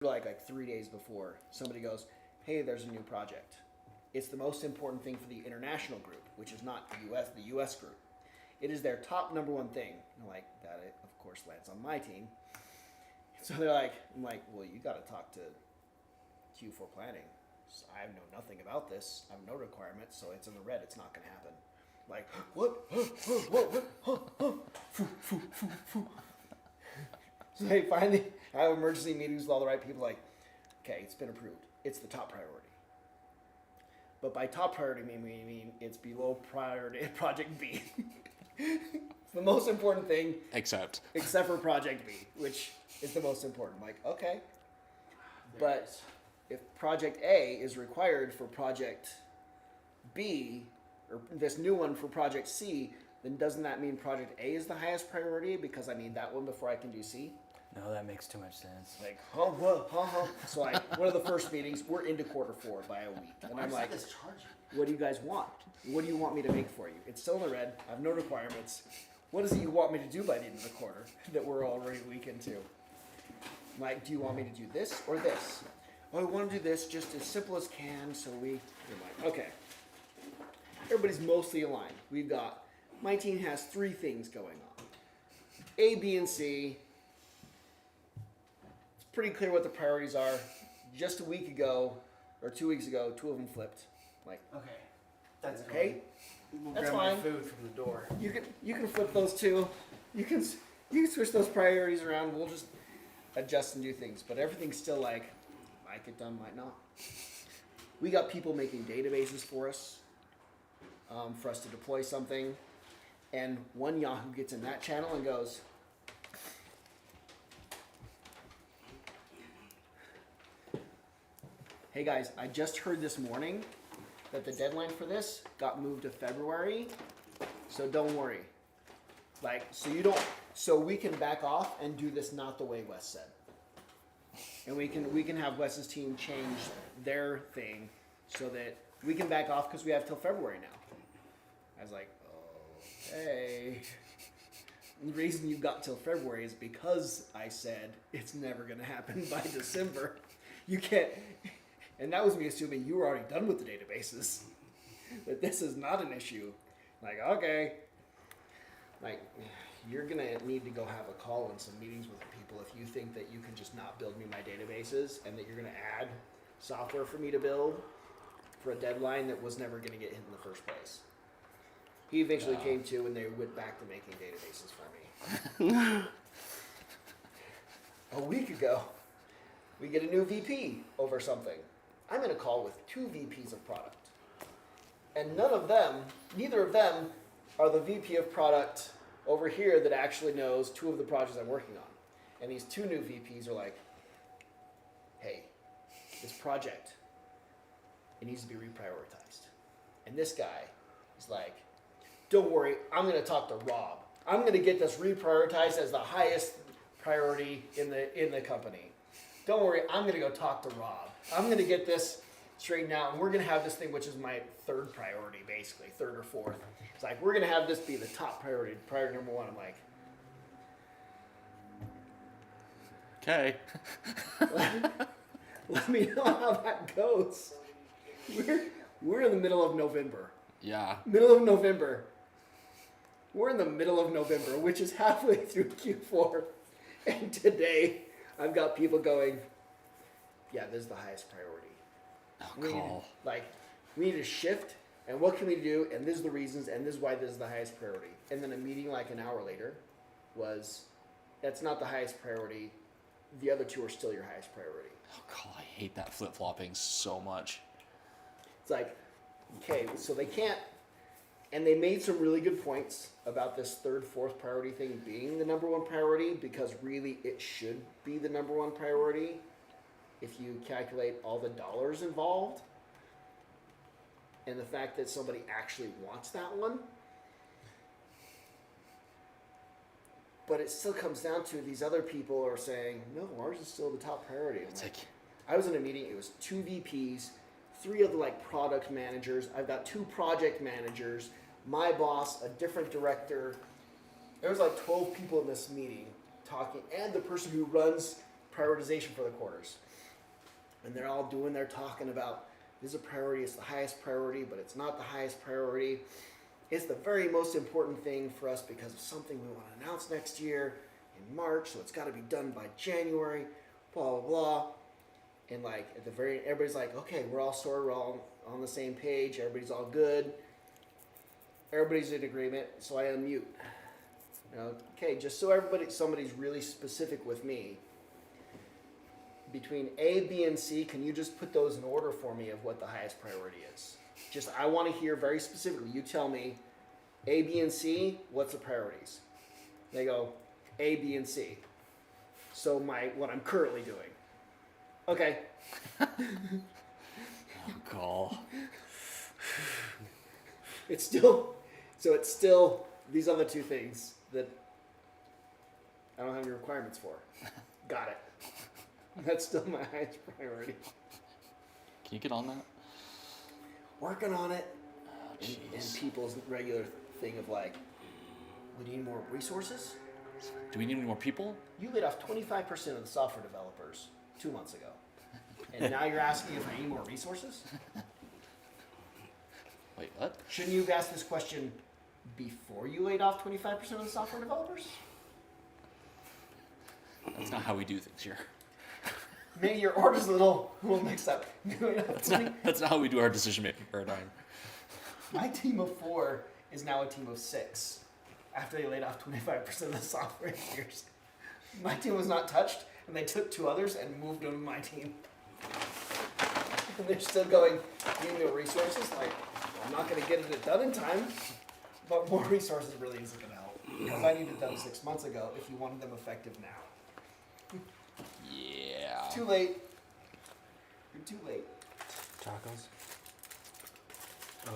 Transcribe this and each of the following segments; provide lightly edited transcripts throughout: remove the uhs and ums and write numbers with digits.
like 3 days before, somebody goes, hey, there's a new project. It's the most important thing for the international group, which is not the US group. It is their top number one thing. And like, that, of course, lands on my team. So they're like, I'm like, well, you got to talk to Q4 planning. So I know nothing about this. I have no requirements, so it's in the red. It's not going to happen. Like, what? So they finally have emergency meetings with all the right people. Like, okay, it's been approved. It's the top priority. But by top priority, we mean it's below priority project B. It's the most important thing. Except for project B, which is the most important. Like, okay. But if project A is required for project B, or this new one for project C, then doesn't that mean project A is the highest priority because I need that one before I can do C? No, that makes too much sense. Like, So one of the first meetings, we're into Q4 by a week. And I'm like, what do you guys want? What do you want me to make for you? It's still in the red. I have no requirements. What is it you want me to do by the end of the quarter that we're already a week into? Like, do you want me to do this or this? Oh, I want to do this just as simple as can, so you're like, okay. Everybody's mostly aligned. My team has 3 things going on. A, B, and C. It's pretty clear what the priorities are. Just a week ago, or 2 weeks ago, 2 of them flipped. Like, okay, that's okay. We'll That's grab fine. my food from the door. You can flip those 2. You can switch those priorities around. We'll just adjust and do things. But everything's still like, might get done, might not. We got people making databases for us to deploy something. And one Yahoo gets in that channel and goes, hey guys, I just heard this morning that the deadline for this got moved to February, so don't worry. Like, so we can back off and do this not the way Wes said. And we can have Wes's team change their thing so that we can back off because we have till February now. I was like, okay. The reason you got till February is because I said it's never going to happen by December. You can't, and that was me assuming you were already done with the databases. That this is not an issue. Like, okay. Like, you're going to need to go have a call and some meetings with people if you think that you can just not build me my databases and that you're going to add software for me to build for a deadline that was never going to get hit in the first place. He eventually came to and they went back to making databases for me. A week ago, we get a new VP over something. I'm in a call with 2 VPs of product. And neither of them are the VP of product over here that actually knows 2 of the projects I'm working on. And these 2 new VPs are like, hey, this project, it needs to be reprioritized. And this guy is like, don't worry, I'm going to talk to Rob. I'm going to get this reprioritized as the highest priority in the company. Don't worry, I'm going to go talk to Rob. I'm going to get this straightened out, and we're going to have this thing, which is my 3rd priority, basically, 3rd or 4th. It's like, we're going to have this be the top priority number 1. I'm like, okay. let me know how that goes. We're in the middle of November. Yeah. Middle of November. We're in the middle of November, which is halfway through Q4. And today, I've got people going, yeah, this is the highest priority. We need to shift, and what can we do, and this is the reasons, and this is why this is the highest priority. And then a meeting like an hour later was, that's not the highest priority. The other 2 are still your highest priority. Oh, God, I hate that flip-flopping so much. It's like, okay, so they can't, and they made some really good points about this 3rd, 4th priority thing being the number 1 priority, because really it should be the number 1 priority if you calculate all the dollars involved and the fact that somebody actually wants that one. But it still comes down to these other people are saying, no, ours is still the top priority. I was in a meeting, it was 2 VPs, 3 of the product managers. I've got 2 project managers, my boss, a different director. There was 12 people in this meeting talking, and the person who runs prioritization for the quarters. and they're all talking about this is a priority, it's the highest priority, but it's not the highest priority. It's the very most important thing for us because of something we want to announce next year in March, so it's got to be done by January, blah, blah, blah. And like at the very, everybody's like, okay, we're all sorted, we're all on the same page, everybody's all good. Everybody's in agreement, so I unmute. Okay, just so somebody's really specific with me. Between A, B, and C, can you just put those in order for me of what the highest priority is? Just, I want to hear very specifically. You tell me, A, B, and C, what's the priorities? They go, A, B, and C. So what I'm currently doing. Okay. Call. It's still these other two things that I don't have any requirements for. Got it. That's still my highest priority. Can you get on that? Working on it. Oh, And jeez. people's regular thing of like, we need more resources. Do we need any more people? You laid off 25% of the software developers 2 months ago. And now you're asking if I need more resources? Wait, what? Shouldn't you have asked this question before you laid off 25% of the software developers? That's not how we do things here. Maybe your order's a little mixed up. That's not how we do our decision-making paradigm. My team of 4 is now a team of 6 after they laid off 25% of the software engineers. My team was not touched, and they took 2 others and moved them to my team. And they're still going, you need more resources? Like, I'm not going to get it done in time, but more resources really isn't going to help. Because I needed it done 6 months ago if you wanted them effective now. Yeah. Too late. You're too late. Tacos.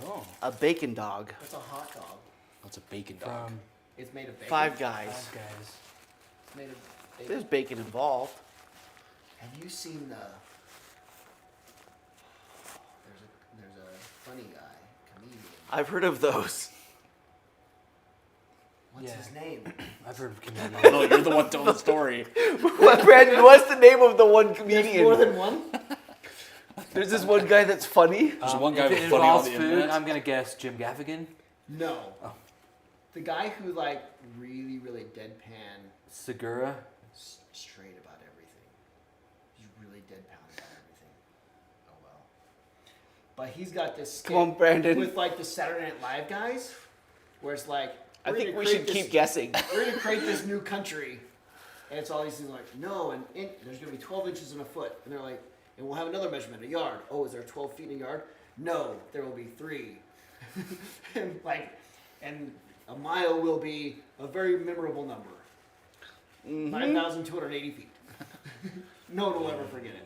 Oh. A bacon dog. That's a hot dog. That's a bacon dog. From It's made of bacon. Five Guys. Five Guys. It's made of bacon. There's bacon involved. Have you seen the? There's a funny guy, comedian. I've heard of those. What's Yeah. his name? I've heard of comedians. No, you're the one telling the story. What, Brandon? What's the name of the one There's comedian? more than one. There's this one guy that's funny. There's one guy if with it funny on involves the food, internet. I'm gonna guess Jim Gaffigan. No. Oh. The guy who like really, really deadpan, Segura. straight about everything. He's really deadpan about everything. Oh well. But he's got this skit Come on, Brandon. with like the Saturday Night Live guys, where it's like, I we're think gonna we create should this- keep guessing. We're gonna create this new country, and it's all these things like no, and there's gonna be 12 inches in a foot, and they're like, and we'll have another measurement, a yard. Oh, is there 12 feet in a yard? No, there will be 3. and like, and a mile will be a very memorable number, 9,280 feet. No one will ever forget it.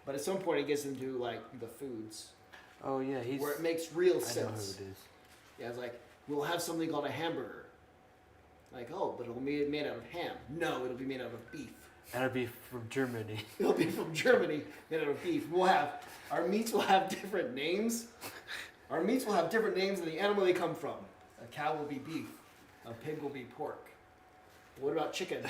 But at some point, it gets into like the foods, Oh yeah, he's. where it makes real I know who sense. it is. Yeah, it's like, we'll have something called a hamburger. Like, oh, but it'll be made out of ham. No, it'll be made out of beef. And it'll be from Germany. It'll be from Germany, made out of beef. Our meats will have different names. Our meats will have different names than the animal they come from. A cow will be beef. A pig will be pork. What about chicken?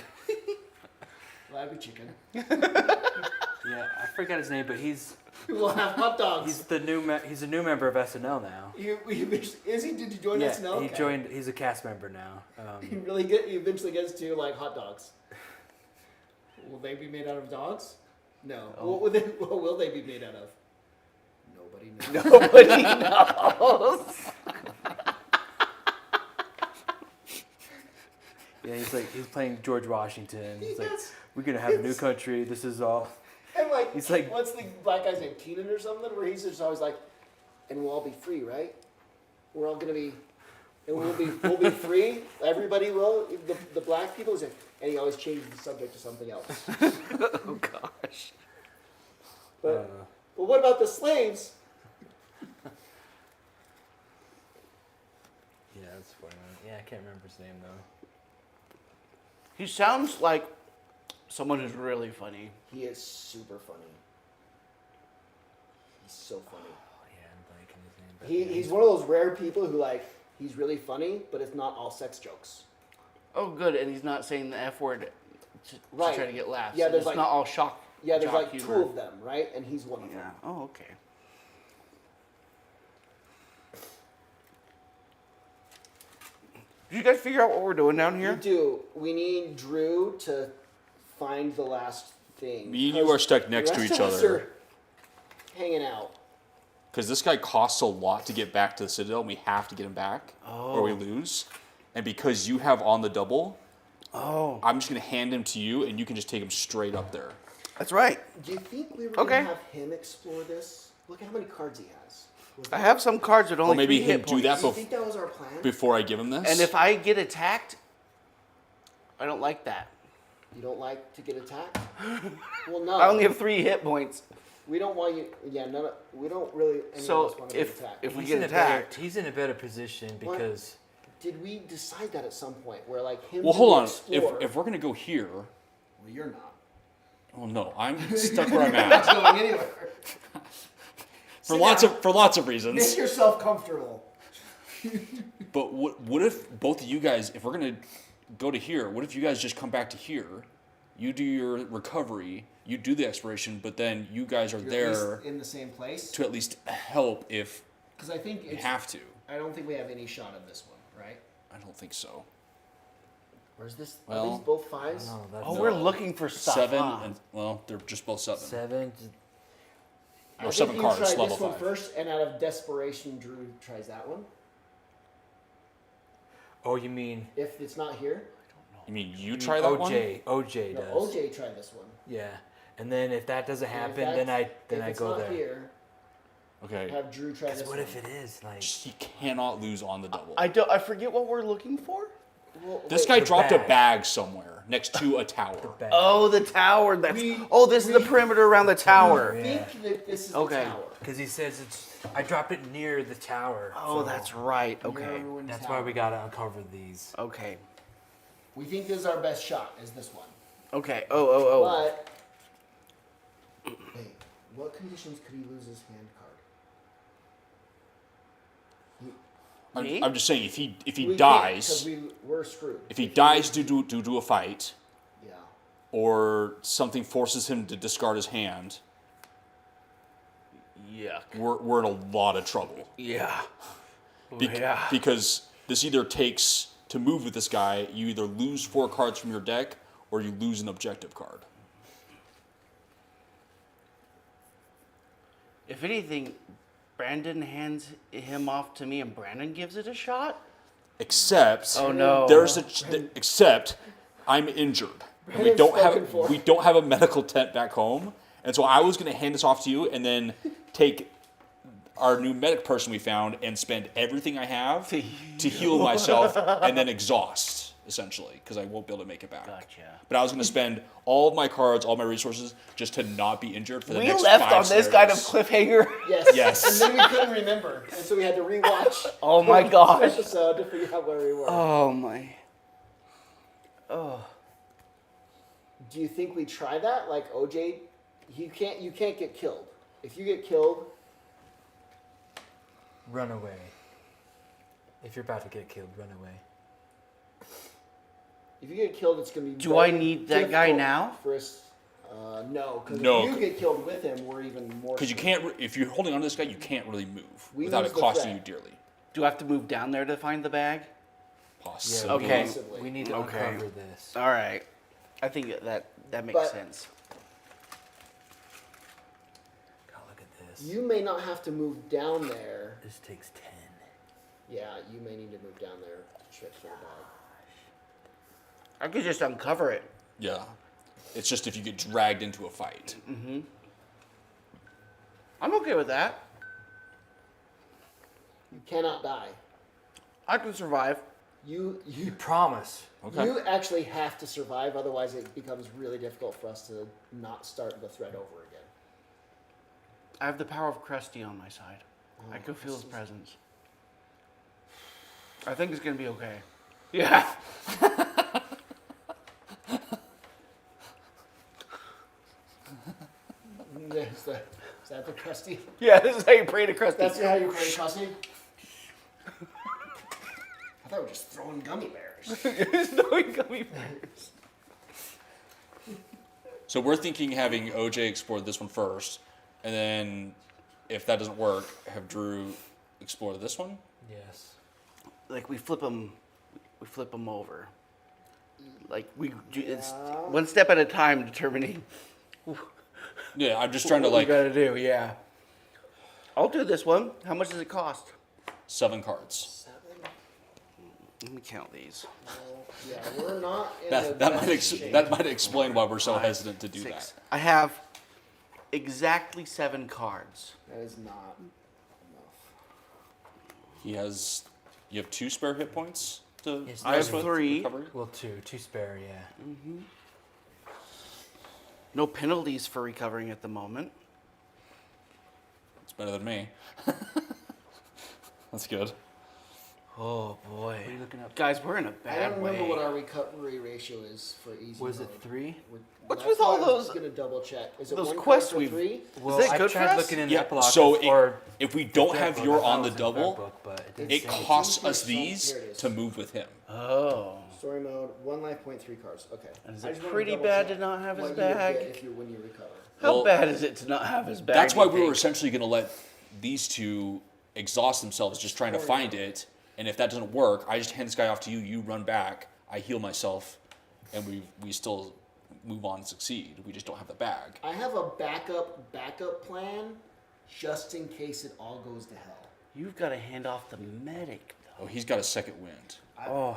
Well, that'd be chicken. Yeah, I forgot his name, but he's We'll have hot dogs. he's a new member of SNL now. Is he? Did you join Yeah, SNL? he Okay. joined. He's a cast member now. He eventually gets to like hot dogs. Will they be made out of dogs? No. Oh. What will they be made out of? Nobody knows. Nobody knows. Yeah, he's playing George Washington. He's like, Yes. we're gonna have a new country. This is all. And like, He's like- what's the black guy's name? Keenan or something? Where he's just always like, and we'll all be free, right? We're all gonna be, and we'll be free. Everybody will. The black people. And he always changes the subject to something else. Oh gosh. But what about the slaves? Yeah, that's funny. Yeah, I can't remember his name though. He sounds like someone who's really funny. He is super funny. He's so funny. Oh yeah, I'm blanking his name. But He's one of those rare people who like he's really funny, but it's not all sex jokes. Oh, good. And he's not saying the F word to Right. try to get laughs. Yeah, And there's it's like- not all shock. Yeah, there's Jock like humor. 2 of them, right? And he's one of them. Yeah. Oh, okay. Did you guys figure out what we're doing down We here? do. We need Drew to find the last thing. Me and you are stuck next The to rest each of us other. are hanging out. Because this guy costs a lot to get back to the Citadel, and we have to get him back, or we Oh. lose. And because you have on the double, Oh, I'm just going to hand him to you, and you can just take him straight up there. that's right. Do you think we were Okay. gonna have him explore this? Look at how many cards he has. Was I that- have some cards with only Or maybe 3 him hit do points. that Do you think that was our plan? before I give him this. And if I get attacked, I don't like that. You don't like to get attacked? Well, no. I only have 3 hit points. We don't want you. Yeah, no. We don't really. Any So of us want to if- get attacked. if we He's get in attacked. he's in a better position What? because Did we decide that at some point? Where like him? well, to hold on. Explore, If we're going to go here, well, you're not. oh no, I'm stuck where I'm Not at going anywhere. for Sit lots down. of reasons. Make yourself comfortable. But what if both of you guys, if we're gonna go to here, what if you guys just come back to here? You do your recovery, you do the exploration, but then you guys are You're at there least in the same place. to at least help if Because I think you it's. have to. I don't think we have any shot of this one, right? I don't think so. Or is this? Are Well, these both 5s? no, that's Oh, we're looking for stuff. 7 huh? and well, they're just both 7. 7. I Or think 7 you cards, try level this one 5. first, and out of desperation, Drew tries that one. Oh, you mean If it's not here, You mean you you try mean that one? OJ no, does. OJ tried this one. Yeah, and then if that doesn't And if happen, then that's- I if it's go not there. Here, Okay. have Drew try this What one. if it is like He cannot lose on the double. I forget what we're looking for. Well, This wait, guy the dropped a bag. bag somewhere next to a tower. bad? Oh, the tower. That's. We- Oh, this is the perimeter around the tower. I think that this is Okay. the tower. Because he says it's. I dropped it near the tower. Oh, so that's right. Near Okay. everyone's That's tower. why we gotta uncover these. Okay. We think this is our best shot. Is this one? Okay. Oh. But wait, what conditions could he lose his hand card? Me? I'm just saying if he We dies, because we're screwed. if he dies due to a fight, Yeah. or something forces him to discard his hand, Yuck. we're in a lot of trouble. Yeah. Be- Because this either takes to move with this guy, you either lose 4 cards from your deck or you lose an objective card. If anything, Brandon hands him off to me, and Brandon gives it a shot. Except Oh no. there's except I'm injured. And we Brandon's don't spoken have for. we don't have a medical tent back home, and so I was going to hand this off to you and then take our new medic person we found and spend everything I have to heal myself and then exhaust essentially because I won't be able to make it back. Gotcha. But I was going to spend all of my cards, all my resources, just to not be injured for the We next left 5 on this kind of scenarios. cliffhanger. Yes. Yes. And then we couldn't remember, and so we had to rewatch. Oh my the gosh. Episode to figure out where we were. Oh my. Oh. Do you think we try that? Like OJ, you can't get killed. If you get killed, Run away. If you're about to get killed, run away. if you get killed, it's gonna be. Do I very need that guy difficult now? For us, no, because No. if you get killed with him, we're even more. Because you can't, if you're holding on to this guy, you can't really move We without lose it the costing you threat. dearly. Do I have to move down there to find the bag? Possibly. Yeah, Okay. Possibly. We need to Okay. uncover this. All right. I think that makes But- sense. God, look at this. You may not have to move down there. This takes 10. Yeah, you may need to move down there to check for the bag. I could just uncover it. Yeah. It's just if you get dragged into a fight. I'm okay with that. You cannot die. I can survive. You Promise. Okay. you actually have to survive, otherwise it becomes really difficult for us to not start the thread over again. I have the power of Krusty on my side. I Oh, can feel his Krusty's- presence. I think it's gonna be okay. Yeah. Is that the crusty? Yeah, this is how you pray to Krusty. That's how you pray crusty? I thought we were just throwing gummy bears. There's no gummy bears. So we're thinking having OJ explore this one first, and then if that doesn't work, have Drew explore this one. Yes. Like we flip them over. Like it's Yeah. one step at a time, determining Yeah, I'm just trying to what we like gotta do. Yeah. I'll do this one. How much does it cost? 7 cards. 7. Let me count these. Well, yeah, we're not in That might explain why we're so hesitant to do 6. that. I have exactly 7 cards. That is not enough. You have 2 spare hit points to. Yes, I have mess with 3. recovery? Well, two spare. Yeah. No penalties for recovering at the moment. It's better than me. That's good. Oh boy. What are you looking up? Guys, we're in a I bad don't way. remember what our recovery ratio is for easy Was it mode. 3? What's That's with all why I was those- gonna double check. Is it those one quests card for we've- 3? Well, that I good tried for us? looking in the Yeah. epilogue. So or if we don't the have book, your I thought on it the was in double, book, but it didn't it say anything. costs us Here it these is. to move with him. Oh. Story mode, 1 life point, 3 cards. Okay. And is I it just wanna pretty double bad check to not have his what you would bag? get if when you recover. How Well, bad is it to not have his bag? That's why you we were think? essentially going to let these two exhaust themselves just trying to find it. And if that doesn't work, I just hand this guy off to you. You run back. I heal myself, and we still move on and succeed. We just don't have the bag. I have a backup plan just in case it all goes to hell. You've got to hand off the medic, though. Oh, he's got a second wind, Oh.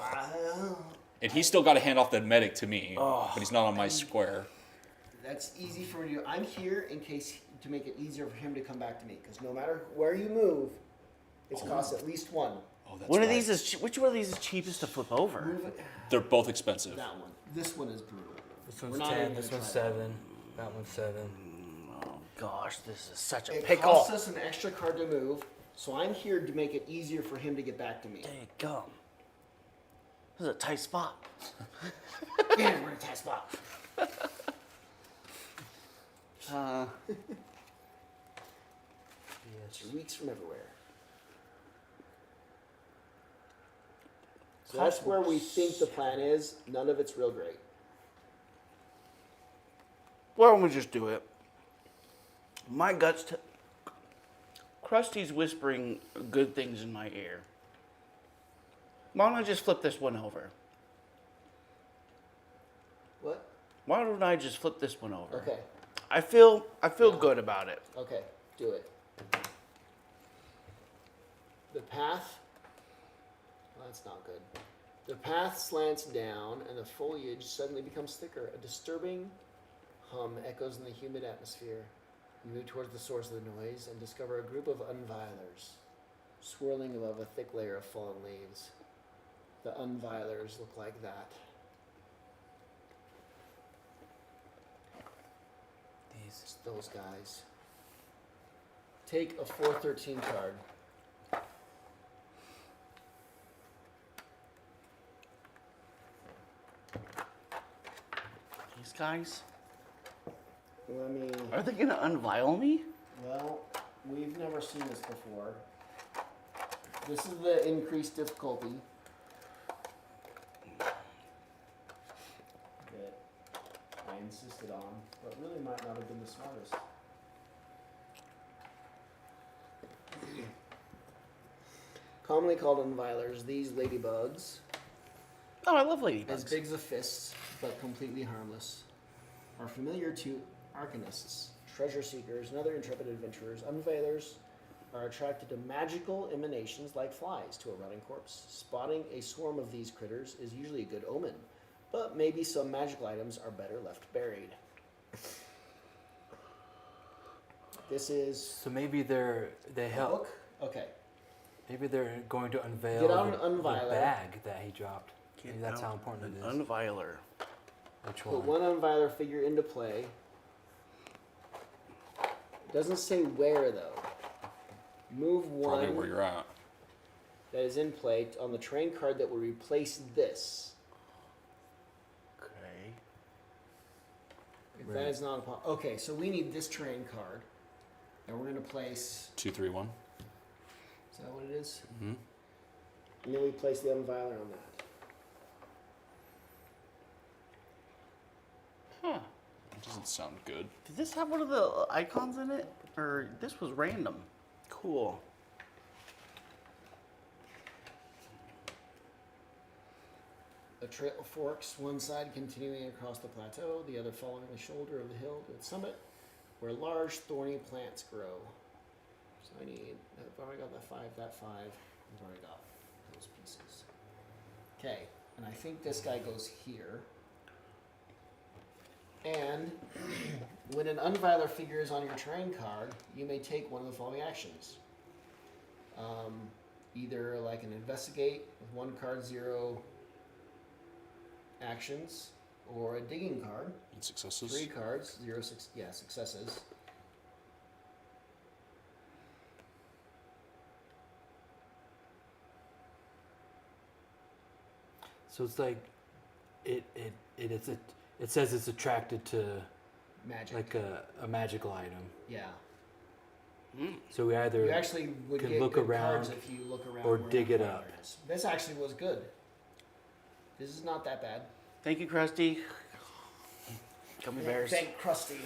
and he's still got to hand off the medic to me, but he's not on my square. That's easy for you. I'm here in case to make it easier for him to come back to me. Because no matter where you move, it's cost at least 1. Oh, that's One of right. these is which one of these is cheapest to flip over? Move it. They're both expensive. That one. This one is brutal. This We're one's not 10. even This gonna one's try 7. That one's 7. Oh gosh, this is such a It pickle. costs us an extra card to move, so I'm here to make it easier for him to get back to me. Dang gum. This is a tight spot. Yeah, we're in a tight spot. Yes. Weeks from everywhere. So that's where we think the plan is. None of it's real great. Why don't we just do it? My guts. Krusty's whispering good things in my ear. Why don't I just flip this one over? What? Why don't I just flip this one over? Okay. I feel good about it. Okay. Do it. The path. Well, that's not good. The path slants down, and the foliage suddenly becomes thicker. A disturbing hum echoes in the humid atmosphere. You move towards the source of the noise and discover a group of unvilers, swirling above a thick layer of fallen leaves. The unvilers look like that. These. It's those guys. Take a 413 card. These guys, Let me. are they gonna unvile me? Well, we've never seen this before. This is the increased difficulty that I insisted on, but really might not have been the smartest. Commonly called unvilers, these ladybugs, Oh, I love as ladybugs. big as a fist but completely harmless, are familiar to arcanists, treasure seekers, and other intrepid adventurers. Unveilers are attracted to magical emanations like flies to a rotting corpse. Spotting a swarm of these critters is usually a good omen, but maybe some magical items are better left buried. This is So maybe they a help. book. Okay. Maybe they're going to unveil Get out the an unviler. bag that he dropped. Maybe that's how important it is. Unviler. Which Put one? one unviler figure into play. It doesn't say where though. Move Probably one where you're at. that is in play on the train card that will replace this. Okay. If Right. that is not a okay, so we need this train card, and we're gonna place. 2, 3, 1. Is that what it is? Mhm. And then we place the unviler on that. Huh. That doesn't sound good. Did this have one of the icons in it? Or this was random? Cool. A trail forks one side continuing across the plateau, the other following the shoulder of the hill to its summit, where large thorny plants grow. So I've already got that 5. I've already got those pieces. Okay, and I think this guy goes here. And when an unviler figure is on your terrain card, you may take one of the following actions. Either like an investigate with 1 card, 0 actions, or a digging card, And successes. 3 cards, 0 successes. So it's like, it says it's attracted to Magic. like a magical item. Yeah. So we either You actually would can get look good cards around if you look around or where dig the it fire up. is. This actually was good. This is not that bad. Thank you, Krusty. Gummy bears. Thank Krusty.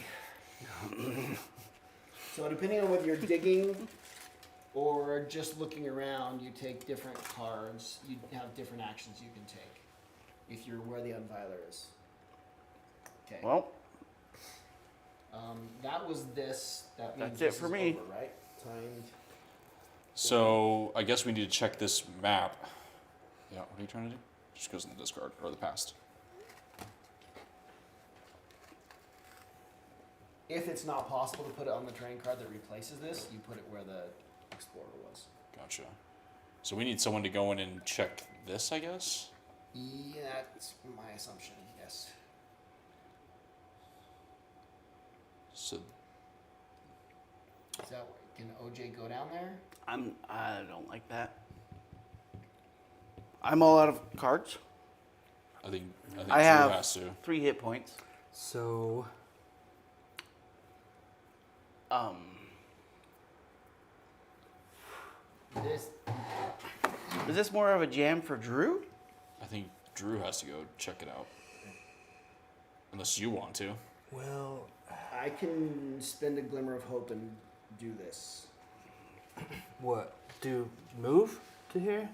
So depending on whether you're digging or just looking around, you take different cards. You have different actions you can take if you're where the unviler is. Okay. Well, That was this. That means That's it this for is me. over, right? Timed. So I guess we need to check this map. Yeah, what are you trying to do? Just goes in the discard or the past. If it's not possible to put it on the terrain card that replaces this, you put it where the explorer was. Gotcha. So we need someone to go in and check this, I guess. Yeah, that's my assumption. Yes. So Is that can OJ go down there? I don't like that. I'm all out of cards. I think I Drew have has to. 3 hit points. so This Is this more of a jam for Drew? I think Drew has to go check it out. Unless you want to. well, I can spend a glimmer of hope and do this. what do move to here?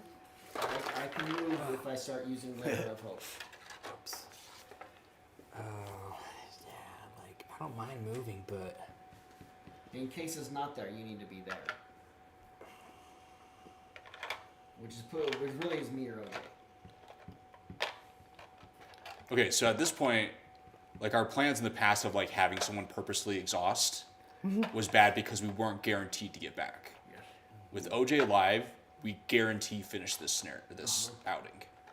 I can move if I start using glimmer of hope. Oops. Oh, yeah. Like I don't mind moving, but In case it's not there, you need to be there. Which really is me or OJ. Okay, so at this point, like our plans in the past of like having someone purposely exhaust was bad because we weren't guaranteed to get back. Yes. With OJ alive, we guarantee finish this scenario, this outing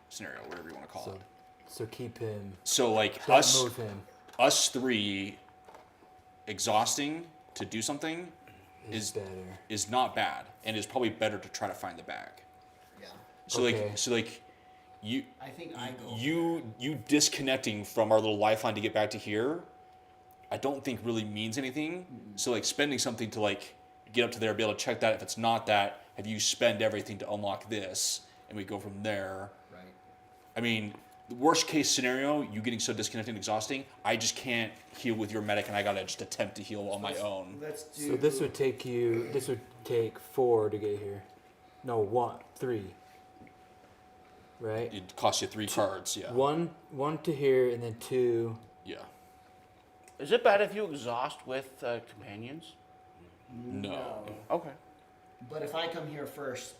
scenario, whatever you want to call it. so keep him. So like Don't move him. us 3 exhausting to do something Is better. is not bad, and is probably better to try to find the bag. Yeah. So Okay. like you I think I go. you disconnecting from our little lifeline to get back to here, I don't think really means anything. So like spending something to like get up to there, be able to check that. If it's not that, have you spend everything to unlock this, and we go from there. Right. I mean, the worst case scenario, you getting so disconnected and exhausting, I just can't heal with your medic, and I gotta just attempt to heal on my own. Let's do. So this would take you. This would take 4 to get here. No, 3. Right. It costs you 3 cards, yeah. One to here, and then 2. Yeah. Is it bad if you exhaust with companions? No. Okay. But if I come here first,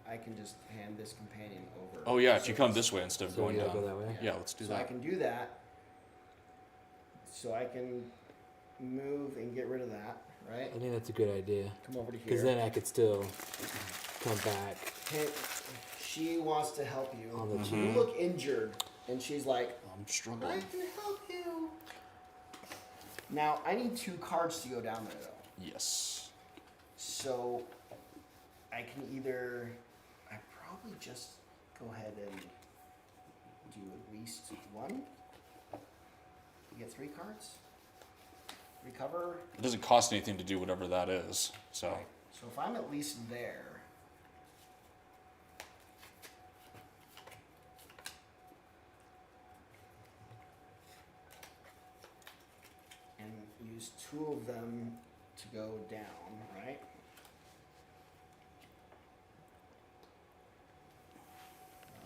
I can just hand this companion over. Oh yeah, if So you come it's- this way instead of So going you down. gotta go that way. Yeah, let's do so I that. can do that. So I can move and get rid of that, right? I think that's a good idea. Come over to here. Because then I could still come back Hey, she wants to help you. on the Mm-hmm. You two. look injured, and she's like, I'm I struggling. can help you. Now I need 2 cards to go down there though. Yes. So I can either, I probably just go ahead and do at least 1. You get 3 cards. Recover. It doesn't cost anything to do whatever that is. So Right. So if I'm at least there, use 2 of them to go down, right?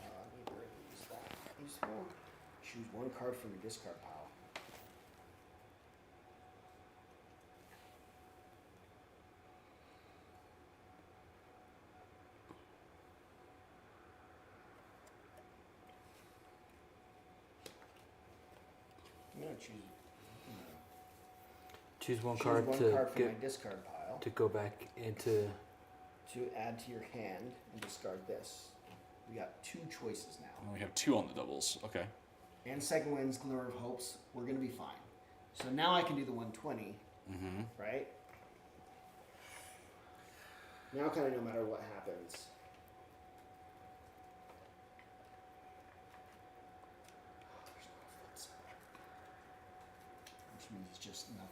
Neither is that useful. Choose 1 card from your discard pile. I'm gonna choose. Choose one Choose card one to card from my get discard pile to go back into. to add to your hand and discard this. We got 2 choices now. And we have 2 on the doubles. Okay. And second wind's Glimmer of Hopes. We're gonna be fine. So now I can do the 120, Mm-hmm. right? Now kind of no matter what happens. There's no flip side. Which means it's just nothing.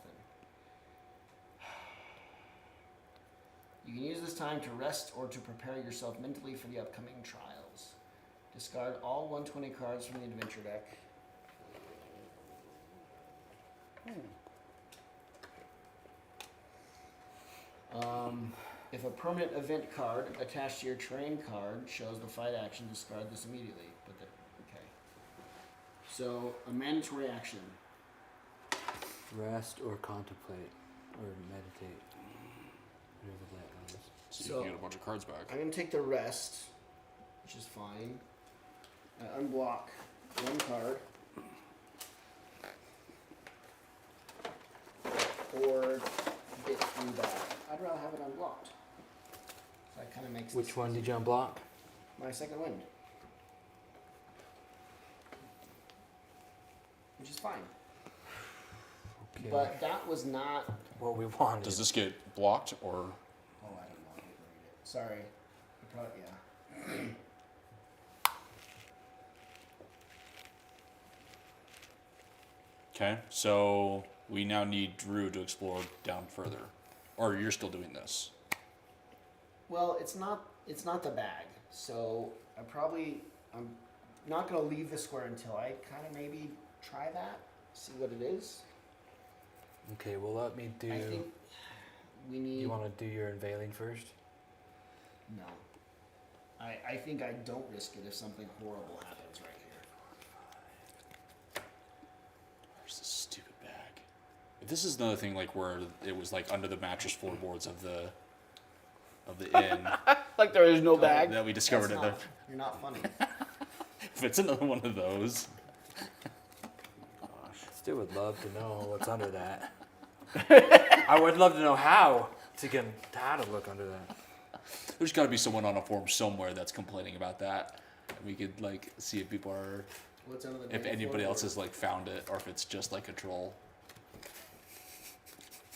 You can use this time to rest or to prepare yourself mentally for the upcoming trials. Discard all 120 cards from the adventure deck. If a permanent event card attached to your terrain card shows the fight action, discard this immediately. Okay. So a mandatory action. Rest or contemplate or meditate. Whatever that was. So, So- you can get a bunch of cards back. I'm gonna take the rest, which is fine. I unblock 1 card. Or get through that. I'd rather have it unblocked. So that kind of makes Which this one easy. did you unblock? My second wind. Which is fine. Okay. But that was not. what we wanted. Does this get blocked or? Oh, I don't know. I didn't read it. Sorry. I probably, yeah. Okay, so we now need Drew to explore down further, or you're still doing this. Well, it's not the bag. So I'm not gonna leave the square until I kind of maybe try that, see what it is. Okay, well let me do. I think we need. You want to do your unveiling first? No. I think I don't risk it if something horrible happens right here. Where's this stupid bag? If this is another thing like where it was like under the mattress floorboards of the inn Like there is no bag. that we discovered That's it. not- You're not funny. If it's another one of those, Still would love to know what's under that. I would love to know how to look under that. there's got to be someone on a forum somewhere that's complaining about that. And we could like see if people are, What's under the if bag anybody else floorboard? has like found it, or if it's just like a troll.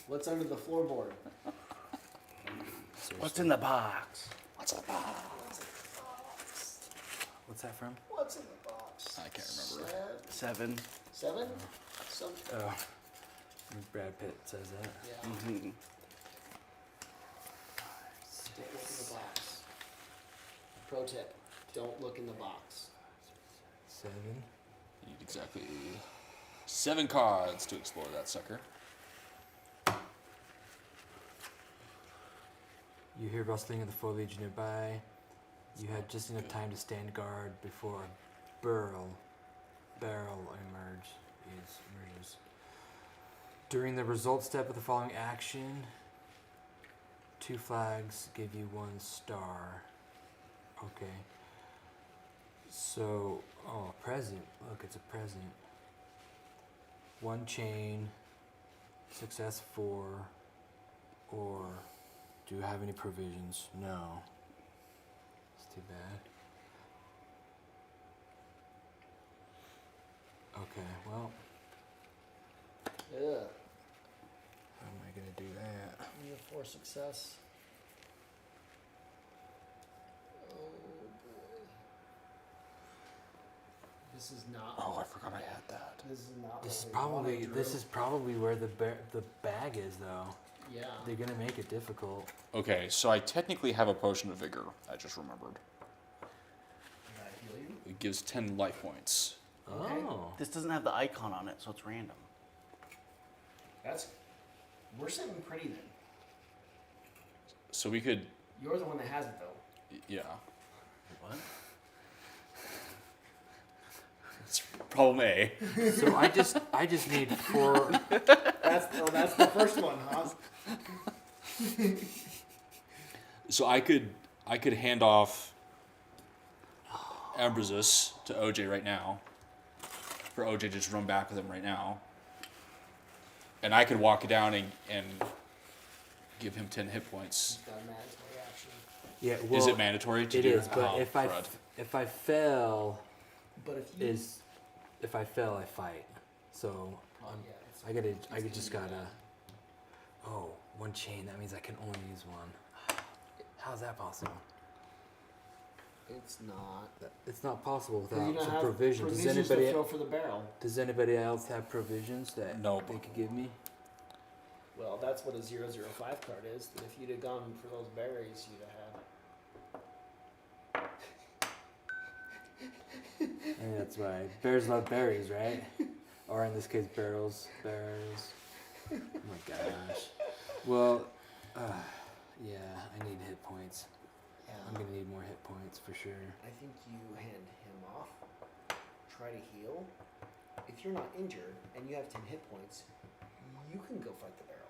What's under the floorboard? What's in the box? What's up? Ah, What's that from? What's in the box? I can't remember. 7. 7? Some. Oh, Brad Pitt says that. Yeah. Mm-hmm. Don't look in the box. Pro tip: don't look in the box. 7. You need exactly 7 cards to explore that sucker. You hear rustling of the foliage nearby. You had just enough time to stand guard before a barrel emerges. During the result step of the following action, 2 flags give you 1 star. Okay. So, a present. Look, it's a present. 1 chain, success 4, or do you have any provisions? No. It's too bad. Okay, well, Ugh. how am I gonna do that? You have 4 success. Oh boy. This is not. Oh, I forgot I had that. This is not. This is what we probably wanted, this Drew. is probably where the bag is though. Yeah. They're gonna make it difficult. Okay, so I technically have a potion of vigor. I just remembered. Did I heal you? It gives 10 life points. Okay. Oh. This doesn't have the icon on it, so it's random. That's We're sitting pretty then. So we could, You're the one that has it though. yeah. What? It's problem A. So I just need 4. That's the first one, huh? So I could hand off Ambrazus to OJ right now. For OJ to just run back with him right now. And I could walk down and give him 10 hit points. Got a mandatory action. Yeah, well, Is it mandatory to it do? is, but Oh, if crud. I fail, But if I fail, I fight. So I just gotta. Oh, 1 chain. That means I can only use 1. How's that possible? it's not. It's not possible 'Cause you without don't some have provision. provisions to throw for the barrel. Does anybody else have provisions that Nope. they could give me? Well, that's what a 005 card is. That if you'd have gone for those berries, you'd have had. I mean, that's right. Bears love berries, right? Or in this case, barrels. Barrels. Oh my gosh. Well, yeah, I need hit points. I'm gonna need more hit points for sure. I think you hand him off. Try to heal. If you're not injured and you have 10 hit points, you can go fight the barrel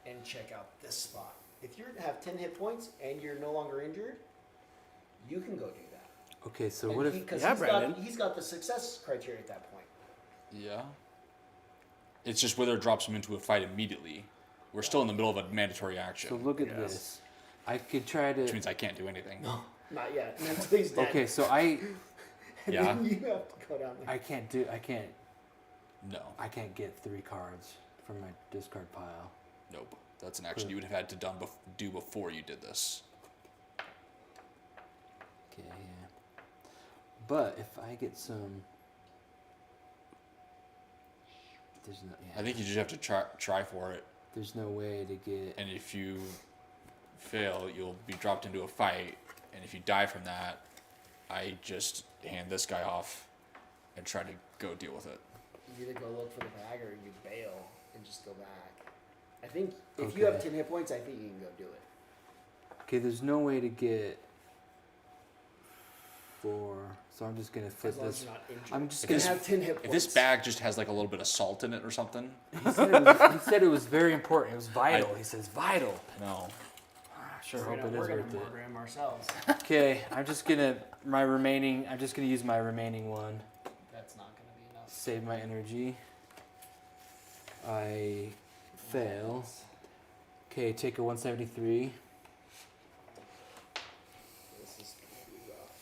and check out this spot. If you have 10 hit points and you're no longer injured, you can go do that. Okay, so And what if? Because Yeah, Brandon. he's got the success criteria at that point. Yeah. It's just whether it drops him into a fight immediately. We're still in the middle of a mandatory action. So look at Yes. this. I could try Which to. means I can't do anything. Not yet. And until he's dead. Okay, so I And Yeah. then you have to go down there. No. I can't get 3 cards from my discard pile. Nope. That's an action you would have had to do before you did this. Okay, yeah. But if I get some, there's no. Yeah, I think you just have to try for it. there's no way to get. And if you fail, you'll be dropped into a fight. And if you die from that, I just hand this guy off and try to go deal with it. You either go look for the bag or you bail and just go back. I think if you have Okay. 10 hit points, I think you can go do it. Okay, there's no way to get 4, so I'm just gonna flip As long as this. you're not injured. I'm just If you gonna. have 10 hit If points. this bag just has like a little bit of salt in it or something, He said it was very important. It was vital. He says vital. no. I sure we're hope gonna, it is we're gonna worth it. murder him ourselves. Okay, I'm just gonna use my remaining 1. That's not gonna be enough. Save my energy. I fail. Okay, take a 173. This is gonna be rough.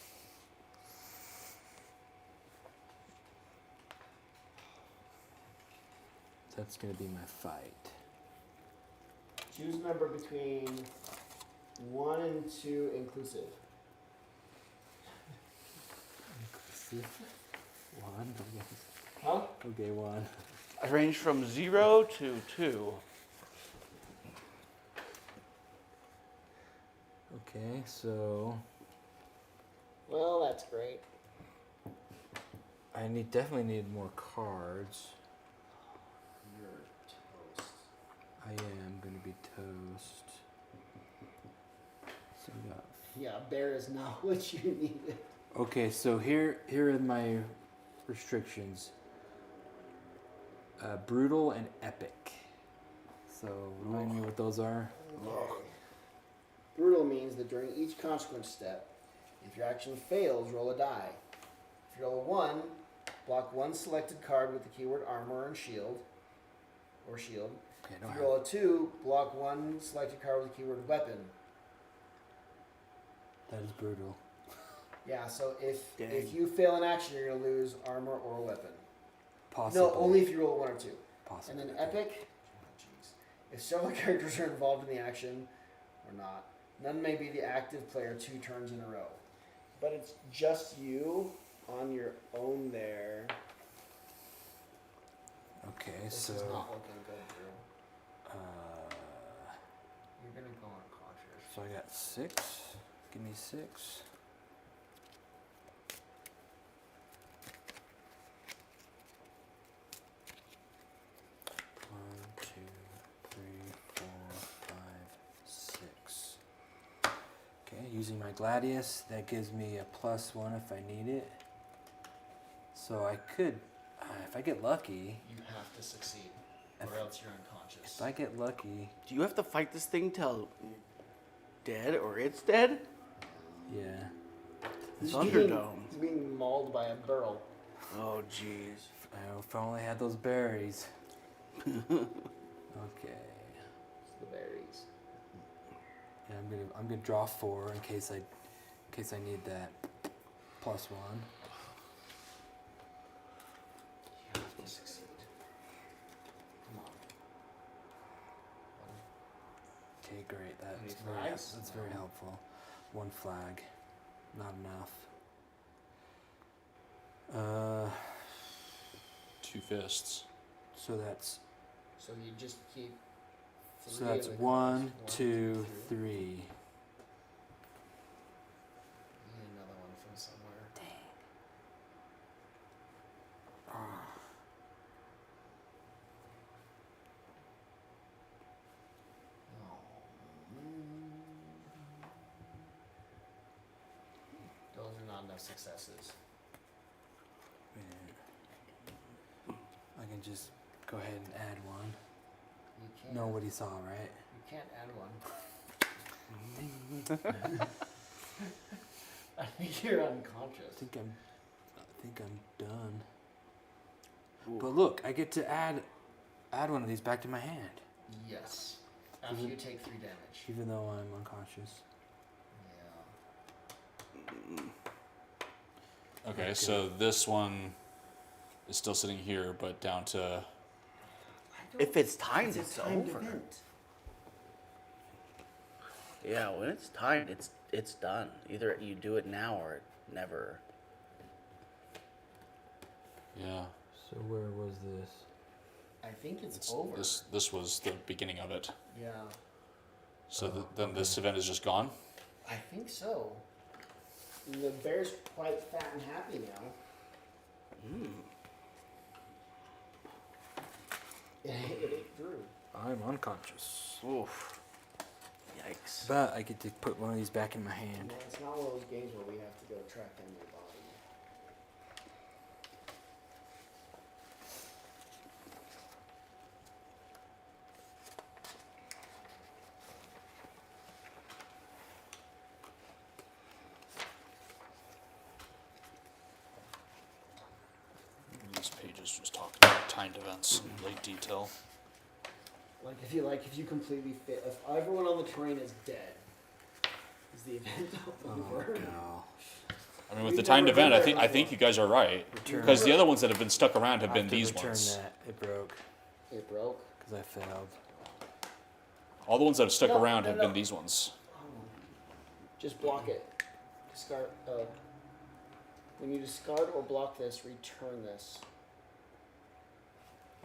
That's gonna be my fight. Choose a number between 1 and 2 inclusive. 1. Huh? Okay, 1. I range from 0 to 2. Okay, so Well, that's great. I definitely need more cards. You're toast. I am gonna be toast. So we got. Yeah, bear is not what you needed. Okay, so here are my restrictions. Brutal and epic. So remind me what those are. Okay. Brutal means that during each consequence step, if your action fails, roll a die. If you roll a 1, block 1 selected card with the keyword armor and shield, or shield. Okay, If don't you have. roll a 2, block 1 selected card with the keyword weapon. That is brutal. Yeah, so if Dang. you fail an action, you're gonna lose armor or weapon. Possibly. No, only if you roll a 1 or 2. Possibly. And then epic, jeez. If several characters are involved in the action or not, none may be the active player 2 turns in a row. But it's just you on your own there. Okay, This so is not looking good, Drew. You're gonna go unconscious. so I got 6. Give me 6. One, 2, using my Gladius. That gives me a +1 if I need it. So I could, if I get lucky, You have to succeed, If- or else you're unconscious. if I get lucky, Do you have to fight this thing till dead or it's dead? yeah. It's He's Thunderdome. He's being mauled by a burl. Oh, jeez. If I only had those berries. Okay. It's the berries. Yeah, I'm gonna draw 4 in case I need that +1. You have to succeed. Come on. Okay, great. Any That's very, flags? that's very No. helpful. 1 flag, not enough. 2 fists. So that's So you just keep. so three that's of the 1, cards. 2, 3. Need another one from somewhere. Oh. Those are not enough successes. I can just go ahead and add 1. You can't. Nobody saw, right? You can't add one. I think you're unconscious. I think I'm done. But look, I get to add one of these back to my hand, Yes. After you take 3 damage. even though I'm unconscious. Yeah. Okay, so this one is still sitting here, but down to. If it's timed, It's it's a timed over. event. Yeah, when it's timed, it's done. Either you do it now or never. Yeah. So where was this? I think it's over. This was the beginning of it. Yeah. So then this event is just gone. I think so. The bear's quite fat and happy now. It ate through. I'm unconscious. Oof. Yikes. But I get to put one of these back in my hand. No, it's not one of those games where we have to go track down your body. These pages just talking about timed events in late detail. If you completely fit, if everyone on the terrain is dead, is the event over? I mean, with We've the timed never been event, there I think you guys are right Return. because the other ones that have been stuck around have I been have to these return ones. that. It broke It broke. because I failed. All the ones that have stuck No, around no, have no. been these ones. Just block it. Discard. When you discard or block this, return this.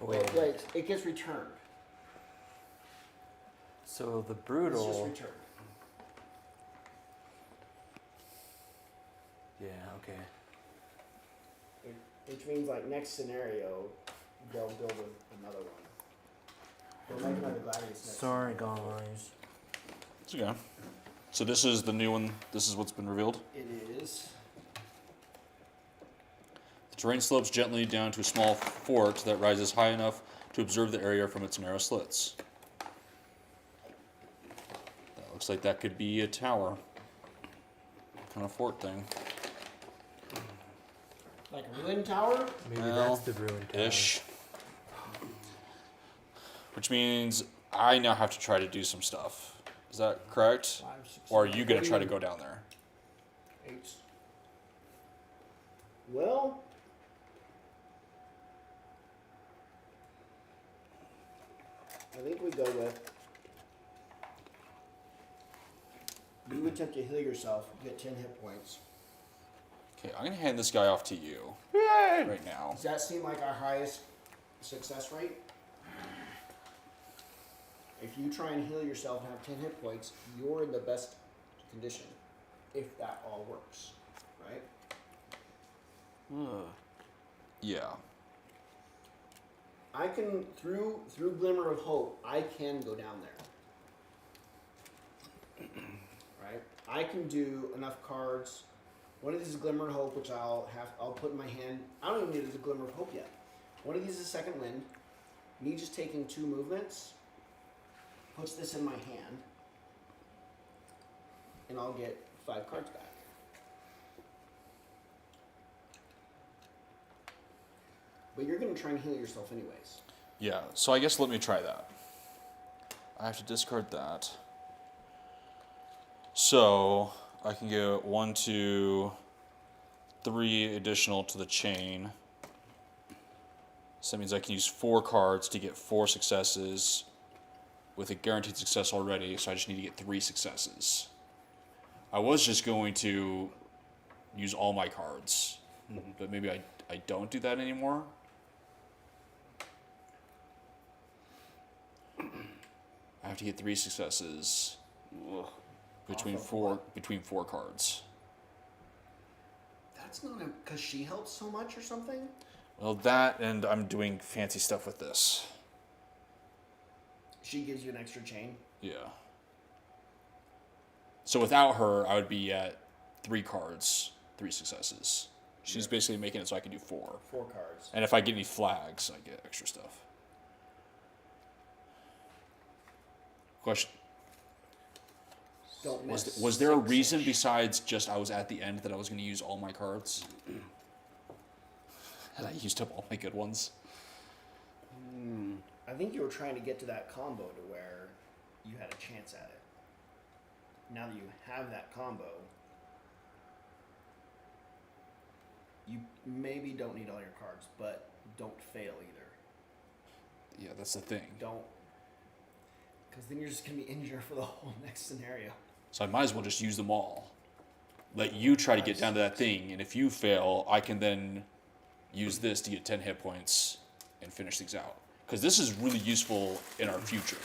Oh, wait. Wait, it gets returned. So the It's just brutal. returned. Yeah. Okay. Which means like next scenario, they'll build another one. They'll make another gladius next. Sorry, scenario. guys. It's okay. So this is the new one. This is what's been revealed. It is. The terrain slopes gently down to a small fort that rises high enough to observe the area from its narrow slits. That looks like that could be a tower. Kind of fort thing. Like a ruined tower? Maybe Well, that's the ruined tower. Ish. Which means I now have to try to do some stuff. Is that correct? 5, 6, Or are you going to try to 7, go down there? 8. Well, I think we go with. You attempt to heal yourself, get 10 hit points. Okay, I'm going to hand this guy off to you Yay! right now. Does that seem like our highest success rate? If you try and heal yourself and have 10 hit points, you're in the best condition. If that all works, right? Ugh. Yeah. I can through Glimmer of Hope, I can go down there. right? I can do enough cards. One of these is Glimmer of Hope, which I'll put in my hand. I don't even need it as a Glimmer of Hope yet. One of these is Second Wind. Me just taking 2 movements puts this in my hand, and I'll get 5 cards back. But you're gonna try and heal yourself anyways. Yeah, so I guess let me try that. I have to discard that. So I can get 1, 2, 3 additional to the chain. So that means I can use 4 cards to get 4 successes with a guaranteed success already, so I just need to get 3 successes. I was just going to use all my cards, but maybe I don't do that anymore. I have to get 3 successes between Off of four cards. That's not because she helps so much or something. Well, that and I'm doing fancy stuff with this. She gives you an extra chain. Yeah. So without her, I would be at 3 cards, 3 successes. She's basically making it so I can do 4. 4 cards. And if I get any flags, I get extra stuff. Question. Don't miss. Was there a reason besides just I was at the end that I was going to use all my cards? And I used up all my good ones? I think you were trying to get to that combo to where you had a chance at it. Now that you have that combo, you maybe don't need all your cards, but don't fail either. Yeah, that's the thing. Don't, because then you're just gonna be injured for the whole next scenario. So I might as well just use them all. Let you try to get down to that thing, and if you fail, I can then use this to get 10 hit points and finish things out. Because this is really useful in our future.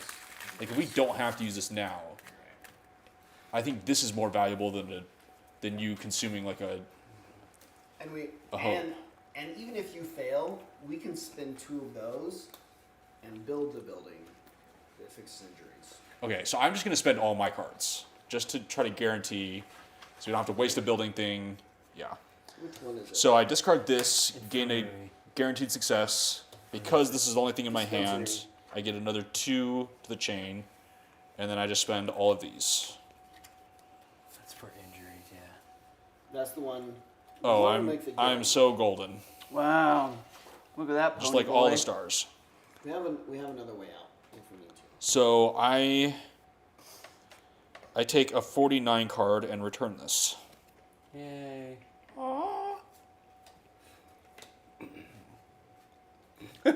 Like, if we don't have to use this now, I think this is more valuable than you consuming like a hope. And even if you fail, we can spin 2 of those and build the building that fixes injuries. Okay, so I'm just going to spend all my cards just to try to guarantee, so we don't have to waste a building thing. Yeah. Which one is it? So I discard this, gain a Infirmary. guaranteed success. Because this is the only thing in my hand, Dispensary. I get another 2 to the chain, and then I just spend all of these. That's for injuries, yeah. That's the one. Oh, the one to make the I'm game. so golden, Wow. Look at that. just pony like all boy. the stars. We have another way out if we need to. So I take a 49 card and return this. Yay.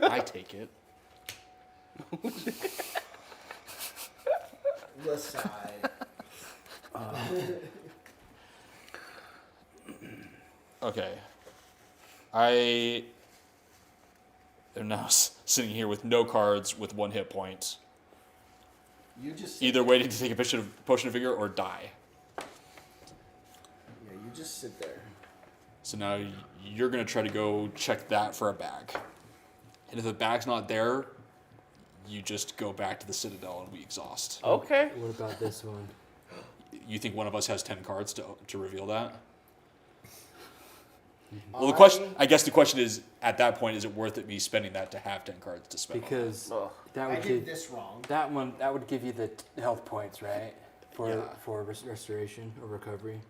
I take it. The side. Okay. I am now sitting here with no cards with 1 hit point. You just Either waiting to take a potion of vigor or die. Yeah, you just sit there. So now you're going to try to go check that for a bag. And if the bag's not there, you just go back to the Citadel and we exhaust. Okay. What about this one? You think one of us has 10 cards to reveal that? Well, I guess the question is, at that point, is it worth it me spending that to have 10 cards to spend? Because Ugh. that I would did give this wrong. that would give you the health points, right? Yeah. For restoration or recovery.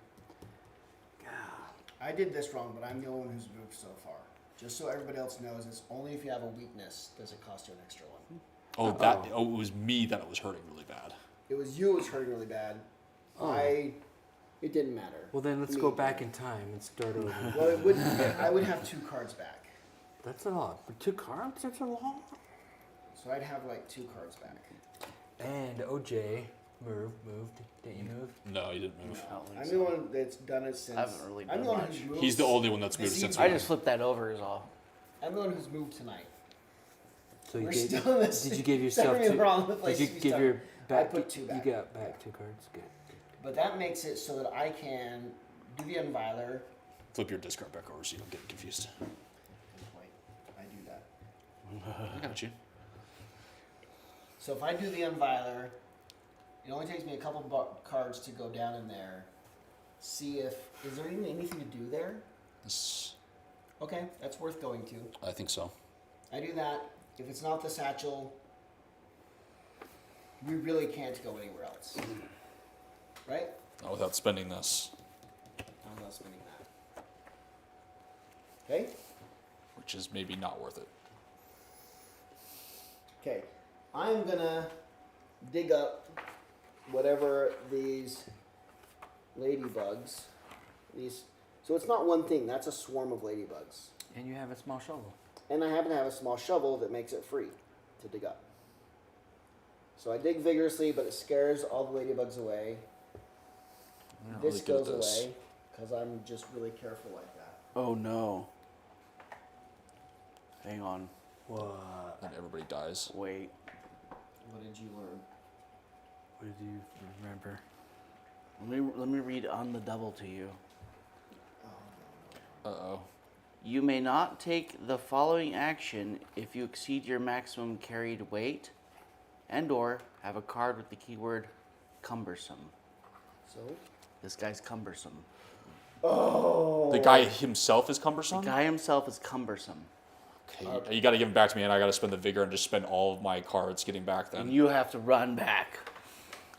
I did this wrong, but I'm the only one who's moved so far. Just so everybody else knows, it's only if you have a weakness does it cost you an extra one. Oh, it was me that it was hurting really bad. It was you who was hurting really bad. It didn't matter. Well, then let's Me, go back yeah. in time and start over. Well, it would. I would have 2 cards back, That's a lot. For 2 cards, that's a lot. so I'd have like 2 cards back. And OJ moved. Didn't you move? No, you didn't move. I don't think I'm so. the one that's done it since. I haven't really I'm done the one much. who's moved. He's the only one that's moved This since. evening. I just flipped that over is all. I'm the one who's moved tonight. So you We're gave, still in this. did you give yourself Don't get me 2? wrong, the Did place you we give started. your back? put 2 back. You got back 2 cards. Good. But that makes it so that I can do the Unviler. Flip your discard back over so you don't get confused. Wait, I do that. I got you. So if I do the Unviler, It only takes me a couple cards to go down in there. See if is there even anything to do there? This, Okay, that's worth going to. I think so. I do that. If it's not the satchel, we really can't go anywhere else. Right? Not without spending this, I'm not spending that. Okay? which is maybe not worth it. Okay. I'm gonna dig up whatever these ladybugs. So it's not one thing, that's a swarm of ladybugs. And you have a small shovel. And I happen to have a small shovel that makes it free to dig up. So I dig vigorously, but it scares all the ladybugs away. I'm not This really good at goes this. away because I'm just really careful like that. Oh no. Hang on. What? And everybody dies. Wait. What did you learn? What did you remember? Let me read on the double to you. Uh-oh. You may not take the following action if you exceed your maximum carried weight and or have a card with the keyword cumbersome. So? This guy's cumbersome. Oh! The guy himself is cumbersome? The guy himself is cumbersome. Okay, you got to give him back to me, and I got to spend the vigor and just spend all of my cards getting back then. And you have to run back.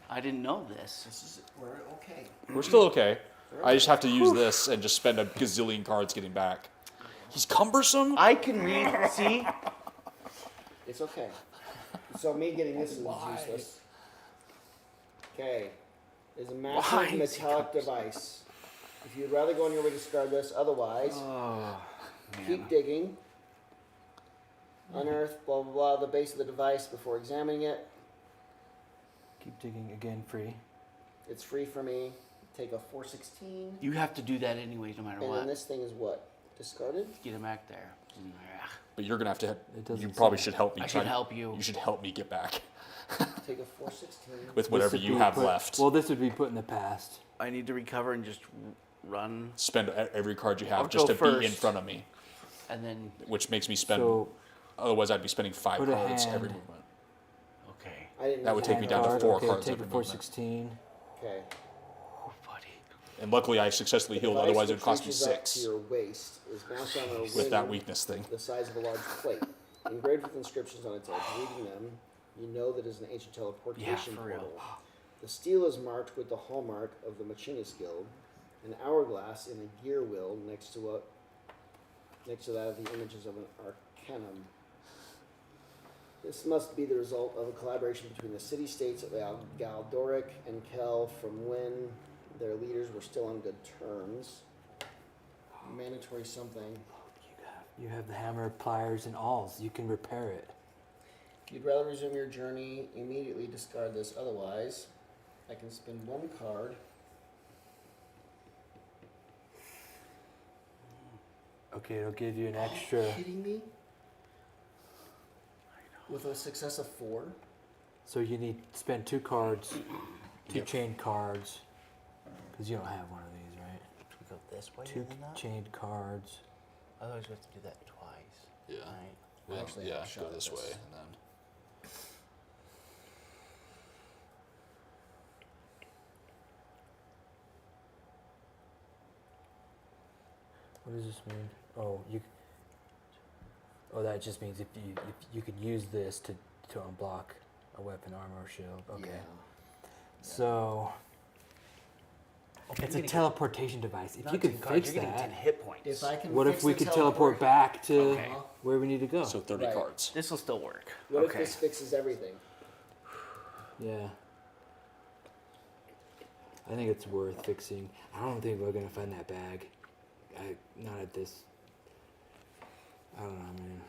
I didn't know this. We're okay. We're still okay. I just have to use this and just spend a gazillion cards getting back. He's cumbersome? I can read, see? It's okay. So me getting this is useless. Okay. There's a Why massive is he metallic device. If you'd rather go on your way, discard this. Otherwise, Oh, keep digging. Unearth, blah, blah, blah, the base of the device before examining it. Keep digging again, free. It's free for me. Take a 416. You have to do that anyway, no matter And then what. this thing is what? Discarded? Get him back there. But you're going to have It to... doesn't You probably say. should help me. I try should to- help you. You should help me get back Take a 416. with This whatever would you be have put- left. Well, this would be put in the past. I need to recover and just run, Spend every card you I'll have just go to be in first. front of me, and then which makes me spend... So Otherwise, I'd be spending 5 put a cards every hand. movement. okay. I didn't That would take me down to card, 4 okay, cards take every a movement. 416. Okay. Oh, buddy. And luckily, I successfully healed. Device Otherwise, it would which cost me reaches up 6 to your waist is mounted on a with that ring weakness thing. the size of a large plate, engraved with inscriptions on its edge. Reading them, you know that it is an ancient teleportation for real. portal. The steel is marked with the hallmark of the Machinist Guild, an hourglass in a gear wheel next to that of the images of an arcanum. This must be the result of a collaboration between the city-states of Galdoric and Kel from when their leaders were still on good terms. Mandatory something. You have the hammer, pliers, and awls. You can repair it. If you'd rather resume your journey, immediately discard this. Otherwise, I can spend 1 card. Okay, it'll give you an Are extra. you kidding me? With a success of 4? So you need to spend 2 cards, 2 Yep. chained cards, because you don't have one of these, right? We go this way 2 chained cards. Otherwise, we have to do that twice. Yeah. Right. Well, Actually, yeah, have a shot go at this this. way and then. What does this mean? Oh, you. Oh, that just means if you could use this to unblock a weapon, armor, or shield. Okay. Yeah. So it's a teleportation device. If you could fix that, hit points. If I can what fix if we the could teleport back to Okay. where we need to go? So 30 Right. cards. This will still work. What okay. if this fixes everything? Yeah. I think it's worth fixing. I don't think we're gonna find that bag. Not at this. I don't know, man.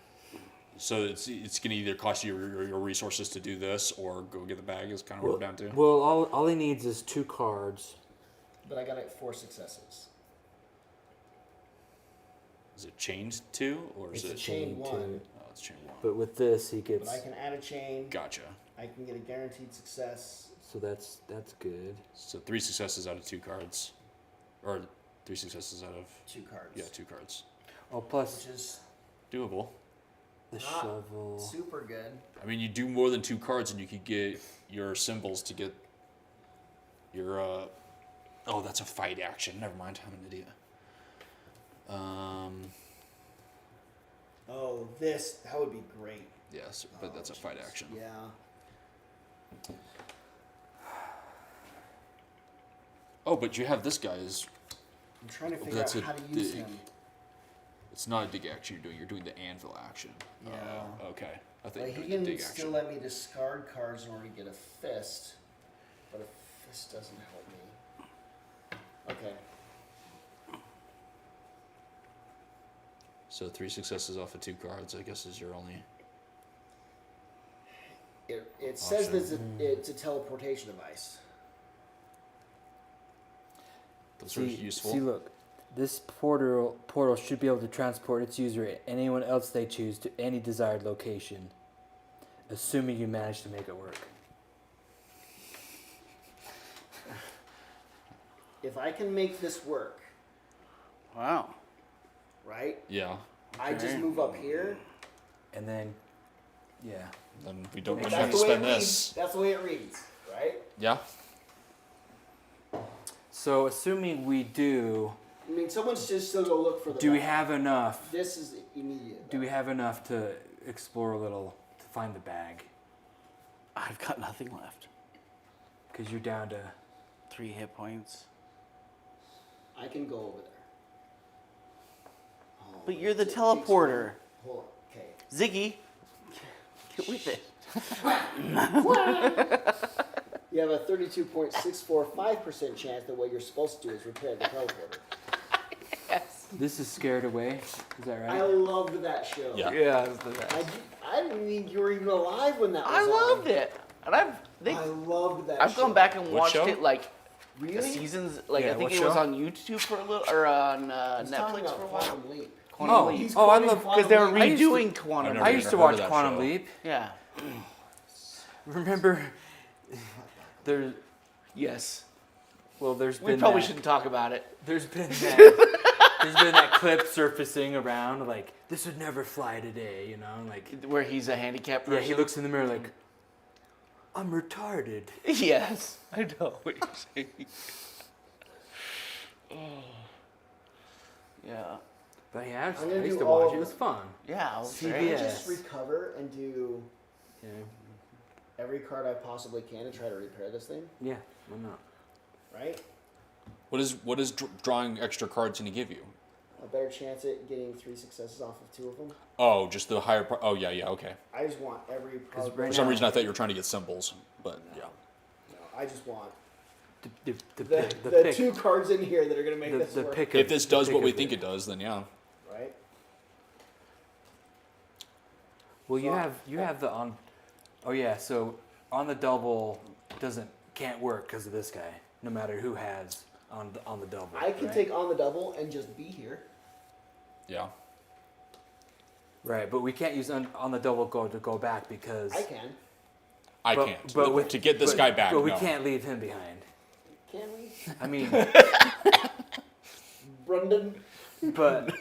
So it's going to either cost you your resources to do this or go get the bag is kind of what we're down to. Well, all he needs is 2 cards. But I got it 4 successes. Is it chained 2 or is It's it... a chain chained 1, to- Oh, it's chain 1. But with this, he but gets. I can add a chain. Gotcha. I can get a guaranteed success. So that's good. So 3 successes out of 2 cards. Or 3 successes out of... 2 cards. Yeah, 2 cards. Oh, plus Which is Doable. the not shovel. super good. I mean, you do more than 2 cards and you could get your symbols to get You're oh, that's a fight action. Never mind. I'm an idiot. Oh, that would be great. Yes, but that's a fight jeez. action. Yeah. Oh, but you have this guy's. I'm trying to figure That's out a how to use dig. him. It's not a dig action you're doing. You're doing the anvil action. Yeah. Okay. I think Like, you're he doing the can dig still action. let me discard cards in order to get a fist, but a fist doesn't help me. Okay. So 3 successes off of 2 cards, I guess, is your only. It says Option. that it's a teleportation device. Those are useful. See, look, this portal should be able to transport its user and anyone else they choose to any desired location, assuming you manage to make it work. If I can make this work, Wow. right? Yeah. I just Okay. move up here. And then, yeah. Then we don't and really have to the way spend it this. reads. That's the way it reads, right? Yeah. So, assuming we do, I mean, someone's just still go look for the. do we bag. have enough? This is immediate. Do we have enough to explore a little to find the bag? I've got nothing left. Because you're down to. 3 hit points. I can go over there. Oh, But you're the it takes teleporter. one- Hold on. Okay. Ziggy, get with it. You have a 32.645% chance that what you're supposed to do is repair the teleporter. This is Scared Away. Is that I right? loved that show. Yeah. Yeah, that's the best. I didn't think you were even alive when that was I on. loved it, and I loved that I've show. gone back and What watched show? it like Really? the seasons. Like Yeah, I think what it was show? on YouTube for a little, or on He's talking Netflix about for a while. Quantum Leap. Quantum Oh, Leap. He's oh, I quoting love Because they were Quantum Leap. redoing Quantum never I Leap. used to heard of watch that Quantum show. Leap. Yeah. Remember, there's Yes. there's We been probably that, shouldn't talk about it. There's been that clip surfacing around like this would never fly today, you know, like Where he's a handicapped yeah, person. he looks in the mirror like I'm retarded. Yes, I know what you're saying. Yeah. But yeah, I'm gonna I used do to all watch of it. It was them. fun. Yeah, I was CBS. Can I great. just recover and do Yeah, every card I possibly can and try to repair this thing, yeah, why not? right? What is drawing extra cards going to give you? A better chance at getting 3 successes off of 2 of them. Oh, just the higher. Oh, yeah, okay. I just want every card. right For some now- reason, I thought you were trying to get symbols, but yeah. No, I just want The the pick 2 cards in here that are going to make this the work, pick If of- this the does pick what we of think it does, then yeah. right? Well, you have the on. Oh yeah, so on the double can't work because of this guy. No matter who has on the double. I can right? take on the double and just be here. Yeah. Right, but we can't use on the double to go back because I can. I but- can't. but with- to get this but- guy back, But we no. can't leave him behind. Can we? I mean, Brendan? but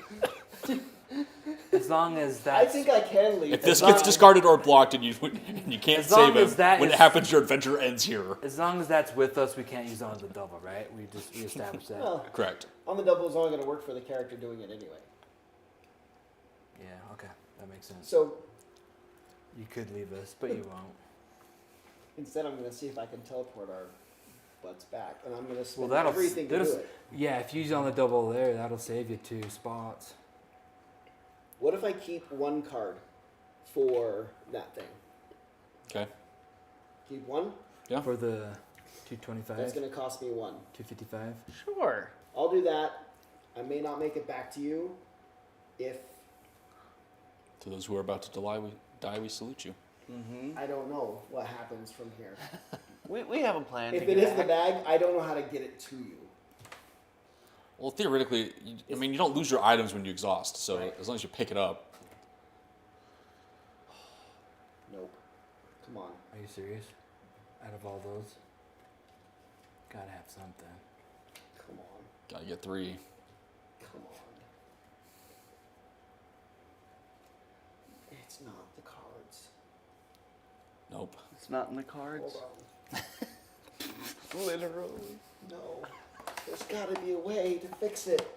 as long as I that's think I can leave. If this As gets long- discarded or blocked and you can't As long save him, as that when it is- happens, your adventure ends here. as long as that's with us, we can't use on the double, right? We established that. Well, Correct. on the double is only going to work for the character doing it anyway. Yeah, okay, that makes sense. So You could leave us, but you won't. instead, I'm going to see if I can teleport our butts back, and I'm going to Well, spend that'll everything to do that'll- it. Yeah, if you use on the double there, that'll save you 2 spots. What if I keep 1 card for that thing? Okay. Keep 1. Yeah. For the 225, That's going to cost me 1. 255. Sure. I'll do that. I may not make it back to you. If To those who are about to die, we salute you. Mm-hmm. I don't know what happens from here. We have a plan. If to it get is the back. bag, I don't know how to get it to you. Well, theoretically, I mean, you don't lose your items when you exhaust, so Right. as long as you pick it up. Nope. Come on. Are you serious? Out of all those, gotta have something. Come on. Gotta get 3. Come on. It's not the cards. Nope. It's not in the cards. Hold on. Literally. No. There's gotta be a way to fix it.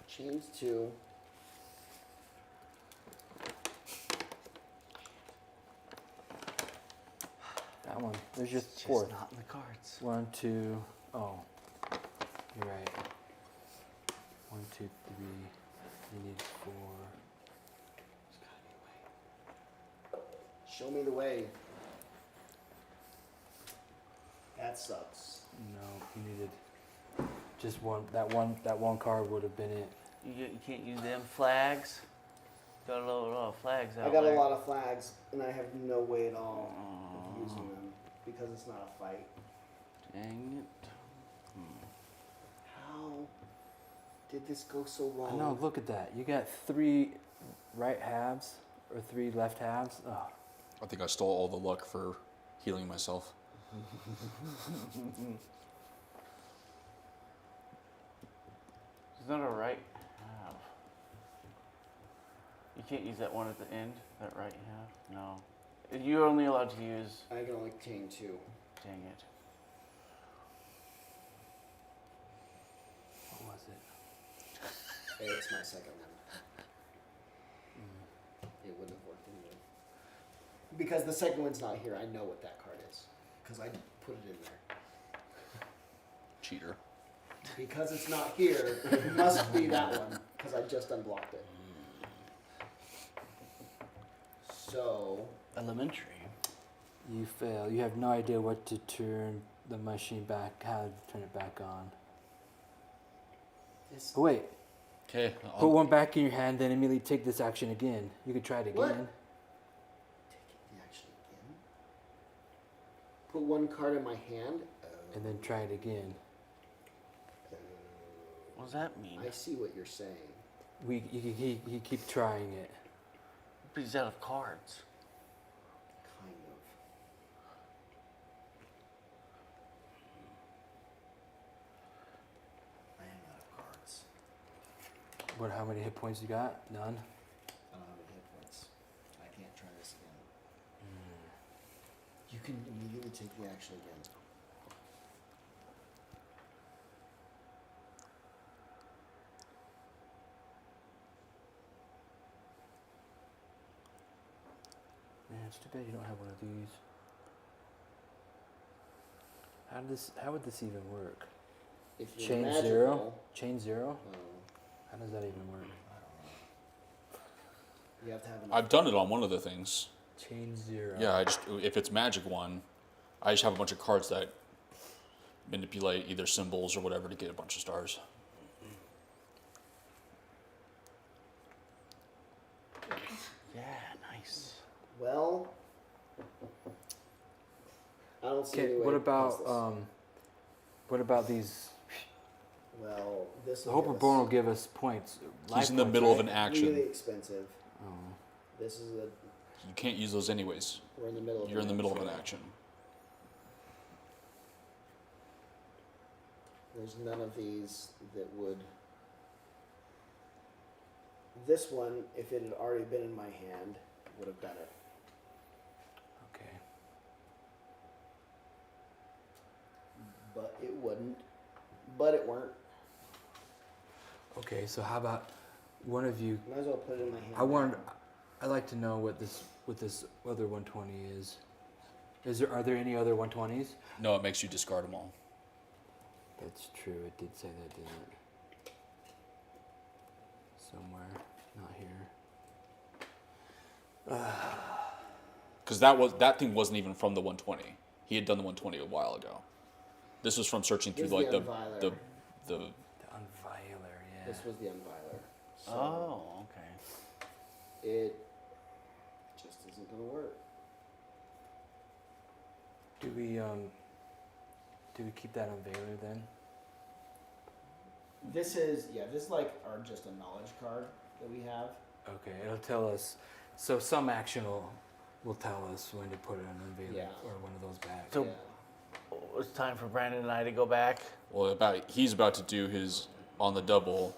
Chains 2. That one. There's your It's fourth. just not in the cards. 1, 2. Oh, you're right. 1, 2, 3. You need 4. There's gotta be a way. Show me the way. That sucks. No, you needed just one. That one card would have been it. You can't use them flags. Got a lot of flags out I got there. a lot of flags, and I have no way at all of using them because it's not a fight. Dang it. How did this go so wrong? I know. Look at that. You got 3 right halves or 3 left halves. Oh, I think I stole all the luck for healing myself. Is that a right half? You can't use that one at the end, that right half? No. You're only allowed to use. I can only chain 2. Dang it. what was it? It's my second one. It wouldn't have worked anyway. Because the second one's not here, I know what that card is. Because I put it in there. Cheater. Because it's not here, it must be that one. Because I just unblocked it. So, Elementary. You fail. You have no idea what to turn the machine back. How to turn it back on. this. Oh, wait. Okay. Put one back in your hand, then immediately take this action again. You could try it again. What? Take it action again. Put one card in my hand. And then try it again. What does that mean? I see what you're saying. You keep trying it. But he's out of cards. Kind of. I am out of cards. What? How many hit points you got? None. I don't have any hit points. I can't try this again. You can immediately take the action again. Man, it's too bad you don't have one of these. How would this even work? If you're Chain magical, 0? Chain 0? um, How does that even work? I don't know. You have to have enough. I've done it on one of the things. Chain 0. Yeah, I just if it's magic one, I just have a bunch of cards that manipulate either symbols or whatever to get a bunch of stars. Yeah, nice. Well, I don't see Okay, any way what to pass about this. what about these? Well, this I will hope give Bone us will give us points. He's life in the points, middle of right? an action. really expensive. Oh. This is a. You can't use those anyways. We're in the middle of. You're in the middle of an action. action. There's none of these that would. This one, if it had already been in my hand, would have done it. Okay. But it wouldn't. But it weren't. Okay, so how about one of you? Might as well put it in my hand. I'd like to know what this other 120 is. Are there any other 120s? No, it makes you discard them all. That's true. It did say that, didn't it? Somewhere, not here. Because that thing wasn't even from the 120. He had done the 120 a while ago. This was from searching through Here's like the the unviler. The unviler, yeah. This was the unviler. So Oh, okay. it just isn't gonna work. Do we keep that unveiler then? This is like our just a knowledge card that we have. Okay, it'll tell us. So some action will tell us when to put an unveiler Yeah. or one of those back. So- Yeah. It's time for Brandon and I to go back. Well, he's about to do his on the double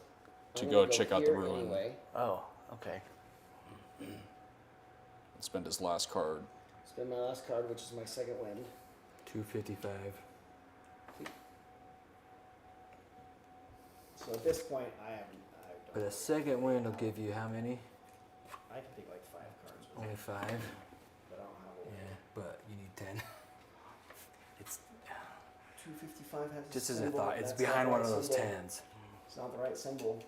to I'm go gonna check out the here ruin. Anyway. Oh, okay. Spend his last card. Spend my last card, which is my second wind. 255. So at this point, I But don't. a second wind will give you how many? I can take like 5 cards. With Only it, 5. but I don't have a Yeah, but you need 10. It's 255 has. just a as I symbol. thought. It's That's behind not one the of right those symbol. 10s. It's not the right symbol.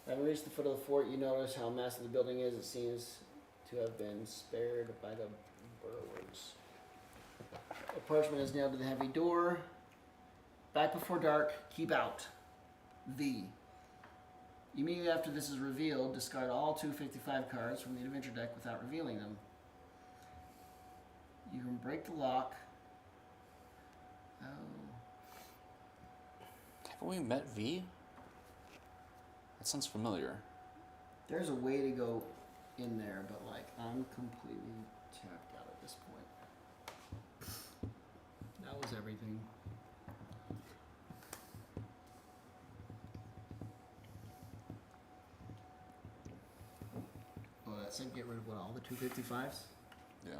Having reached the foot of the fort, you notice how massive the building is. It seems to have been spared by the burrowers. A parchment is nailed to the heavy door. Back before dark, keep out. V. Immediately after this is revealed, discard all 255 cards from the adventure deck without revealing them. You can break the lock. Oh. Haven't we met V? That sounds familiar. There's a way to go in there, but like I'm completely tapped out at this point. That was everything. Oh, that said get rid of what, all the 255s? Yeah.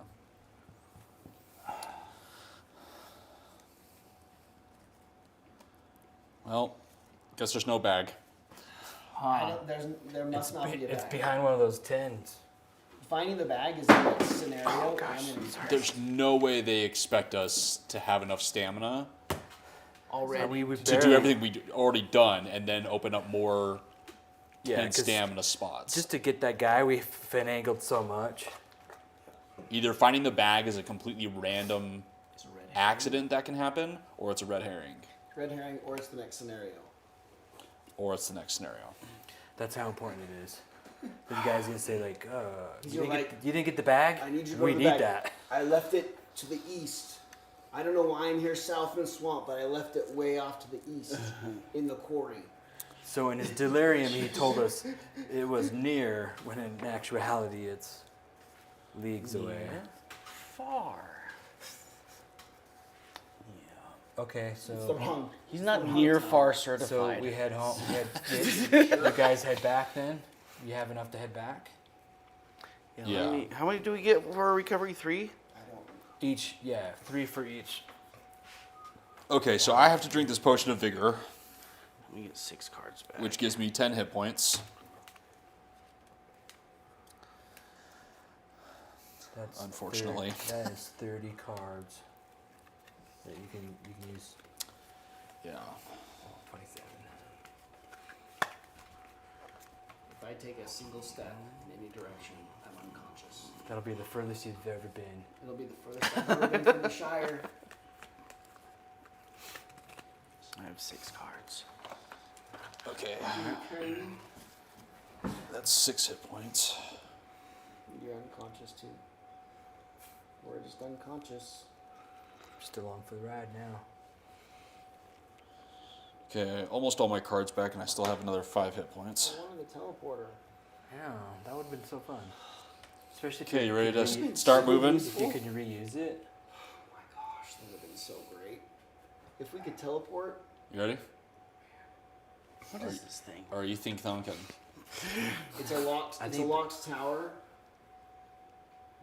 Well, guess there's no bag. I don't, there must It's, not be a it's bag. behind one of those 10s. Finding the bag is in this scenario. Oh, gosh, I'm in There's no way they expect us to have enough stamina Already. We to do barely- everything we already done and then open up more Yeah, 10 'cause stamina spots. just to get that guy, we finagled so much. Either finding the bag is a completely random It's a red herring. accident that can happen, or it's a red herring, Red herring, or it's the next scenario. or it's the next scenario. That's how important it is. The guy's gonna say like, He's you, gonna didn't like, get, you didn't get the bag? I need you to go We to the need bag. that. I left it to the east. I don't know why I'm here south in the swamp, but I left it way off to the east in the quarry. So in his delirium, he told us it was near, when in actuality it's leagues away. Far. Yeah. Okay, It's the so wrong. He's not the wrong near town. far so certified. we head home. You guys head back then. You have enough to head back. Yeah. How many do we get for recovery? 3? I don't. Each, yeah, 3 for each. Okay, so I have to drink this potion of vigor, We get 6 cards back. which gives me 10 hit points. That's Unfortunately. that is 30 cards that you can use. Yeah. 27. If I take a single step in any direction, I'm unconscious. That'll be the furthest you've ever been. It'll be the furthest I've ever been from the Shire. I have 6 cards. Okay. Okay. That's 6 hit points. You're unconscious too. We're just unconscious. Still on for the ride now. Okay, almost all my cards back, and I still have another 5 hit points. I wanted a teleporter. Yeah, that would have been so fun. Especially if Okay, you ready to could start moving? if you could reuse it. Oh my gosh, that would have been so great. If we could teleport, You ready? What is this thing? Or you think Thuncan? it's a locked. I It's a think- locked tower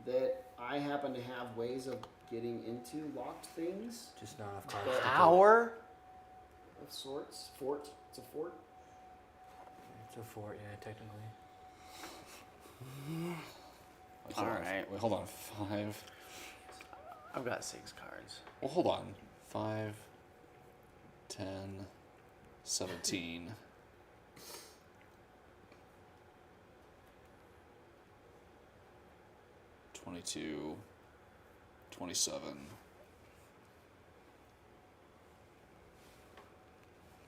that I happen to have ways of getting into locked things Just not enough cards. But- to do it. Tower? of sorts. Fort. It's a fort. It's a 4, yeah, technically. All right. Wait, hold on. 5. I've got 6 cards. Well, hold on. 5, 10, 17. $22, 27.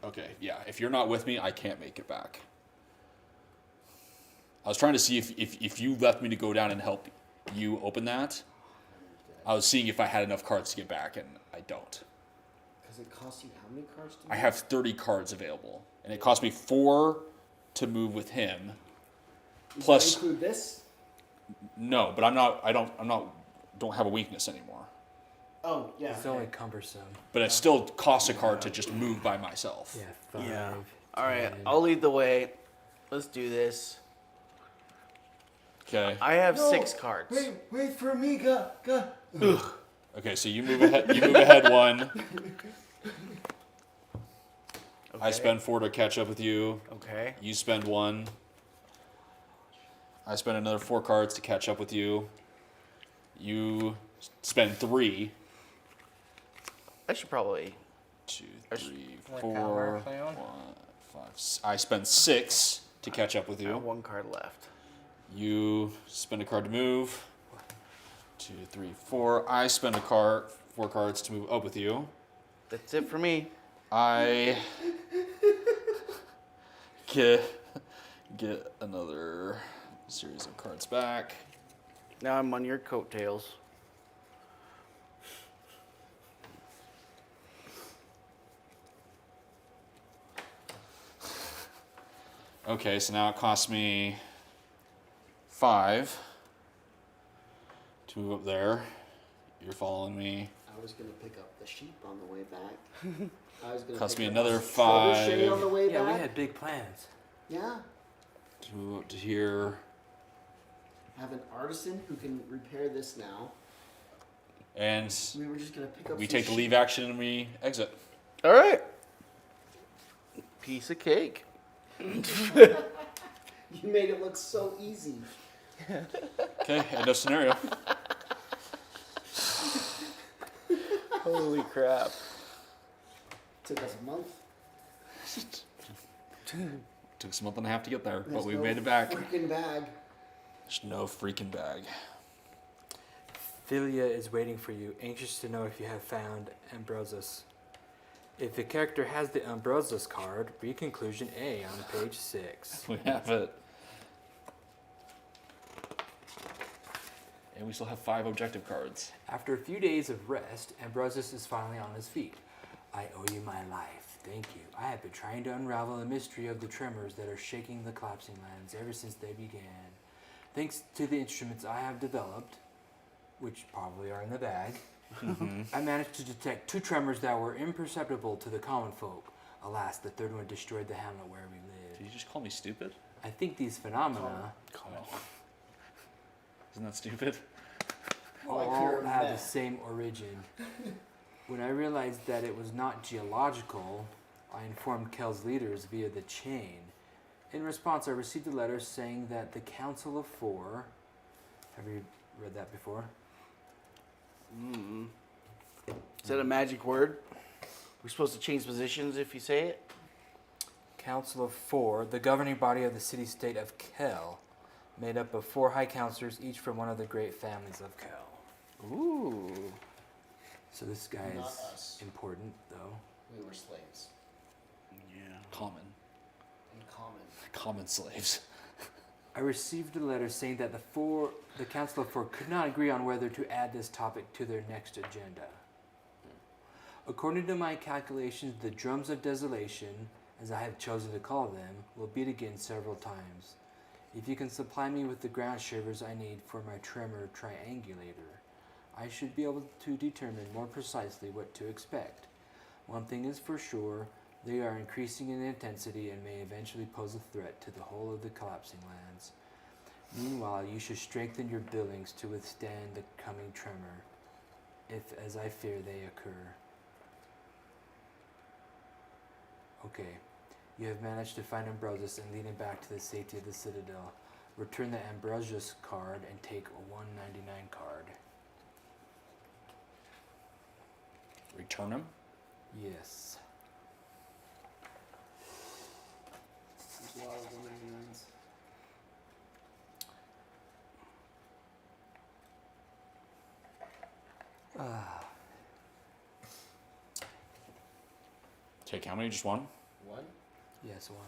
Okay, yeah. If you're not with me, I can't make it back. I was trying to see if you left me to go down and help you open that. I was seeing if I had enough cards to get back, and I don't. Because it costs you how many cards to I move? have 30 cards available, and it cost me 4 to move with him. Does plus- that include this? No, but I'm not. I don't have a weakness anymore. Oh yeah. It's only cumbersome. But it still costs a card to just move by myself. Yeah, 5. Yeah. All right, 10. I'll lead the way. Let's do this. Okay. I have 6 cards. Wait for me, go. Okay, so you move ahead. You move ahead 1. Okay. I spend 4 to catch up with you. Okay. You spend 1. I spend another 4 cards to catch up with you. You spend 3. I should probably. 2, 3, Like 4, Palmer, 1, Leon? 5. I spend 6 to catch up with I have you. 1 card left. You spend a card to move. 2, 3, 4. I spend a card, 4 cards to move up with you. That's it for me. I get another series of cards back. Now I'm on your coattails. Okay, so now it costs me 5 to move up there. You're following me. I was gonna pick up the sheep on the way back. I was gonna Cost pick me up another a trebuchet 5. on the way Yeah, back. we had big plans. Yeah. To move up to here. I have an artisan who can repair this now. And We were just gonna pick up. we some take the sheep. leave action and we exit. All right. Piece of cake. You made it look so easy. Okay, end of scenario. Holy crap. Took us a month. Took us a month and a half to get there, but There's we no made it back. Freaking bag. There's no freaking bag. Philia is waiting for you, anxious to know if you have found Ambrosius. If the character has the Ambrosius card, read conclusion A on page 6. We have it. And we still have 5 objective cards. After a few days of rest, Ambrosius is finally on his feet. I owe you my life. Thank you. I have been trying to unravel the mystery of the tremors that are shaking the collapsing lands ever since they began. Thanks to the instruments I have developed, which probably are in the bag, I managed to detect 2 tremors that were imperceptible to the common folk. Alas, the third one destroyed the hamlet where we Did you live. just call me stupid? I think these phenomena Isn't that stupid? Well, I all could've have the met. same origin. When I realized that it was not geological, I informed Kel's leaders via the chain. In response, I received a letter saying that the Council of Four... Have you read that before? Is that a magic word? We're supposed to change positions if you say it? Council of Four, the governing body of the city-state of Kel, made up of 4 high counselors, each from one of the great families of Kel. Ooh. So this guy Not is us. important, though. We were slaves. Yeah. Common. In common. Common slaves. I received a letter saying that the Council of Four could not agree on whether to add this topic to their next agenda. According to my calculations, the drums of desolation, as I have chosen to call them, will beat again several times. If you can supply me with the ground shivers I need for my tremor triangulator, I should be able to determine more precisely what to expect. One thing is for sure, they are increasing in intensity and may eventually pose a threat to the whole of the collapsing lands. Meanwhile, you should strengthen your buildings to withstand the coming tremor, if, as I fear, they occur. Okay, you have managed to find Ambrosius and lead him back to the safety of the Citadel. Return the Ambrosius card and take a 199 card. Return him? Yes. There's a lot of 199s. Take how many? Just one? One? Yes, 1.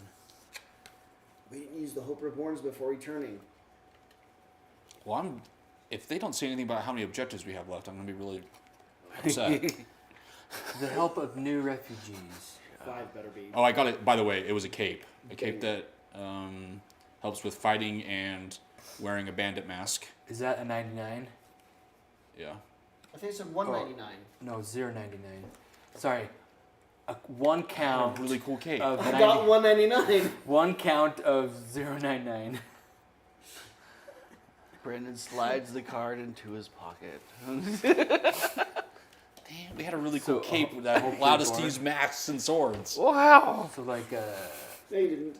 We didn't use the Hope Reborns before returning. Well, if they don't say anything about how many objectives we have left, I'm going to be really upset. The help of new refugees. 5 better be. Oh, I got it. By the way, it was a cape. A cape that helps with fighting and wearing a bandit mask. Is that a 99? Yeah. I think it said 199. No, 0.99. Sorry. One count. Really cool cape. Of I got 199. One count of 0.99. Brandon slides the card into his pocket. Damn, we had a really cool So, cape that hopefully allowed us to Bart- use masks and swords. Wow. So like No, you didn't.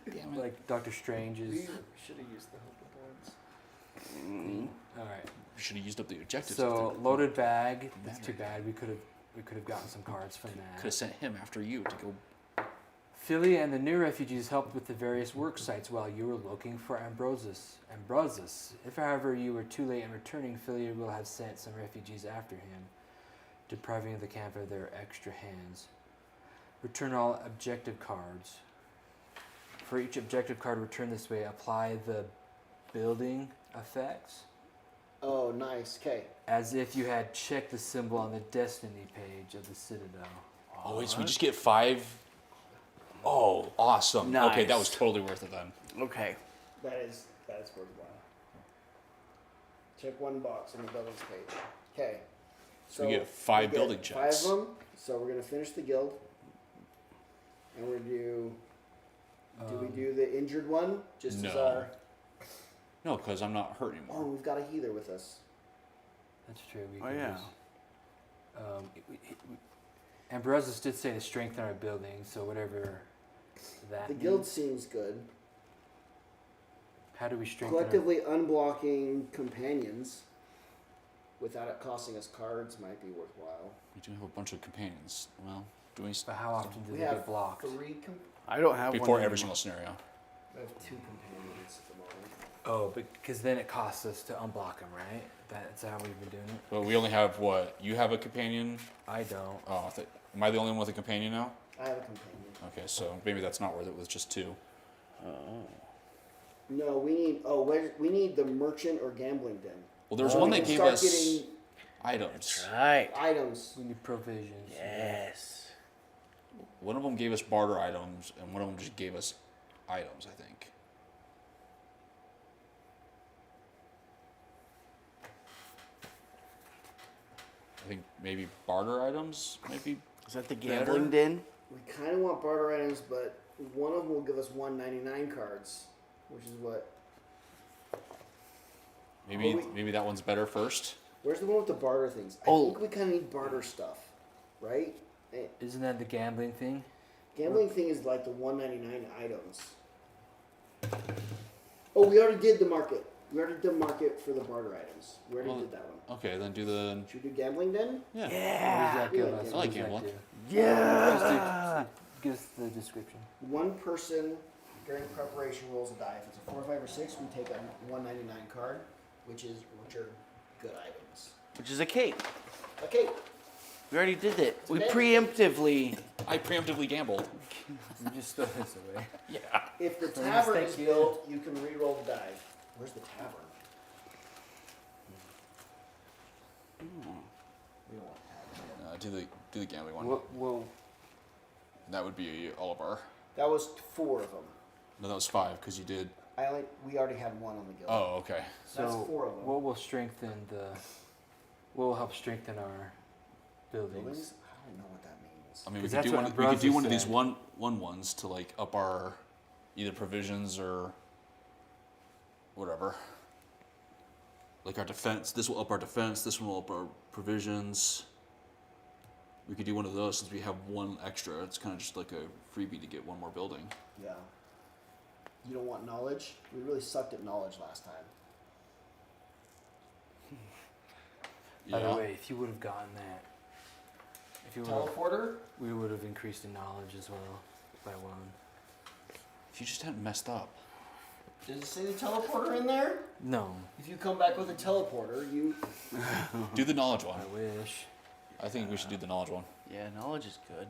Damn it. like Doctor Strange's. We should have used the hoverboards. All right. We should have used up the objectives. So loaded bag. That's too bad. We could have gotten some cards from Could that. have sent him after you to go. Philly and the new refugees helped with the various work sites while you were looking for Ambrosius. If, however, you were too late in returning, Philly will have sent some refugees after him, depriving the camp of their extra hands. Return all objective cards. For each objective card returned this way, apply the building effects Oh, nice. Okay. as if you had checked the symbol on the destiny page of the Citadel. Oh, wait, so we just get 5. Oh, awesome. Okay, that was Nice. totally worth it then. Okay. That's worthwhile. Check one box on the buildings page. Okay. So we get 5 we building get checks. 5 of them. So we're gonna finish the guild, and we're do. Do we do the injured one just as no. our? No, because I'm not hurt Oh, anymore. we've got a healer with us. That's true. We Oh, could yeah. use- Ambrosius did say to strengthen our building, so whatever that The means. guild seems good. How do we strengthen our... Collectively unblocking companions without it costing us cards might be worthwhile. We do have a bunch of companions. Well, do we But how often do We they have get blocked? 3 I don't have before one every anymore. single scenario? I have 2 companions at the moment. Oh, because then it costs us to unblock them, right? That's how we've been doing it. But we only have what? You have a companion? I don't. Oh, am I the only one with a companion now? I have a companion. Okay, so maybe that's not worth it with just 2. No, we need. We need the merchant or gambling den. Well, there's So one we that can gave start us getting items. Right. items. We need provisions. Yes. One of them gave us barter items, and one of them just gave us items, I think. I think maybe barter items might be. Is that the Better? gambling den? We kind of want barter items, but one of them will give us 199 cards, which is what. Maybe Oh, maybe that one's better first. Where's the one with the barter things? I Oh. think we kind of need barter stuff, right? Isn't that the gambling thing? Gambling thing is like the 199 items. Oh, we already did the market. We already did market for the barter items. We already Well, did that one. Okay, then do the Should we do gambling then? yeah. What does Yeah. that give Yeah, us? I What like does that gambling. do? Yeah. Give us the description. One person during preparation rolls a die. If it's a 4, 5, or 6, we take a 199 card, which are good items. Which is a cape. Okay, We already did it. We Today- preemptively. I preemptively gambled. You just throw this away. Yeah. if the So tavern mistake is you. built, you can re-roll the die. Where's the tavern? We don't want tavern. Do the gambling one. Well, That would be all of our. That was 4 of them. No, that was 5 because you did. We already had 1 on the guild. Oh, okay. so That's 4 of them. what will strengthen what will help strengthen our buildings? Buildings? I don't know what that means. I mean, 'Cause we could that's do what one. We could do Ambrosius one of these said. one ones to like up our either provisions or whatever. Like our defense. This will up our defense. This one will up our provisions. We could do one of those since we have 1 extra. It's kind of just like a freebie to get 1 more building. Yeah. You don't want knowledge? We really sucked at knowledge last time. By the way, if you would have gotten that, if you would have, Teleporter? we would have increased in knowledge as well by 1. If you just hadn't messed up. Does it say the teleporter in there? No, If you come back with a teleporter, you. Do the knowledge one. I wish. I think we should do the knowledge one. Yeah, knowledge is good.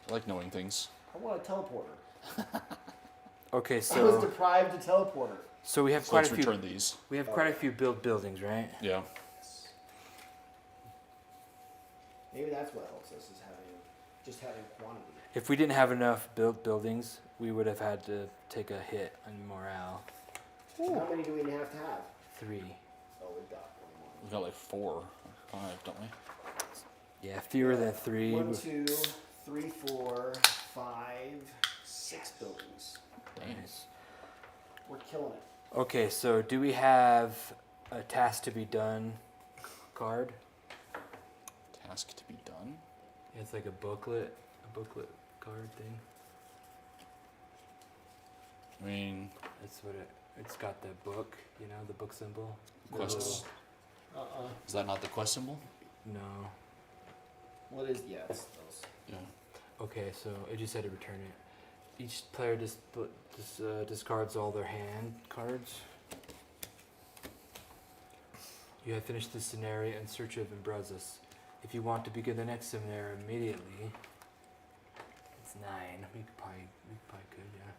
I like knowing things. I want a teleporter. Okay, I was so deprived a teleporter. we have So quite let's a few. return these. We have quite a few buildings, right? Yeah. Maybe that's what helps us is having quantity. If we didn't have enough buildings, we would have had to take a hit on morale. How many do we have to have? 3. Oh, we've got 1 We've got like 4 or 5, don't we? Yeah, fewer than 3. 1, 2, 3, 4, 5, 6 buildings. Damn. Nice. We're killing it. Okay, so do we have a task to be done card? Task to be done. It's like a booklet card thing. I mean, That's what it's got the book, you know, the book symbol. The quests. little- Is that not the quest symbol? No. What is? Yeah, it's those. Yeah. Okay, so it just said to return it. Each player discards all their hand cards. You have finished this scenario in search of Ambrosius. If you want to begin the next scenario immediately, it's 9. We probably could, yeah.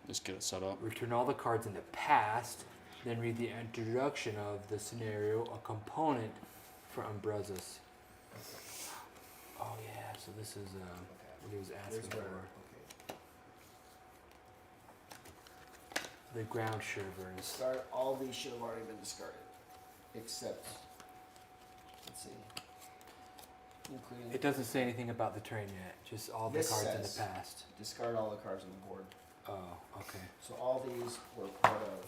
Just get it set up. Return all the cards in the past, then read the introduction of the scenario, a component for Ambrosius. Oh yeah, so this is what he was asking Here's where. for. Okay. The ground shivers. Start. All these should have already been discarded, except. Let's see. Including. It doesn't say anything about the train yet, just all the This cards in says- the past. Discard all the cards on the board. Oh, okay. So all these were part of.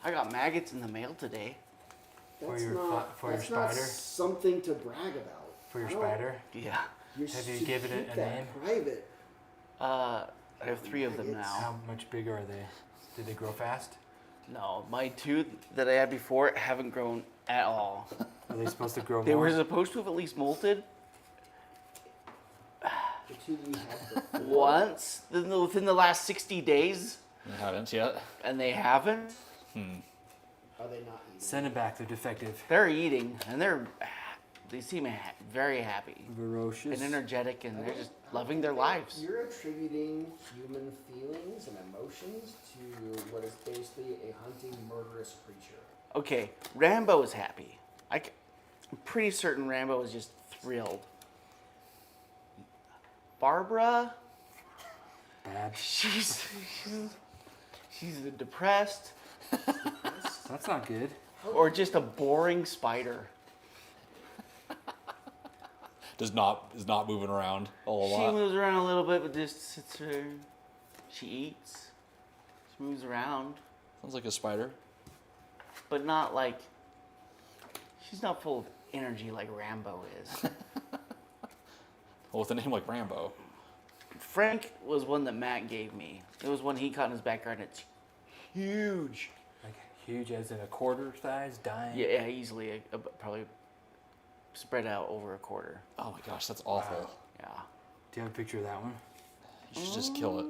I got maggots in the mail today. For That's your not, for your that's not spider? something to brag about. For your I don't- spider? Yeah. You Have you should given it keep a that name? Private. I have 3 of them Maggots? How now. much bigger are they? Did they grow fast? No, my 2 that I had before haven't grown at all. Are they supposed to grow They more? were supposed to have at least molted The two that you had before. once within the last 60 days, You haven't yet. and they haven't. Are they not eating? Send them back. They're defective. They're eating, and they seem very happy Ferocious. and energetic, and I they're don't- just I don't loving think their that lives. You're attributing human feelings and emotions to what is basically a hunting, murderous creature. Okay, Rambo is happy. I'm pretty certain Rambo is just thrilled. Barbara, Bad. she's depressed That's not good. or just a boring spider. Is not moving around a whole She lot. moves around a little bit, but just sits there. She eats. She moves around, Sounds like a spider. but not like. She's not full of energy like Rambo is. Well, with a name like Rambo. Frank was one that Matt gave me. It was one he caught in his backyard. And it's huge. Like huge as in a quarter size, dying. Yeah, easily, probably spread out over a quarter. Oh my gosh, that's awful. Yeah. Do you have a picture of that one? You should just kill it.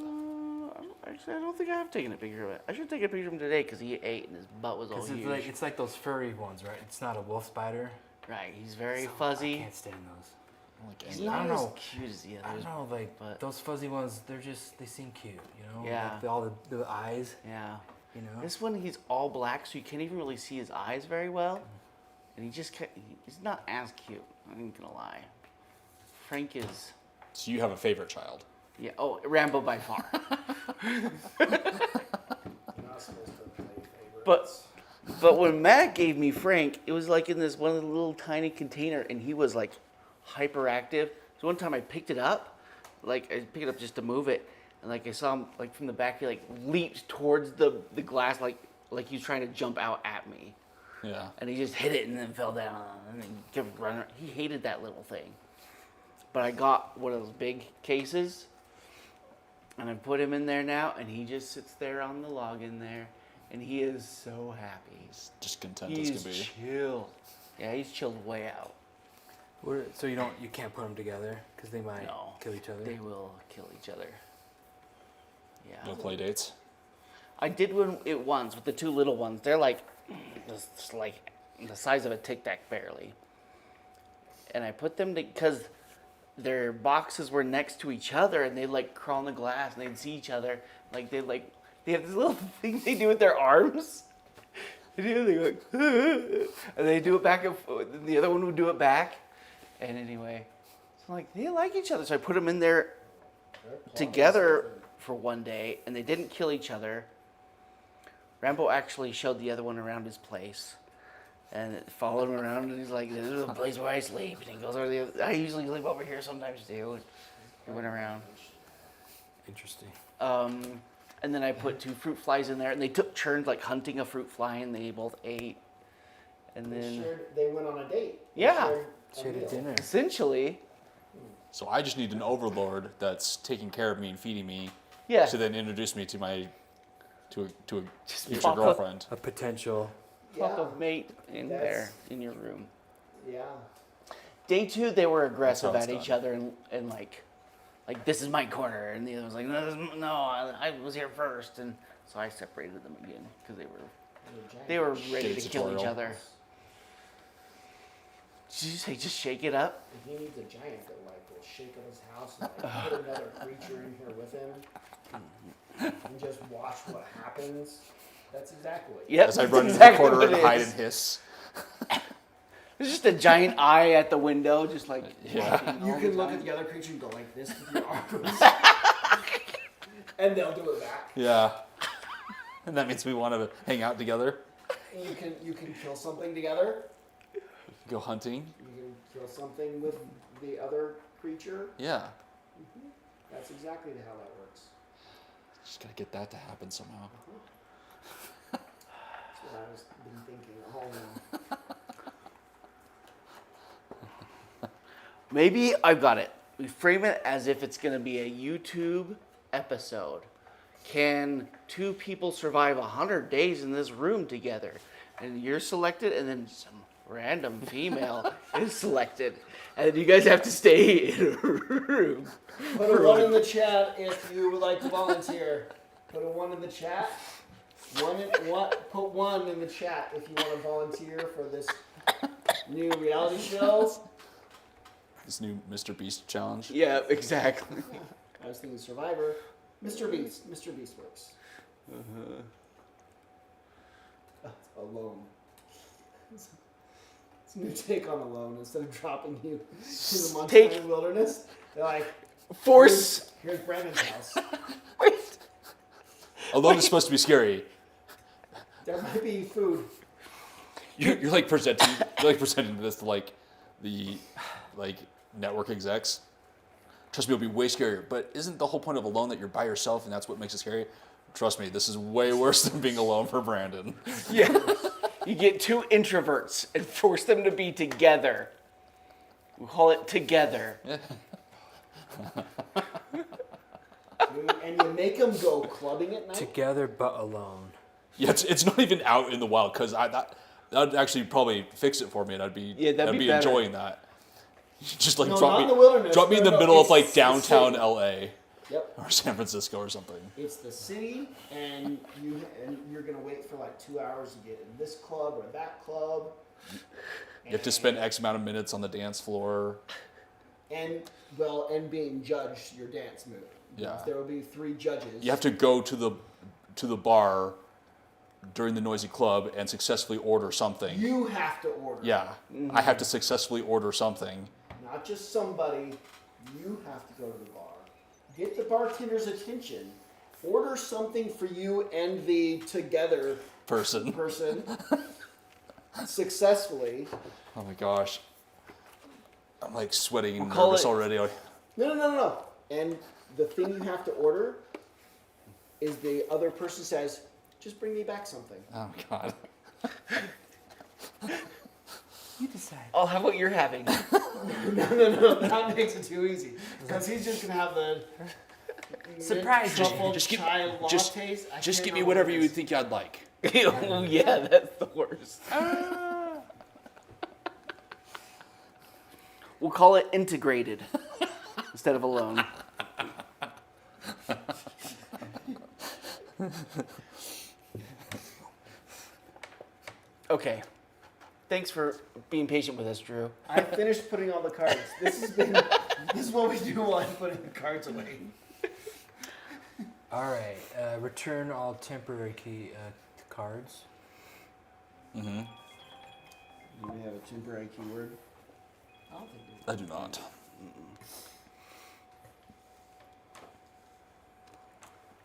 Actually, I don't think I have taken a picture of it. I should take a picture of him today because he ate and his butt was all Because huge. it's like those furry ones, right? It's not a wolf spider. Right, he's very I fuzzy. can't stand those. I don't like He's any- not I don't as know. cute as the I others. don't know, like but- those fuzzy ones. They seem cute, you know. Yeah. Like all the eyes, Yeah. you know. This one, he's all black, so you can't even really see his eyes very well. And he's not as cute. I ain't gonna lie. Frank is, So you have a favorite child. yeah. Oh, Rambo by far. You're not supposed to play favorites. But when Matt gave me Frank, it was like in this one little tiny container, and he was like hyperactive. So one time I picked it up, like I picked it up just to move it, and like I saw him like from the back, he like leaped towards the glass, like he was trying to jump out at me, Yeah. and he just hit it and then fell down, and then kept running. He hated that little thing. But I got one of those big cases, and I put him in there now, and he just sits there on the log in there, and he is so happy. Just content as He's can be. chilled. Yeah, he's chilled way out. So you can't put them together because they might No, kill each other. They will kill each other. Yeah. No play dates. I did it once with the 2 little ones. They're like the size of a Tic Tac barely. And I put them because their boxes were next to each other, and they'd like crawl on the glass, and they'd see each other. They have this little thing they do with their arms. They and they do it back and forth, and the other one would do it back. And anyway, so like they like each other, so I put them in there together for one day, and they didn't kill each other. Rambo actually showed the other one around his place, and it followed him around, and he's like, "This is the place where I sleep." And he goes over the. I usually sleep over here sometimes too. And he went around. Interesting. And then I put 2 fruit flies in there, and they took turns like hunting a fruit fly, and they both ate. And then They went on a date. They Yeah. Shared a dinner. essentially, So I just need an overlord that's taking care of me and feeding me yeah. to then introduce me to my to a Just future pop up. girlfriend. A potential. Fuck Yeah. a mate in That's- there in your room. Yeah. Day 2, they were aggressive That's at how it's each other and like this is my corner, and the other was like, no, I was here first, and so I separated them again because they were ready to Date kill each tutorial. other. Did you say just shake it up? If he needs a giant that will shake up his house and put another creature in here with him and just watch what happens. That's exactly what. Yep, As I that's run exactly into the corner what and it hide is. and hiss. There's just a giant eye at the window, just like Yeah. watching You all can the look time. at the other creature and go like this with your arms, and they'll do it back. Yeah. And that means we want to hang out together, And you can kill something together. go hunting. You can kill something with the other creature. Yeah. That's exactly how that works. Just gotta get that to happen somehow. That's what I was been thinking all along. Maybe I've got it. We frame it as if it's going to be a YouTube episode. Can 2 people survive 100 days in this room together? And you're selected, and then some random female is selected. And you guys have to stay in a room. Put a 1 in the chat if you would like to volunteer. Put a 1 in the chat. Put 1 in the chat if you want to volunteer for this new reality show. This new Mr. Beast challenge. Yeah, exactly. I was thinking Survivor. Mr. Beast. Mr. Beast works. Alone. It's a new take on Alone. Instead of dropping you in the Montana wilderness, they're like, Force. here's Brandon's house. Wait. Alone is supposed to be scary. There might be food. You're like presenting this to like the network execs. Trust me, it'll be way scarier. But isn't the whole point of Alone that you're by yourself and that's what makes it scary? Trust me, this is way worse than being alone for Brandon. Yeah. You get 2 introverts and force them to be together. We call it together. And you make them go clubbing at night. Together but alone. Yeah, it's not even out in the wild because that'd actually probably fix it for me, and I'd be that'd be better. enjoying that. Just like No, drop not me in the wilderness. drop me in No, the no, middle of it's like the downtown city. LA Yep. or San Francisco or something. It's the city, and you're gonna wait for like 2 hours to get in this club or that club. You have to spend X amount of minutes on the dance floor. and being judged your dance move. Yeah. There will be 3 judges. You have to go to the bar during the noisy club and successfully order something. You have to order. Yeah, I have to successfully order something. Not just somebody. You have to go to the bar. Get the bartender's attention. Order something for you and the together Person. successfully. Oh my gosh. I'm like sweating and call nervous it- already. No. And the thing you have to order is the other person says, just bring me back something. Oh god. You decide. Oh, how about you're having? No, that makes it too easy. Because he's just going to have the Surprise me. truffle Just give- chai just- lattes. I Just can't give me remember whatever what it you is. think I'd like. Oh, yeah, that's the worst. We'll call it integrated instead of alone. Okay. Thanks for being patient with us, Drew. I finished putting all the cards. This has been This is what we do while I'm putting the cards away. All right. Return all temporary key cards. Mm-hmm. Do we have a temporary keyword? I don't think we I do not.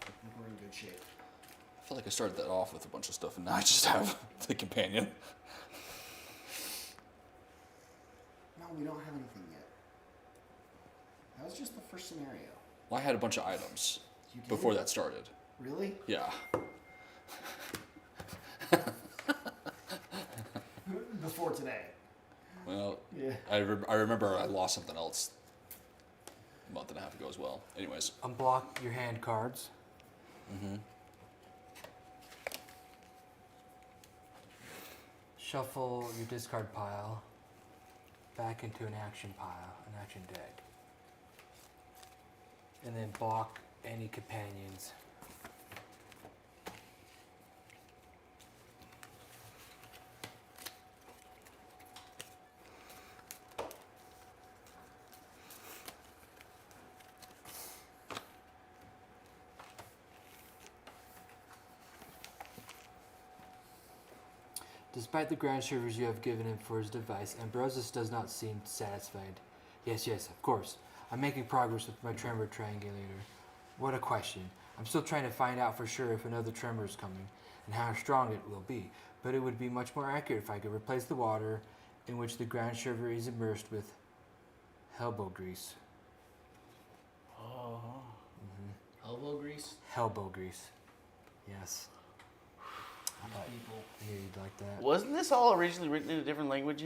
I think we're in good shape. I feel like I started that off with a bunch of stuff, and now I just have the companion. No, we don't have anything yet. That was just the first scenario. Well, I had a bunch of items You did? before that started. Really? Yeah. Before today. Well, Yeah. I remember I lost something else a month and a half ago as well. Anyways. Unblock your hand cards. Mm-hmm. Shuffle your discard pile back into an action pile, an action deck. And then block any companions. Despite the grand service you have given him for his device, Ambrosius does not seem satisfied. Yes, of course. I'm making progress with my tremor triangulator. What a question. I'm still trying to find out for sure if another tremor is coming, and how strong it will be. But it would be much more accurate if I could replace the water in which the ground server is immersed with elbow grease. Oh. Elbow grease? Elbow grease. Yes. People. I knew you'd like that. Wasn't this all originally written in a different language,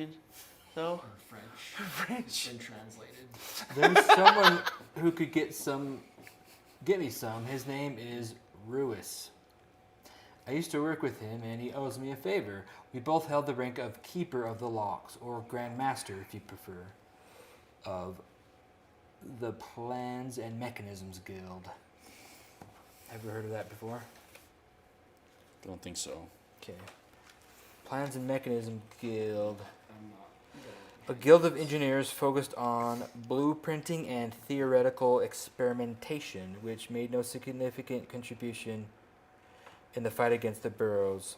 though? Or French. French. Been translated. There's someone who could get me some. His name is Ruis. I used to work with him, and he owes me a favor. We both held the rank of Keeper of the Locks, or Grand Master, if you prefer, of the Plans and Mechanisms Guild. Ever heard of that before? Don't think so. Okay. Plans and Mechanism Guild. I'm not. A guild of engineers focused on blueprinting and theoretical experimentation, which made no significant contribution in the fight against the Burrows.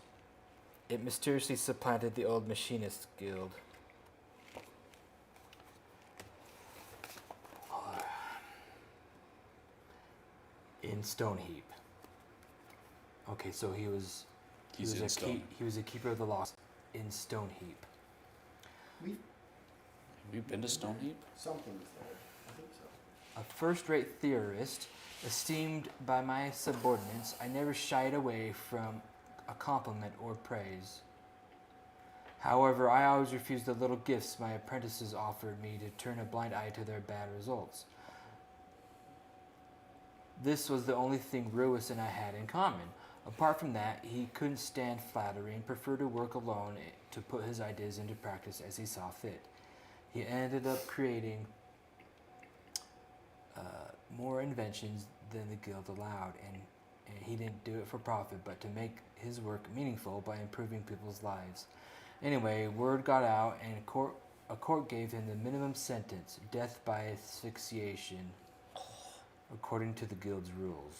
It mysteriously supplanted the old Machinists Guild. In Stoneheap. Okay, so he was He's in stone. he was a keeper of the lost in Stoneheap. We've Have you been to Stoneheap? something's there. I think so. A first-rate theorist, esteemed by my subordinates, I never shied away from a compliment or praise. However, I always refused the little gifts my apprentices offered me to turn a blind eye to their bad results. This was the only thing Ruis and I had in common. Apart from that, he couldn't stand flattery and preferred to work alone to put his ideas into practice as he saw fit. He ended up creating more inventions than the guild allowed, and he didn't do it for profit, but to make his work meaningful by improving people's lives. Anyway, word got out, and a court gave him the minimum sentence, death by asphyxiation, according to the guild's rules.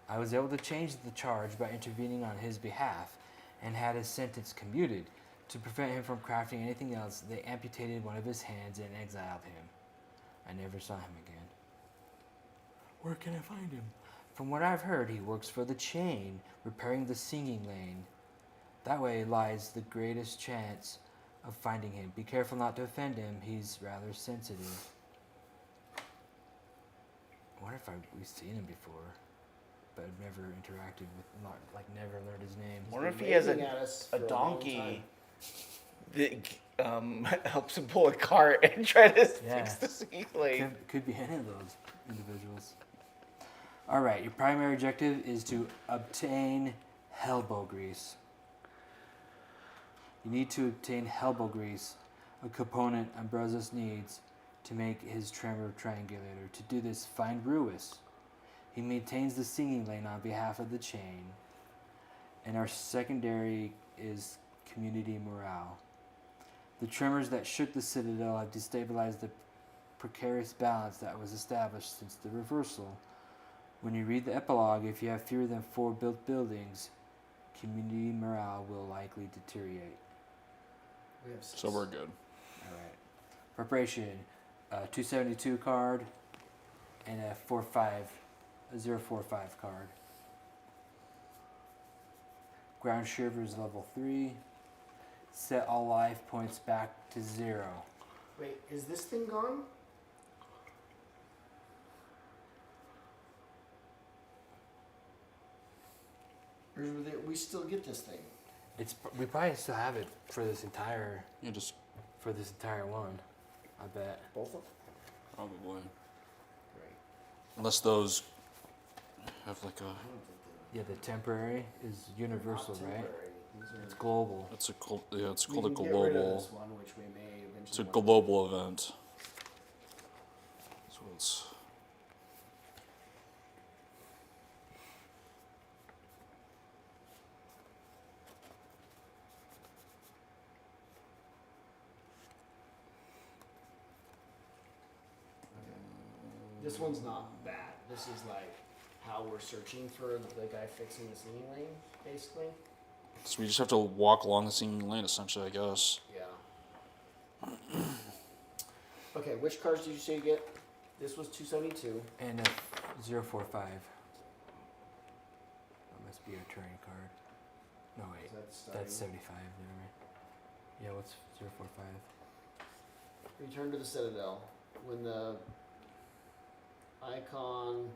I was able to change the charge by intervening on his behalf, and had his sentence commuted. To prevent him from crafting anything else, they amputated one of his hands and exiled him. I never saw him again. Where can I find him? From what I've heard, he works for the chain, repairing the singing lane. That way lies the greatest chance of finding him. Be careful not to offend him. He's rather sensitive. I wonder if we've seen him before, but I've never interacted with, never learned his name. I wonder if he has Waving at us a for long donkey time. that helps him pull a cart and try to Yeah. fix the ceiling. Could be any of those individuals. All right, your primary objective is to obtain elbow grease. You need to obtain elbow grease, a component Ambrosius needs to make his tremor triangulator. To do this, find Ruis. He maintains the singing lane on behalf of the chain. And our secondary is community morale. The tremors that shook the Citadel have destabilized the precarious balance that was established since the reversal. When you read the epilogue, if you have fewer than 4 built buildings, community morale will likely deteriorate. We have 6. So we're good. Alright. Preparation, 272 card and a 045 card. Ground Shiver is level 3. Set all life points back to 0. Wait, is this thing gone? Or we still get this thing? We probably still have it for this entire You just one. I bet. Both of them? probably. Right. Unless those have like a. I don't think Yeah, the temporary is they're universal, not right? temporary. These are- It's global. It's it's we called a can get rid of global. this one, which we may eventually It's a want to- global event. So it's. This one's not bad. This is like how we're searching for the guy fixing the singing lane, basically. So we just have to walk along the singing lane, essentially, I guess. Yeah. Okay, which cards did you say you get? This was 272. And a 045. That must be a terrain card. No, wait. That's 75. Never mind. Yeah, what's 045? Return to the Citadel. When the icon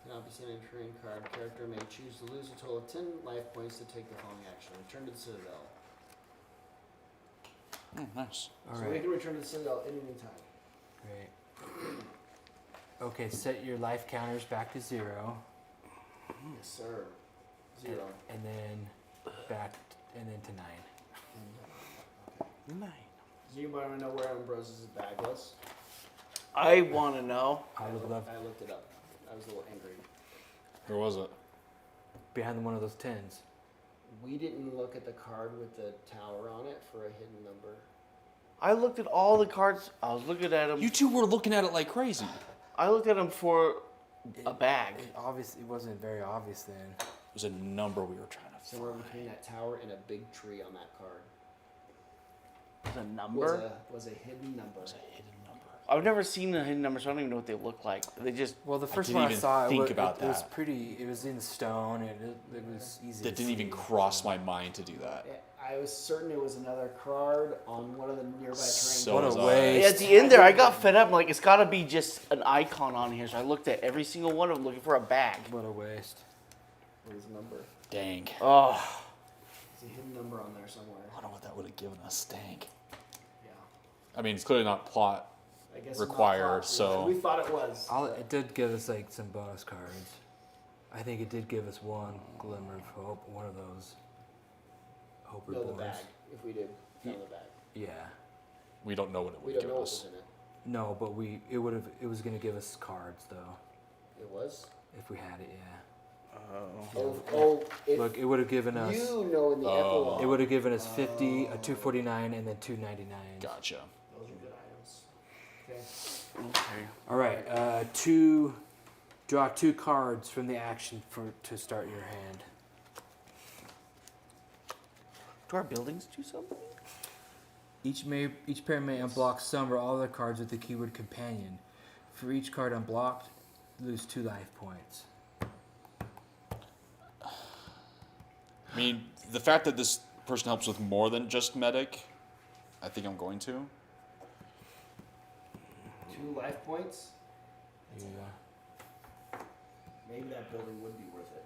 cannot be seen in a terrain card, character may choose to lose a total of 10 life points to take the following action. Return to the Citadel. Nice. All So right. we can return to the Citadel at any time. Great. Okay, set your life counters back to 0. Yes, sir. 0. And then back, and then to 9. Nice. Does anybody want to know where Ambrose's bag was? I want to know. I would love I looked it up. I was a little angry. Where was it? behind one of those 10s. We didn't look at the card with the tower on it for a hidden number. I looked at all the cards. I was looking at them. You two were looking at it like crazy. I looked at them for a bag. It wasn't very obvious then. It was a number we were trying to Somewhere find. between that tower and a big tree on that card. The number? Was a hidden number. It was a hidden number. I've never seen the hidden numbers, so I don't even know what they look like. They just. Well, the first didn't one I even saw, think it about was that. pretty. It was in stone, and it was easy. That to didn't even see. cross my mind to do that. I was certain it was another card on one of the nearby terrain So What cards. a was I. waste. At the end there, I got fed up. I'm like, it's got to be just an icon on here. So I looked at every single one of them looking for a bag. What a waste. Where's the number? Dang. Oh. There's a hidden number on there somewhere. I don't know what that would have given us. Dang. Yeah. I mean, it's clearly not plot. I guess Require, it's so- not caught. We thought it was. It did give us like some bonus cards. I think it did give us one glimmer of hope. One of those. Hope No, the reborns. bag. If we did found the bag. Yeah. We don't know what it We would have don't know given what us. was in it. No, but it was gonna give us cards though, It was? if we had it. Yeah. If Look, it would have given us. you know in the epilogue. It would have given us 50, a 249, and then 299. Gotcha. Those are good items. Okay. Okay. All right, draw 2 cards from the action to start your hand. Do our buildings do something? Each pair may unblock some or all other cards with the keyword companion. For each card unblocked, lose 2 life points. I mean, the fact that this person helps with more than just medic, I think I'm going to. 2 life points. Yeah. Maybe that building would be worth it.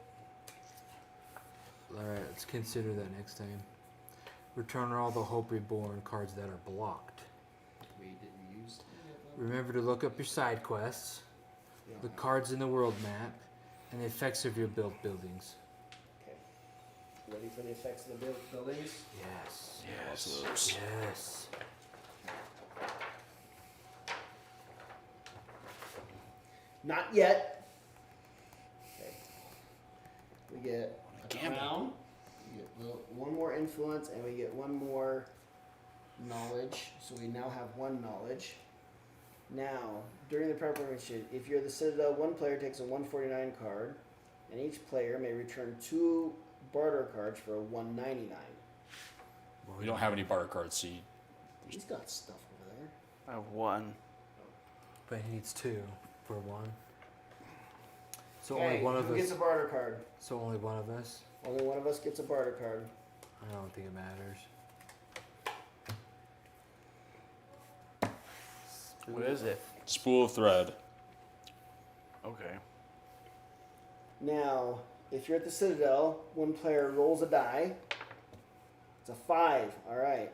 All right, let's consider that next time. Return all the Hope Reborn cards that are blocked. We didn't use any of them. Remember to look up your side quests, We don't the have- cards in the world map, and the effects of your built buildings. Okay. Ready for the effects of the buildings? Yes. Yes. Yes. Not yet. Okay. We get a Gamble. crown. We get one more influence, and we get one more knowledge. So we now have 1 knowledge. Now, during the preparation, if you're the Citadel, one player takes a 149 card, and each player may return 2 barter cards for a 199. We don't have any barter cards, see. He's got stuff over there. I have 1. But he needs 2 for 1. So Okay, only one of who us. gets a barter card? So only one of us. Only one of us gets a barter card. I don't think it matters. What is it? Spool of thread. Okay. Now, if you're at the Citadel, one player rolls a die. It's a 5. All right.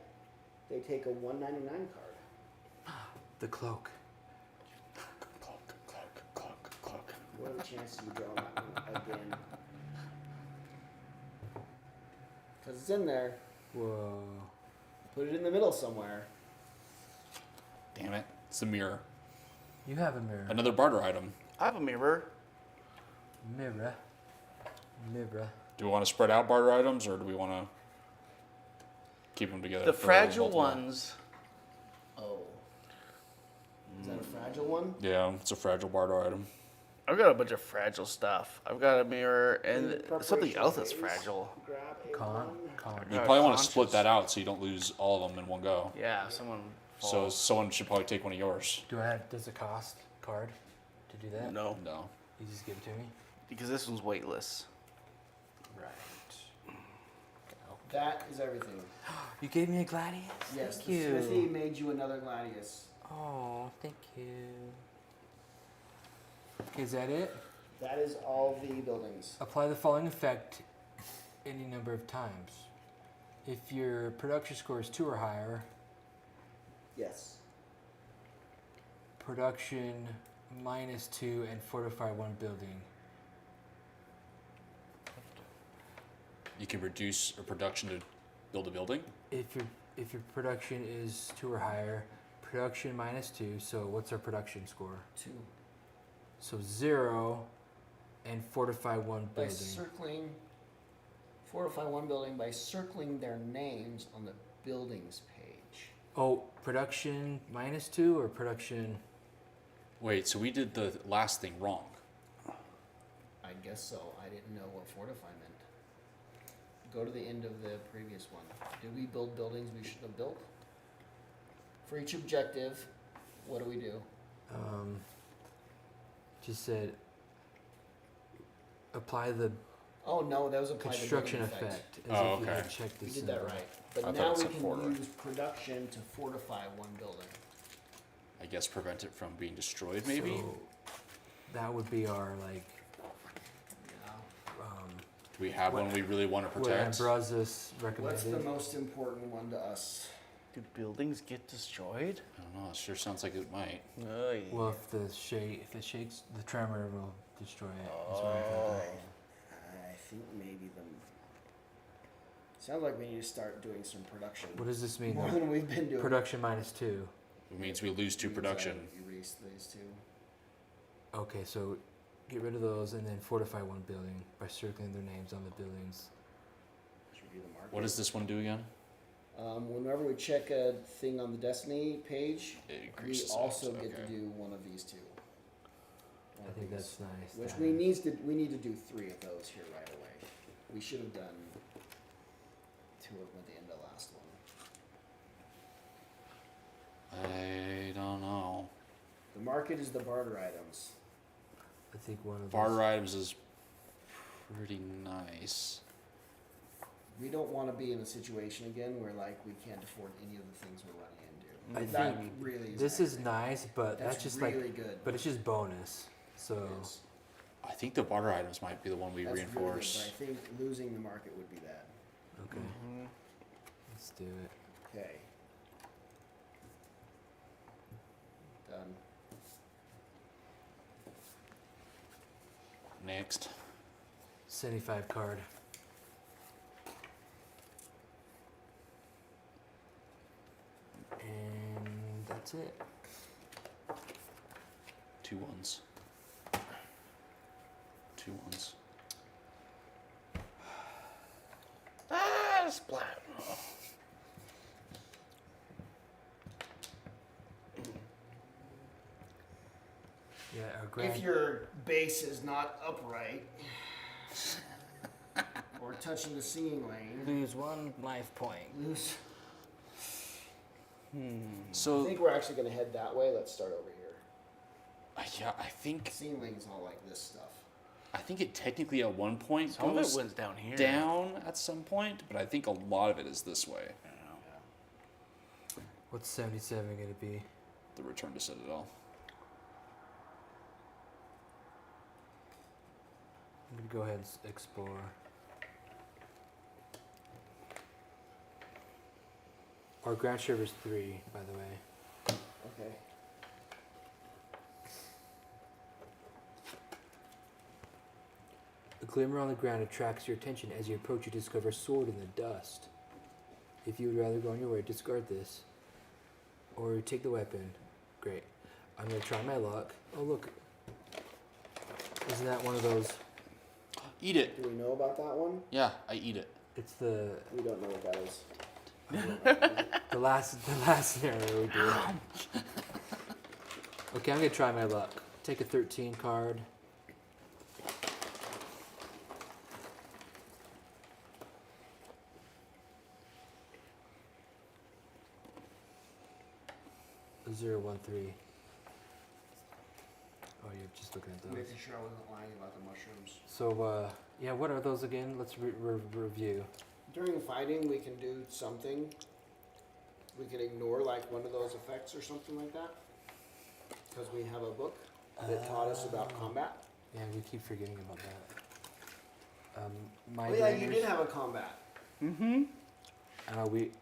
They take a 199 card. The cloak. Clock. What are the chances you draw that one again? Because it's in there. Whoa. Put it in the middle somewhere. Damn it. It's the mirror. You have a mirror. Another barter item. I have a mirror. Mirror. Mirror. Do we want to spread out barter items, or do we want to keep them together? The for fragile multiple? ones. Oh. Is that a fragile one? Yeah, it's a fragile barter item. I've got a bunch of fragile stuff. I've got a mirror In the and preparation something else that's phase, fragile. Grab a Con. one. Con. You Yeah, probably want to split conscious. that out so you don't lose all of them in one go. Yeah, someone. So falls. someone should probably take one of yours. Does it cost card to do that? No, No. You just give it to me? because this one's weightless. Right. That is everything. You gave me a gladius? Yes, Thank the you. Smithy made you another Gladius. Oh, thank you. Okay, is that it? That is all the buildings. Apply the following effect any number of times. If your production score is 2 or higher, Yes. production -2 and fortify 1 building. You can reduce a production to build a building. If your production is 2 or higher, production -2. So what's our production score? 2. So 0 and fortify 1 By building. circling, fortify one building by circling their names on the buildings page. Oh, production -2 or production? Wait, so we did the last thing wrong. I guess so. I didn't know what fortify meant. Go to the end of the previous one. Did we build buildings we shouldn't have built? For each objective, what do we do? Just said apply the Oh no, that was apply the construction building effect. As Oh, if you okay. had checked We this did that symbol. right. But I thought now it we said can forward. use production to fortify one building. I guess prevent it from being destroyed, maybe? So that would be our like Yeah. Do we have one we really want to what protect? Ambrosius What's recommended. the most important one to us? Do buildings get destroyed? I don't know. It sure sounds like it might. Well, if it shakes, the tremor will destroy it. That's what I think. I think maybe the. Sounds like we need to start doing some production. What does this mean? More though? than we've been doing. Production -2. It means we lose 2 production. Erase these two. Okay, so get rid of those and then fortify 1 building by circling their names on the buildings. Let's review the market. What does this one do again? Whenever we check a thing on the Destiny page, It we increases also odds, get to okay. do one of these two. One I of think these. that's nice. Which to we have. need to do 3 of those here right away. We should have done 2 of them at the end of the last one. I don't know. The market is the barter items. I think one of Barter those. items is pretty nice. We don't want to be in a situation again where like we can't afford any of the things we're running into. I That think really is This is aggravating. nice, but that's just really like, good. but it's just bonus. So It is. I think the barter items might be the one we That's really good, reinforce. but I think losing the market would be bad. okay, let's do it. Okay. Done. Next. 75 card. And that's it. 2 1s. 2 1s. Ah, splat. if your base is not upright or touching the seeing lane, lose 1 life point. lose. I So think we're actually going to head that way. Let's start over here. yeah, I think Seeing lane's all like this stuff. it technically at one point Some of goes it went down here. down at some point, but I think a lot of it is this way. What's 77 going to be? The return to Citadel. I'm going to go ahead and explore. Our ground server's 3, by the way. Okay. A glimmer on the ground attracts your attention. As you approach, you discover a sword in the dust. If you would rather go on your way, discard this. Or take the weapon. Great. I'm going to try my luck. Oh, look. Isn't that one of those? Eat it. Do we know about that one? Yeah, I eat it. It's the We don't know what that is. the last scenario we do. Okay, I'm going to try my luck. Take a 13 card. A 0, 1, 3. Oh, you're just looking at those. Making sure I wasn't lying about the mushrooms. So, yeah, what are those again? Let's review. During fighting, we can do something. We can ignore like one of those effects or something like that. Because we have a book that taught us about combat. Yeah, we keep forgetting about that. My Oh yeah, you did have a combat. Mm-hmm. we You could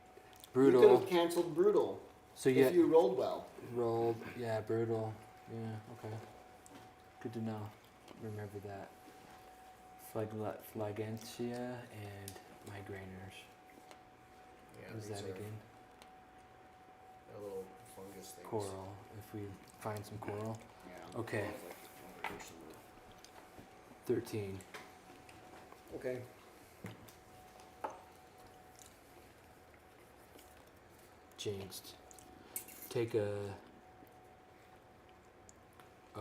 brutal. have canceled brutal So you if you rolled well. rolled, yeah, brutal. Yeah, okay. Good to know. Remember that. Flagentia and migrainers. Yeah, What is these that are again? a little fungus things. Coral. If we find some coral. Yeah. Okay. Like 13. Okay. Jinxed. Take a. Oh.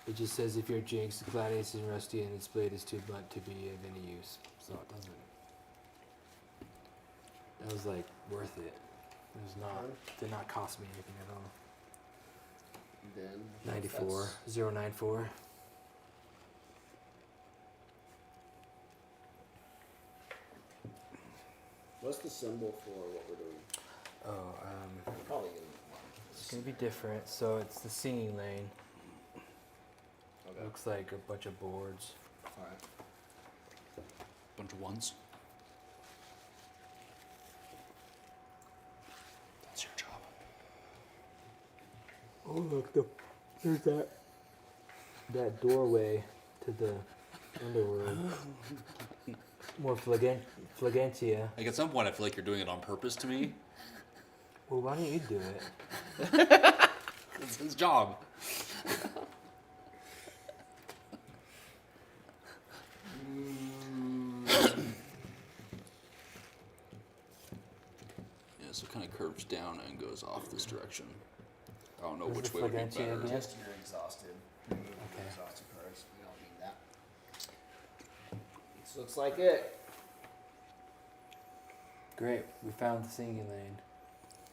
It just says if you're jinxed, the gladiator is rusty and its blade is too blunt to be of any use. So it doesn't. That was like worth it. It was not. Did not cost me anything at all. Then 94. that's- 094. What's the symbol for what we're doing? Oh, Probably it's gonna be different. So it's the singing lane. Okay. Looks like a bunch of boards. All right. Bunch of ones. That's your job. Oh look, there's that doorway to the underworld. More flagentia. Like at some point, I feel like you're doing it on purpose to me. Well, why don't you do it? It's his job. Yeah, so it kind of curves down and goes off this direction. I don't know Where's which the way would be Flagentia better. again? Just you're exhausted. Okay. Exhausted cards. We don't need that. This looks like it. Great, we found the singing lane.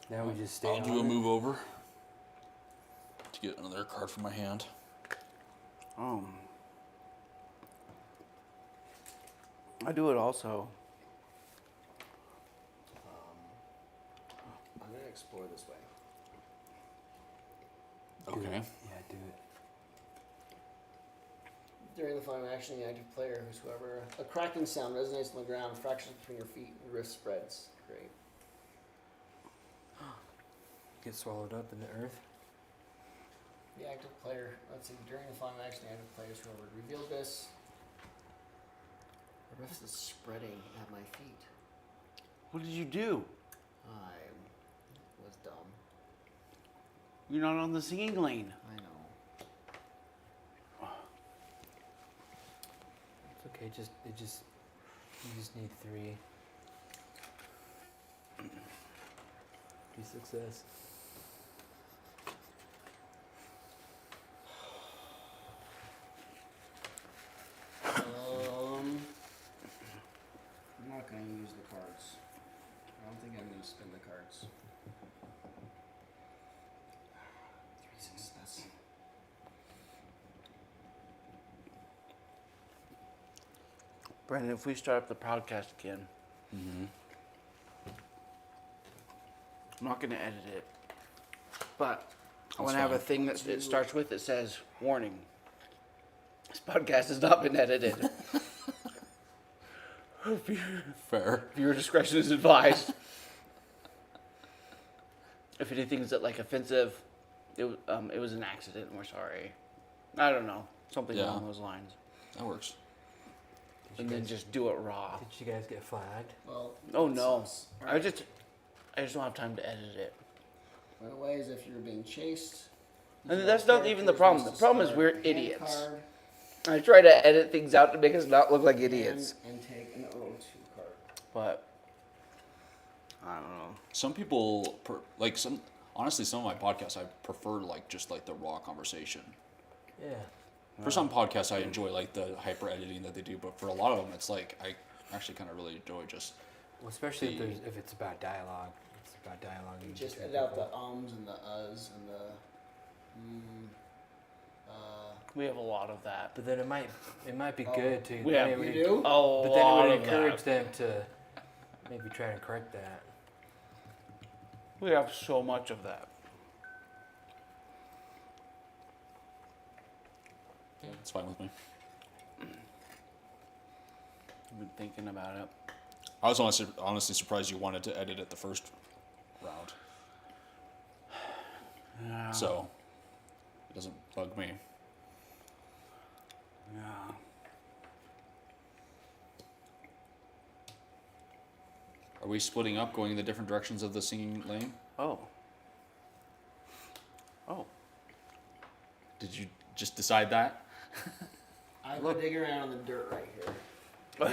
Now we just stay I'll on do a it. move over to get another card from my hand. I do it also. I'm gonna explore this way. Do Okay. it. Yeah, do it. During the final action, the active player, who's whoever, a cracking sound resonates on the ground, fractures between your feet, and the rift spreads. Great. Get swallowed up in the earth. The active player, let's see, during the final action, the active player, is whoever revealed this. The rift is spreading at my feet. What did you do? I was dumb. You're not on the singing lane. I know. It's okay. You just need 3. Be success. Brandon, if we start up the podcast again, I'm not going to edit it, but I want to have a fine. thing that it starts with that says, warning, this podcast has not been edited. Fair. Viewer discretion is advised. If anything's that like offensive, it was an accident and we're sorry. I don't know. Something Yeah. along those lines. That works. And then just do it raw. Did you guys get flagged? Well, Oh that no. sucks. I just don't have time to edit it. By the way, is if you're being chased. And that's not even the problem. The problem is we're Hand idiots. card I try to edit things out to make us not look like idiots. And take an O2 card. But I don't know. Some people honestly, some of my podcasts I prefer like just like the raw conversation. Yeah. For some podcasts, I enjoy like the hyper editing that they do, but for a lot of them, it's like I actually kind of really enjoy just. Well, especially if it's about dialogue. It's about dialogue. You just edit out the ums and the uhs and the. We have a lot of that. But then it might be Oh. good to. Yeah, then it you would- do? Oh, But then it would encourage them to maybe try and correct that. We have so much of that. It's fine with me. I've been thinking about it. I was honestly surprised you wanted to edit it the first round, Yeah. so it doesn't bug me. Yeah. Are we splitting up, going in the different directions of the singing lane? Oh. Oh. Did you just decide that? I've been digging around on the dirt right here.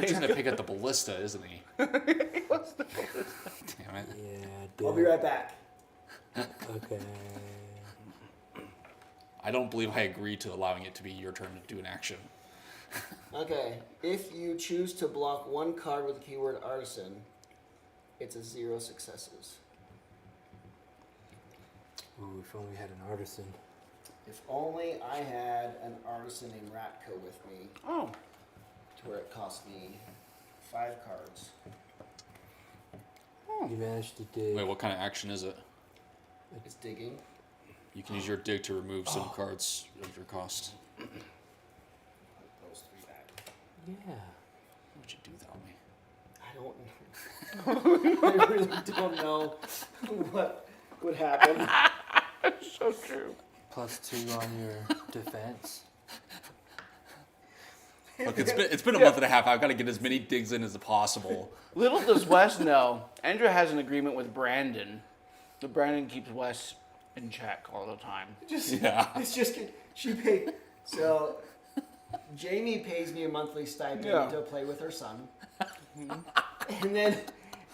He's gonna pick up the ballista, isn't he? What's the Damn it! Yeah. I'll be right back. Okay. I don't believe I agree to allowing it to be your turn to do an action. Okay, if you choose to block one card with the keyword artisan, it's a 0 successes. Ooh, if only we had an artisan. If only I had an artisan named Ratko with me, Oh. to where it cost me 5 cards. You managed to dig. Wait, what kind of action is it? It's digging. You can use your dig to remove some cards of your cost. Put those 3 back. Yeah. Why would you do that on me? I don't know. I really don't know what would happen. So true. +2 on your defense. Look, it's been a month and a half. I've got to get as many digs in as possible. Little does Wes know, Andrew has an agreement with Brandon. The Brandon keeps Wes in check all the time. Yeah. It's just she paid. So Jamie pays me a monthly stipend Yeah. to play with her son, and then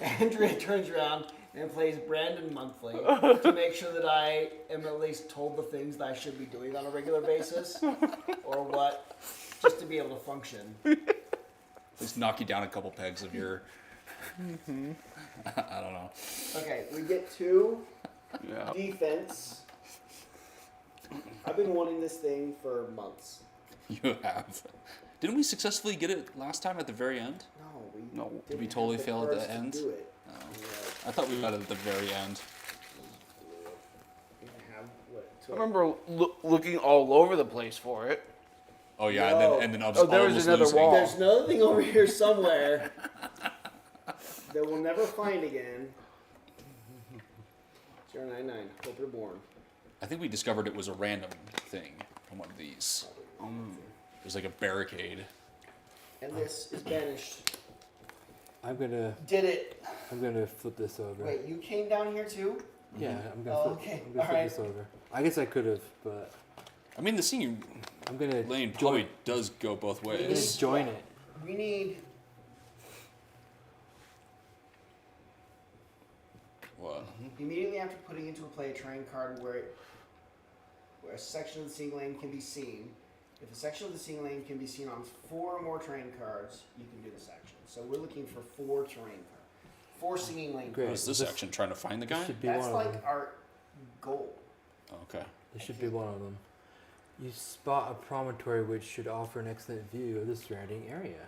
Andrea turns around and plays Brandon monthly to make sure that I am at least told the things that I should be doing on a regular basis, or what, just to be able to function. Just knock you down a couple pegs of your. I don't know. Okay, we get 2 Yeah. defense. I've been wanting this thing for months. You have. Didn't we successfully get it last time at the very end? No, No. didn't we have totally the fail at the cards to end? do it. No. I thought we got it at the very end. I remember looking all over the place for it. Oh yeah, No. and then I was Oh, there was almost another losing. wall. There's another thing over here somewhere that we'll never find again. 099. Hope you're born. I think we discovered it was a random thing on one of these. It was like a barricade. And this is banished. I'm gonna Did it. flip this over. Wait, you came down here too? Yeah, I'm gonna Oh, flip, okay. I'm gonna flip Alright. this over. I guess I could have, but I mean, the singing I'm gonna lane join. probably does go both I'm gonna ways. join it. We need. What? Immediately after putting into a play a terrain card where a section of the singing lane can be seen. If a section of the singing lane can be seen on 4 or more terrain cards, you can do this action. So we're looking for 4 terrain cards. 4 singing lane Great. What cards. is this This- action? Trying to find the guy? This should be That's one like of them. our goal. Oh, okay. This should be one of them. You spot a promontory which should offer an excellent view of the surrounding area.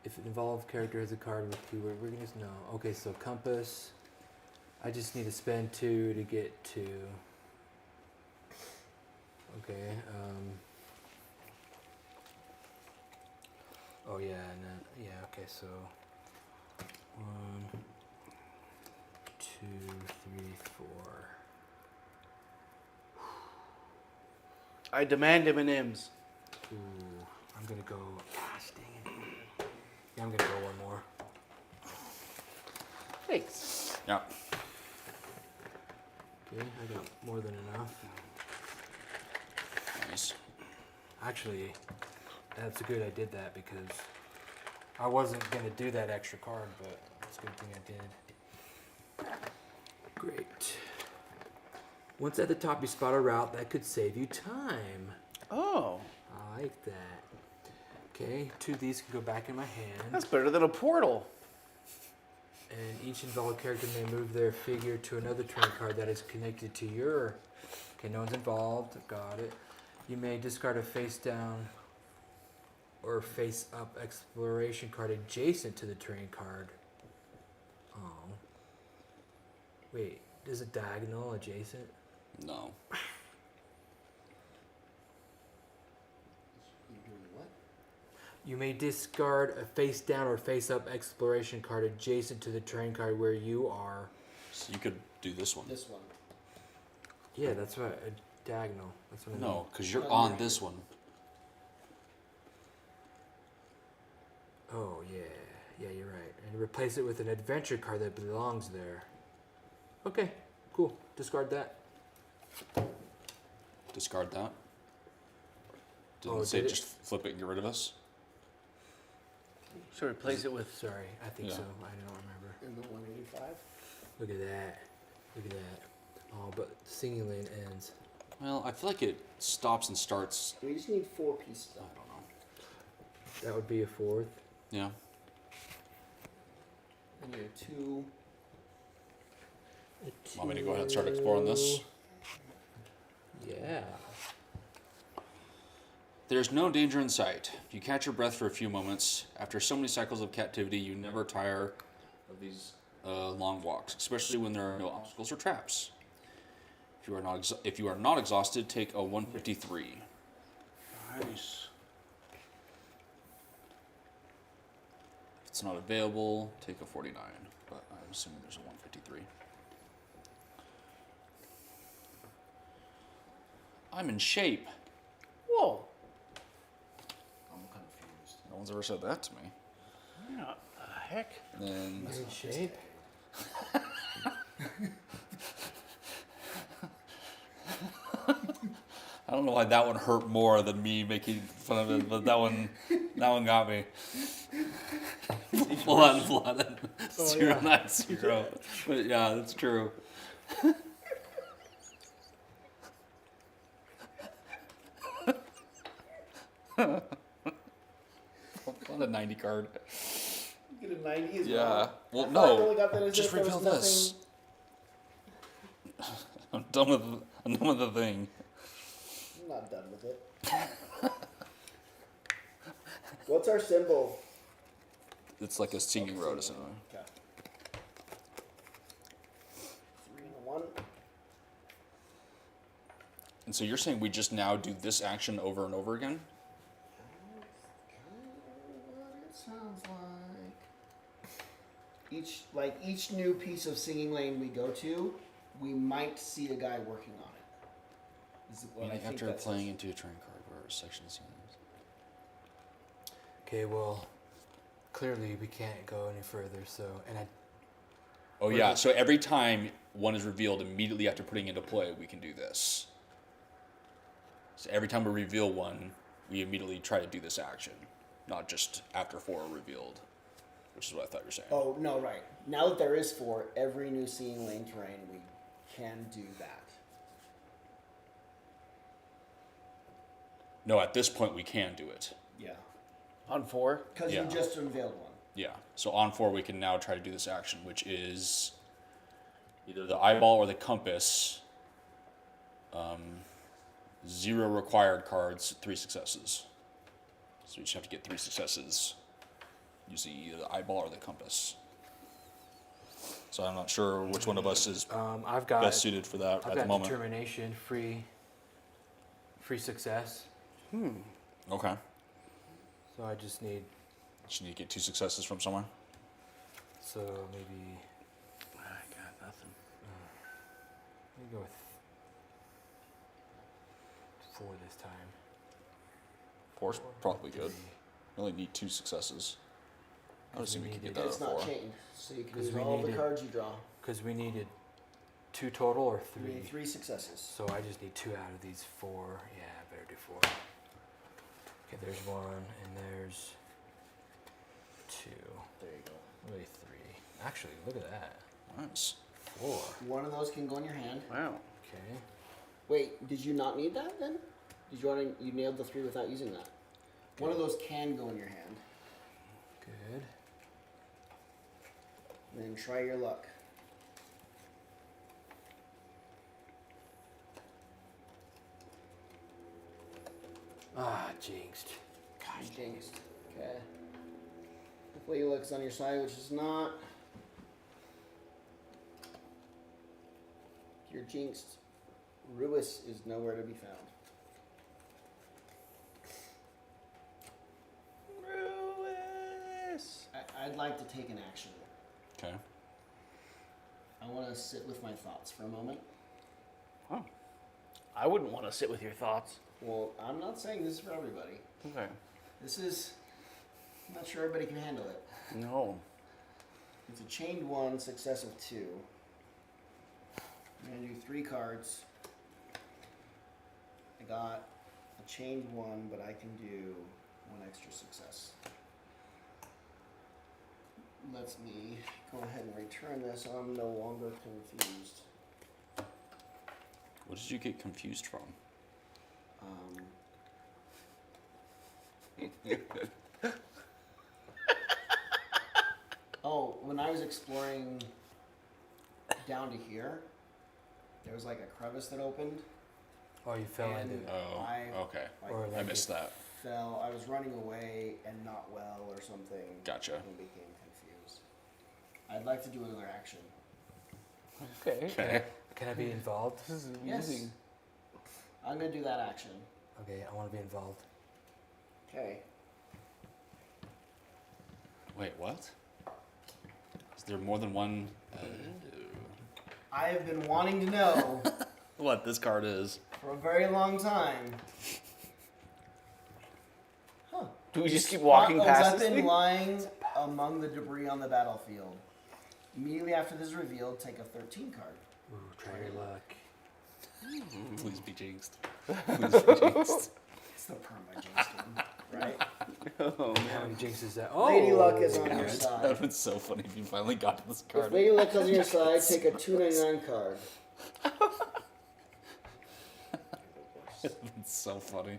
If an involved character has a card with keyword, we're gonna no. Okay, so compass. I just need to spend 2 to get to. Okay. Oh yeah, and then yeah. Okay, so 1, 2, 3, 4. I demand M&Ms. Ooh, I'm gonna go. Gosh dang it. Yeah, I'm gonna go one more. Thanks. Yeah. Okay, I got more than enough. Nice. Actually, that's good I did that because I wasn't gonna do that extra card, but it's a good thing I did. Great. Once at the top, you spot a route that could save you time. Oh, I like that. Okay, 2 of these can go back in my hand. that's better than a portal. And each involved character may move their figure to another terrain card that is connected to your. Okay, no one's involved. Got it. You may discard a face down or face up exploration card adjacent to the terrain card. Oh. Wait, is it diagonal adjacent? No. You're doing what? You may discard a face down or face up exploration card adjacent to the terrain card where you are. So you could do this one. This one. Yeah, that's right. A diagonal. That's what I mean. No, because you're Oh, on right. this one. Oh, yeah. Yeah, you're right. And replace it with an adventure card that belongs there. Okay, cool. Discard that. Discard that. Didn't Oh, it say did it? just flip it and get rid of us? So replace it with. Sorry, I think Yeah. so. I don't remember. In the 185. Look at that. Look at that. Oh, but the singing lane ends. Well, I feel like it stops and starts. We just need 4 pieces. I don't know. That would be a 4th. Yeah. And you're 2. Want me to go ahead and start exploring this? Yeah. There's no danger in sight. You catch your breath for a few moments. After so many cycles of captivity, you never tire of these long walks, especially when there are no obstacles or traps. If you are not exhausted, take a 153. Nice. If it's not available, take a 49. But I'm assuming there's a 153. I'm in shape. Whoa. I'm confused. No one's ever said that to me. Yeah, the heck? And then Good shape. I don't know why that one hurt more than me making fun of it, but that one got me. Blood. 090. But yeah, that's true. On a 90 card. You get a 90 as Yeah. well. Well, I thought I no. only got that as Just if there was reveal this. I'm done with the thing. I'm not done with it. What's our symbol? It's like a singing road or something. Okay. 3 and a 1. And so you're saying we just now do this action over and over again? What it sounds like. Each new piece of singing lane we go to, we might see a guy working on it. Is what I Meaning think after that playing says. into a train card where a section is Okay, well, clearly we can't go any further, so, and I, Oh yeah, so every time one is revealed immediately after putting into play, we can do this. So every time we reveal one, we immediately try to do this action, not just after 4 are revealed, which is what I thought you were saying. Oh, no, right. Now that there is 4, every new singing lane terrain, we can do that. No, at this point we can do it. Yeah. On 4? Because Yeah. you just unveiled one. Yeah. So on 4 we can now try to do this action, which is either the eyeball or the compass. 0 required cards, 3 successes. So you just have to get 3 successes using either the eyeball or the compass. So I'm not sure which one of us is I've got best suited for that I've at got the moment. determination, free success. Okay. So I just need Just need to get 2 successes from somewhere. so maybe I got nothing. let me go with 4 this time. 4's probably good. Three. You only need 2 successes. I would Because we assume we can needed- get that It's at not 4. chained, so you can 'Cause use we all the needed- cards you draw. Because we needed 2 total or You 3. need 3 successes. So I just need 2 out of these 4. Yeah, I better do 4. Okay, there's 1 and there's 2. There you go. Really 3. Actually, look at that. Nice. 4. One of those can go in your hand. Wow. Okay. Wait, did you not need that then? Did you want to? You nailed the 3 without using that. One of those can go in your hand. Good. And then try your luck. Ah, jinxed. Gosh, jinxed. Okay. Hopefully your luck's on your side, which is not. You're jinxed. Ruis is nowhere to be found. Ruis. I'd like to take an action. Okay. I want to sit with my thoughts for a moment. Huh. I wouldn't want to sit with your thoughts. Well, I'm not saying this is for everybody. Okay. This is. I'm not sure everybody can handle it. No. It's a chained 1, success of 2. I'm going to do 3 cards. I got a chained 1, but I can do 1 extra success. Lets me go ahead and return this. I'm no longer confused. What did you get confused from? Oh, when I was exploring down to here, there was like a crevice that opened. Oh, you fell And- into it. Oh, I- okay. Like, Or I like missed that. fell. I was running away and not well or something. Gotcha. And became confused. I'd like to do another action. Okay. Okay. Can I be involved? This is Yes. amazing. I'm gonna do that action. Okay, I want to be involved. Okay. Wait, what? Is there more than one? I have been wanting to know What this card is? for a very long time. Huh. Do we just keep walking Spot past a this weapon thing? lying among the debris on the battlefield. Immediately after this is revealed, take a 13 card. Ooh, try your luck. Please be jinxed. Please be jinxed. It's the perma jinxed one, right? Oh, How many jinxes that? Oh! Lady Luck is on Damn your it. That would side. have been so funny if you finally got to this If card. Lady Luck is on your side, take a 299 card. It's been so funny.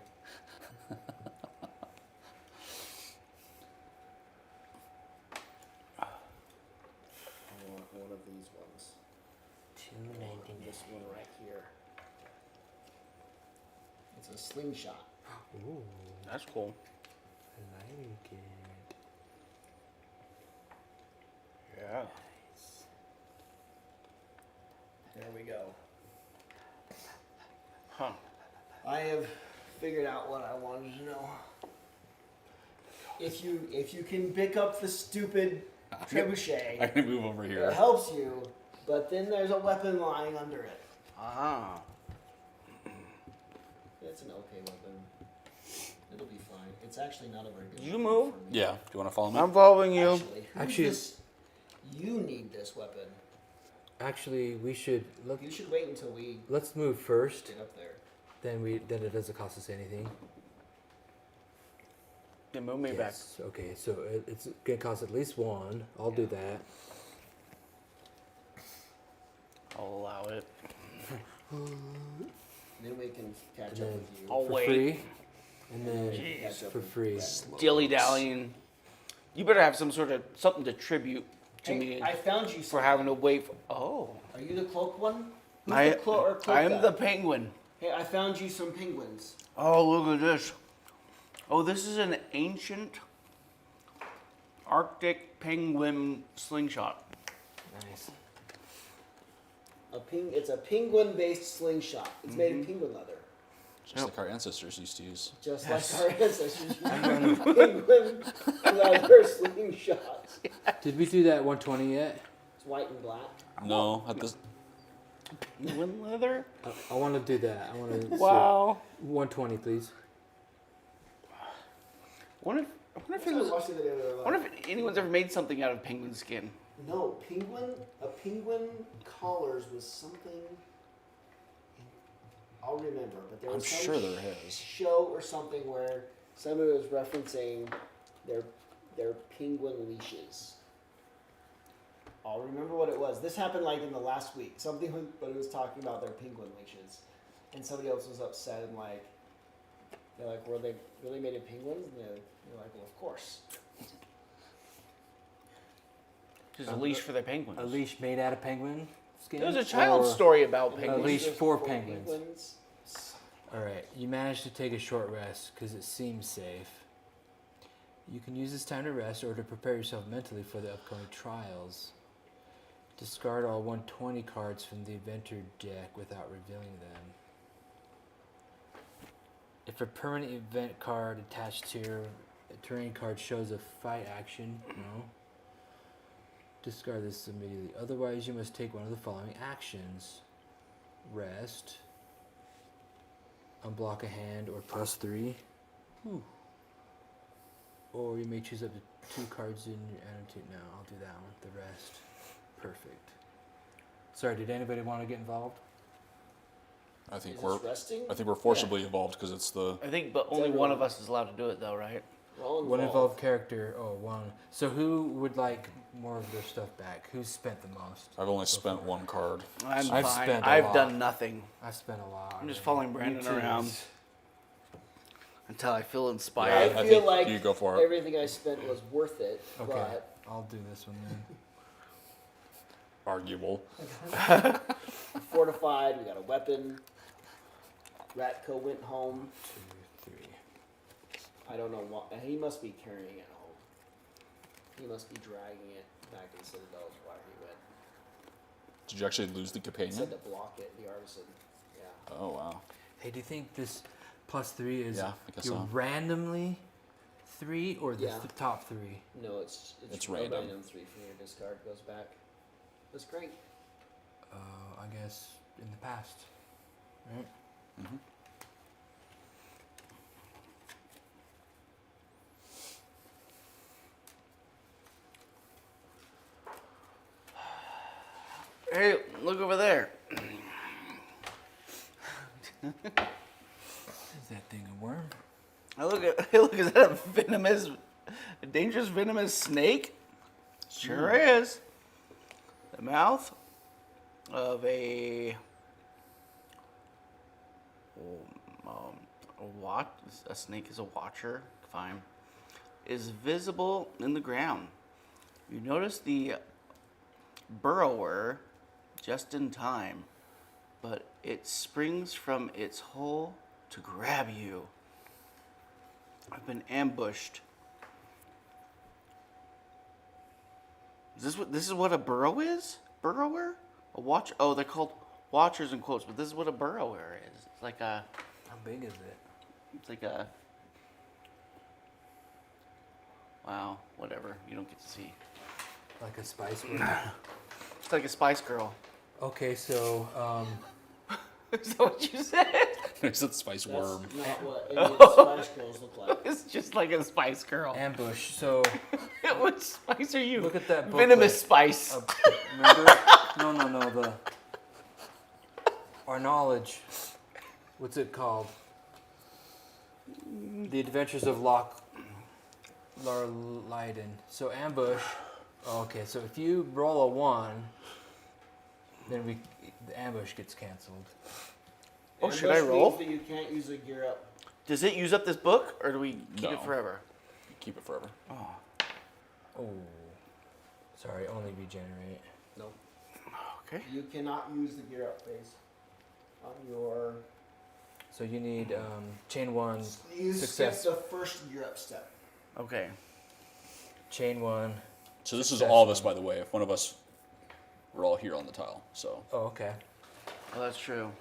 I want one of these ones. This one right here. It's a slingshot. Ooh, that's cool. I like it. Yeah. There we go. Huh. I have figured out what I wanted to know. If you can pick up the stupid trebuchet, I can move over it here. helps you, but then there's a weapon lying under it. Ah. It's an okay weapon. It'll be fine. It's actually not a very good You weapon move? for me. Yeah. Do you want to follow me? I'm following you. Actually, this? You need this weapon. Actually, we should You should wait until we let's move first. get up there. Then it doesn't cost us anything. Then move me Yes. Okay, so it's gonna cost at least 1. I'll do that. back. I'll allow it. Then we can catch And up then with you. I'll for wait. free, and then Jeez. Catch up for with free. Brad. Dilly dallying. You better have some sort of something to tribute to Hey, me I found you for something. having to wait. Oh. Are you the cloak one? Who's I the cloak I'm guy? the penguin. Hey, I found you some penguins. Oh, look at this. Oh, this is an ancient Arctic penguin slingshot. Nice. It's a penguin-based slingshot. It's made of penguin leather. Just like our ancestors used to use. Just like our ancestors used penguin leather slingshots. Did we do that 120 yet? It's white and black. No, at this. Penguin leather? I want to do that. I want to. Wow. 120, please. I wonder I was watching the video. I wonder if anyone's ever made something out of penguin skin. No, a penguin collars was something. I'll remember, but there was I'm some sure there is. show or something where somebody was referencing their penguin leashes. I'll remember what it was. This happened like in the last week. Something, but it was talking about their penguin leashes, and somebody else was upset and like, they're like, were they really made of penguins? And they're like, well, of course. Just a leash for their penguins. A leash made out of penguin skin? There was a child's story about penguins. leash Just for penguins. penguins. All right, you managed to take a short rest because it seems safe. You can use this time to rest or to prepare yourself mentally for the upcoming trials. Discard all 120 cards from the adventure deck without revealing them. If a permanent event card attached to your terrain card shows a fight action, no. Discard this immediately. Otherwise, you must take one of the following actions. Rest. Unblock a hand or +3. Or you may choose up to 2 cards in your attitude. No, I'll do that one. The rest. Perfect. Sorry, did anybody want to get involved? I think Is we're. this resting? I think we're forcibly involved because it's the. I think, but only one of us is allowed to do it, though, right? We're all One involved. involved character. Oh, one. So who would like more of their stuff back? Who's spent the most? I've only spent one card. I'm I've fine. spent a I've lot. done nothing I've spent a lot. I'm just already. following Brandon You too. around. until I feel I inspired. I feel think like you go for it. everything I spent was worth it, Okay, but I'll do this one then. Arguable. fortified, we got a weapon. Ratco went home. 2, 3. I don't know what. He must be carrying it home. He must be dragging it back to the Citadel is why he went. Did you actually lose the He companion? said to block it, the artisan. Yeah. Oh wow. Hey, do you think this +3 is Yeah, I guess your so. randomly 3 or the Yeah. top 3? No, it's It's a random. random 3 from your discard goes back. That's great. I guess in the past, right? Mm-hmm. Hey, look over there. Is that thing a worm? I look at. Hey, look, is that a dangerous venomous snake? Sure is. The mouth of a a snake is a watcher. Fine. Is visible in the ground. You notice the burrower just in time, but it springs from its hole to grab you. I've been ambushed. This is what a burrow is? Burrower? A watch? Oh, they're called watchers in quotes, but this is what a burrower is. It's like a. How big is it? It's like a. Wow, whatever. You don't get to see. Like a spice worm? It's like a Spice Girl. Okay, so Is that what you said? It's a spice That's worm. not what any of the Spice Girls look like. It's just like a Spice Girl. ambush. So What spice are you? look at that booklet. Venomous spice. Remember? No. Our knowledge. What's it called? The Adventures of Larleiden. So ambush. Okay, so if you roll a 1, then the ambush gets canceled. Oh, should I Ambush roll? means that you can't use a gear up. Does it use up this book, or do we keep No. it forever? Keep it forever. Oh, sorry, only regenerate. No. Okay. You cannot use the gear up phase on your. So you need chain 1 You success. skip the first gear up step. Okay. chain 1. So this is Success all of us, one. by the way. If one of us, we're all here on the tile. So Oh, okay. Oh, that's true.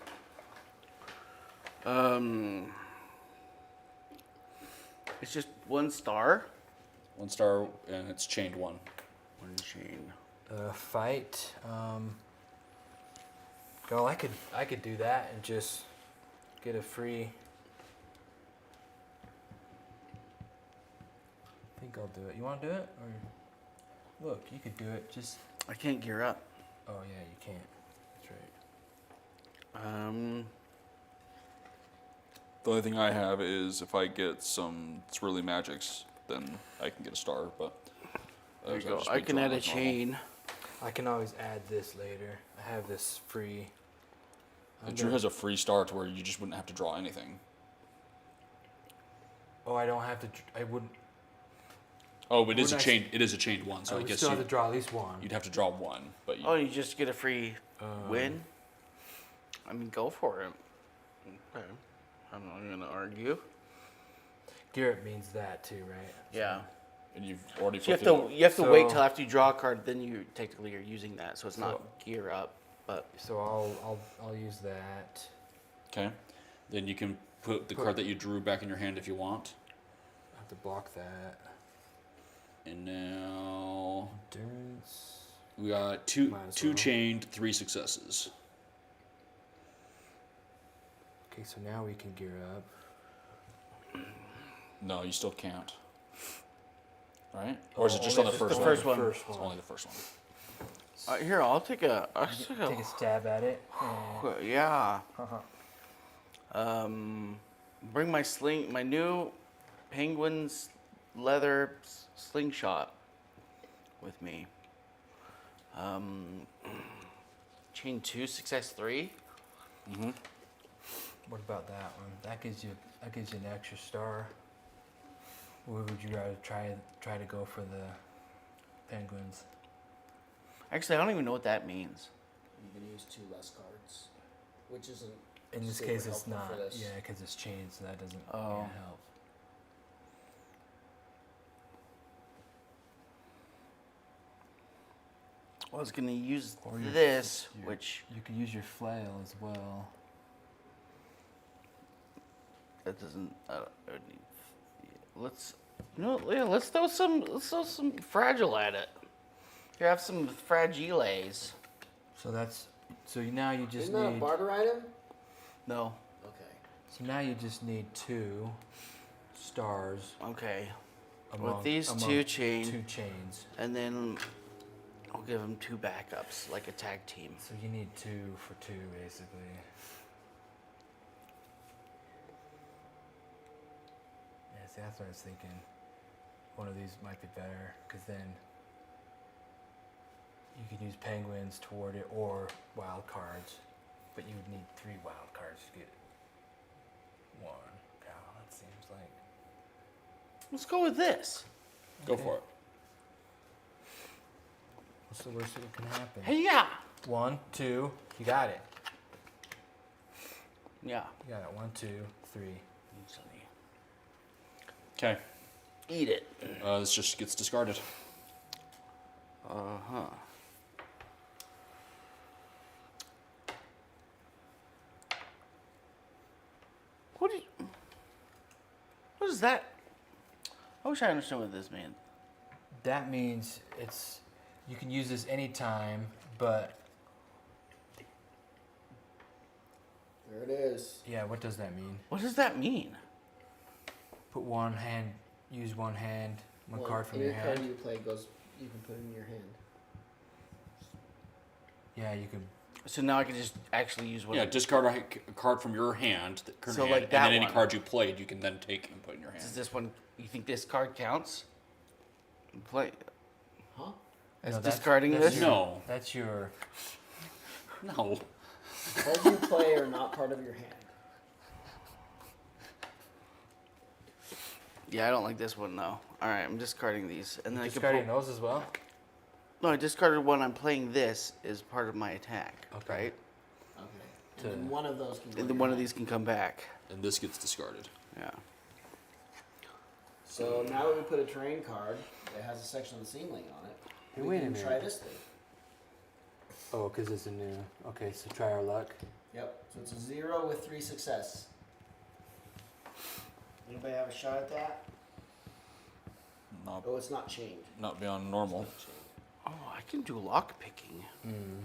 It's just 1 star. 1 star, and it's chained 1. 1 chain. Fight. Go. I could do that and just get a free. I think I'll do it. You want to do it, or look? You could do it. Just. I can't gear up. Oh yeah, you can't. That's right. The only thing I have is if I get some swirly magics, then I can get a star. But There you go. I can add a chain. I can always add this later. I have this free. Drew has a free star to where you just wouldn't have to draw anything. Oh, I don't have to. I wouldn't. Oh, but it is a Wouldn't I chain. It is a chained 1, so I I would guess still have to draw at least one. you'd have to draw 1. But you, Oh, you just get a free win? I mean, go for it. Okay. I'm not going to argue. Garrett means that too, right? Yeah. and you've already. So fulfilled- you have to wait So- till after you draw a card, then you technically are using that. So it's not So- gear up, but So I'll use that. Okay. Then you can put the card that you drew back in your hand if you want. I have to block that. And now Endurance. we got Might as two well. chained, 3 successes. Okay, so now we can gear up. No, you still can't. Right? Or is it just Only on the if it's first the one? first one. First It's one. only the first one. here I'll take a. Take a stab at it. Yeah. Bring my new Penguin's leather slingshot with me. Chain 2, success 3. What about that one? That gives you an extra star. Or would you rather try to go for the penguins? Actually, I don't even know what that means. You can use 2 less cards, which isn't. In this super case, it's helpful not. for this. Yeah, because it's chained, so that doesn't Oh. help. I was gonna use Or your- this, your- which You could use your flail as well. that doesn't. I would need, let's. Yeah, let's throw some fragile at it. Here, have some fragiles. So now you just Isn't that a need. barter item? No. Okay. So now you just need 2 stars. Okay. Among, these among 2 chain, 2 chains. and then I'll give them 2 backups, like a tag team. So you need 2 for 2, basically. Yeah, see, that's what I was thinking. One of these might be better, because then you could use penguins toward it or wild cards, but you would need 3 wild cards to get 1. God, that seems like. Let's go with this. Go Okay. for it. What's the worst that can happen? Hey, yeah. 1, 2, you got it. Yeah. You got it. 1, 2, 3. Okay. Eat it. This just gets discarded. Uh-huh. What is that? I wish I understood what this means. That means you can use this anytime, but There it is. yeah, what does that mean? What does that mean? Use one hand, one Well, card from any your card hand. you play goes. You can put it in your hand. Yeah, you can. So now I can just actually use one. Yeah, discard a card from your hand, the current So, hand, like and that then any one. card you played, you can then take and put in your hand. Does this one? You think this card counts? Play. Huh? As No, that's- discarding that's this? your- No. That's your. No. Cards you play are not part of your hand. Yeah, I don't like this one though. All right, I'm discarding these, and then I can Discarding pull. those as well. No, I discarded one. I'm playing this as part of my attack. Okay. Right. Okay. To- And then one of those can. go And in then your one of hand. these can come back. And this gets discarded. Yeah. So now we put a terrain card It has a section of the scene lane on it. Hey, We wait a can minute. try this thing. Oh, because it's a new. Okay, so try our luck. Yep. So it's a 0 with 3 success. Anybody have a shot at that? Not, Oh, it's not chained. not beyond normal. It's not chained. Oh, I can do lock picking. Hmm.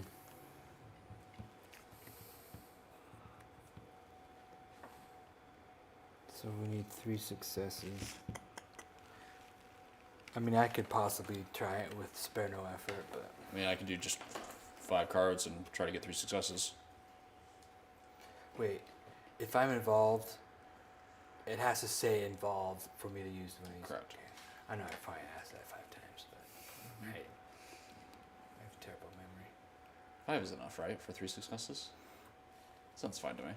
So we need 3 successes. I mean, I could possibly try it with spare no effort, but I mean, I can do just 5 cards and try to get 3 successes. wait. If I'm involved, it has to say involved for me to use one of these. Correct. Okay. I know I probably asked that 5 times, but hey, I have terrible memory. 5 is enough, right, for 3 successes? Sounds fine to me.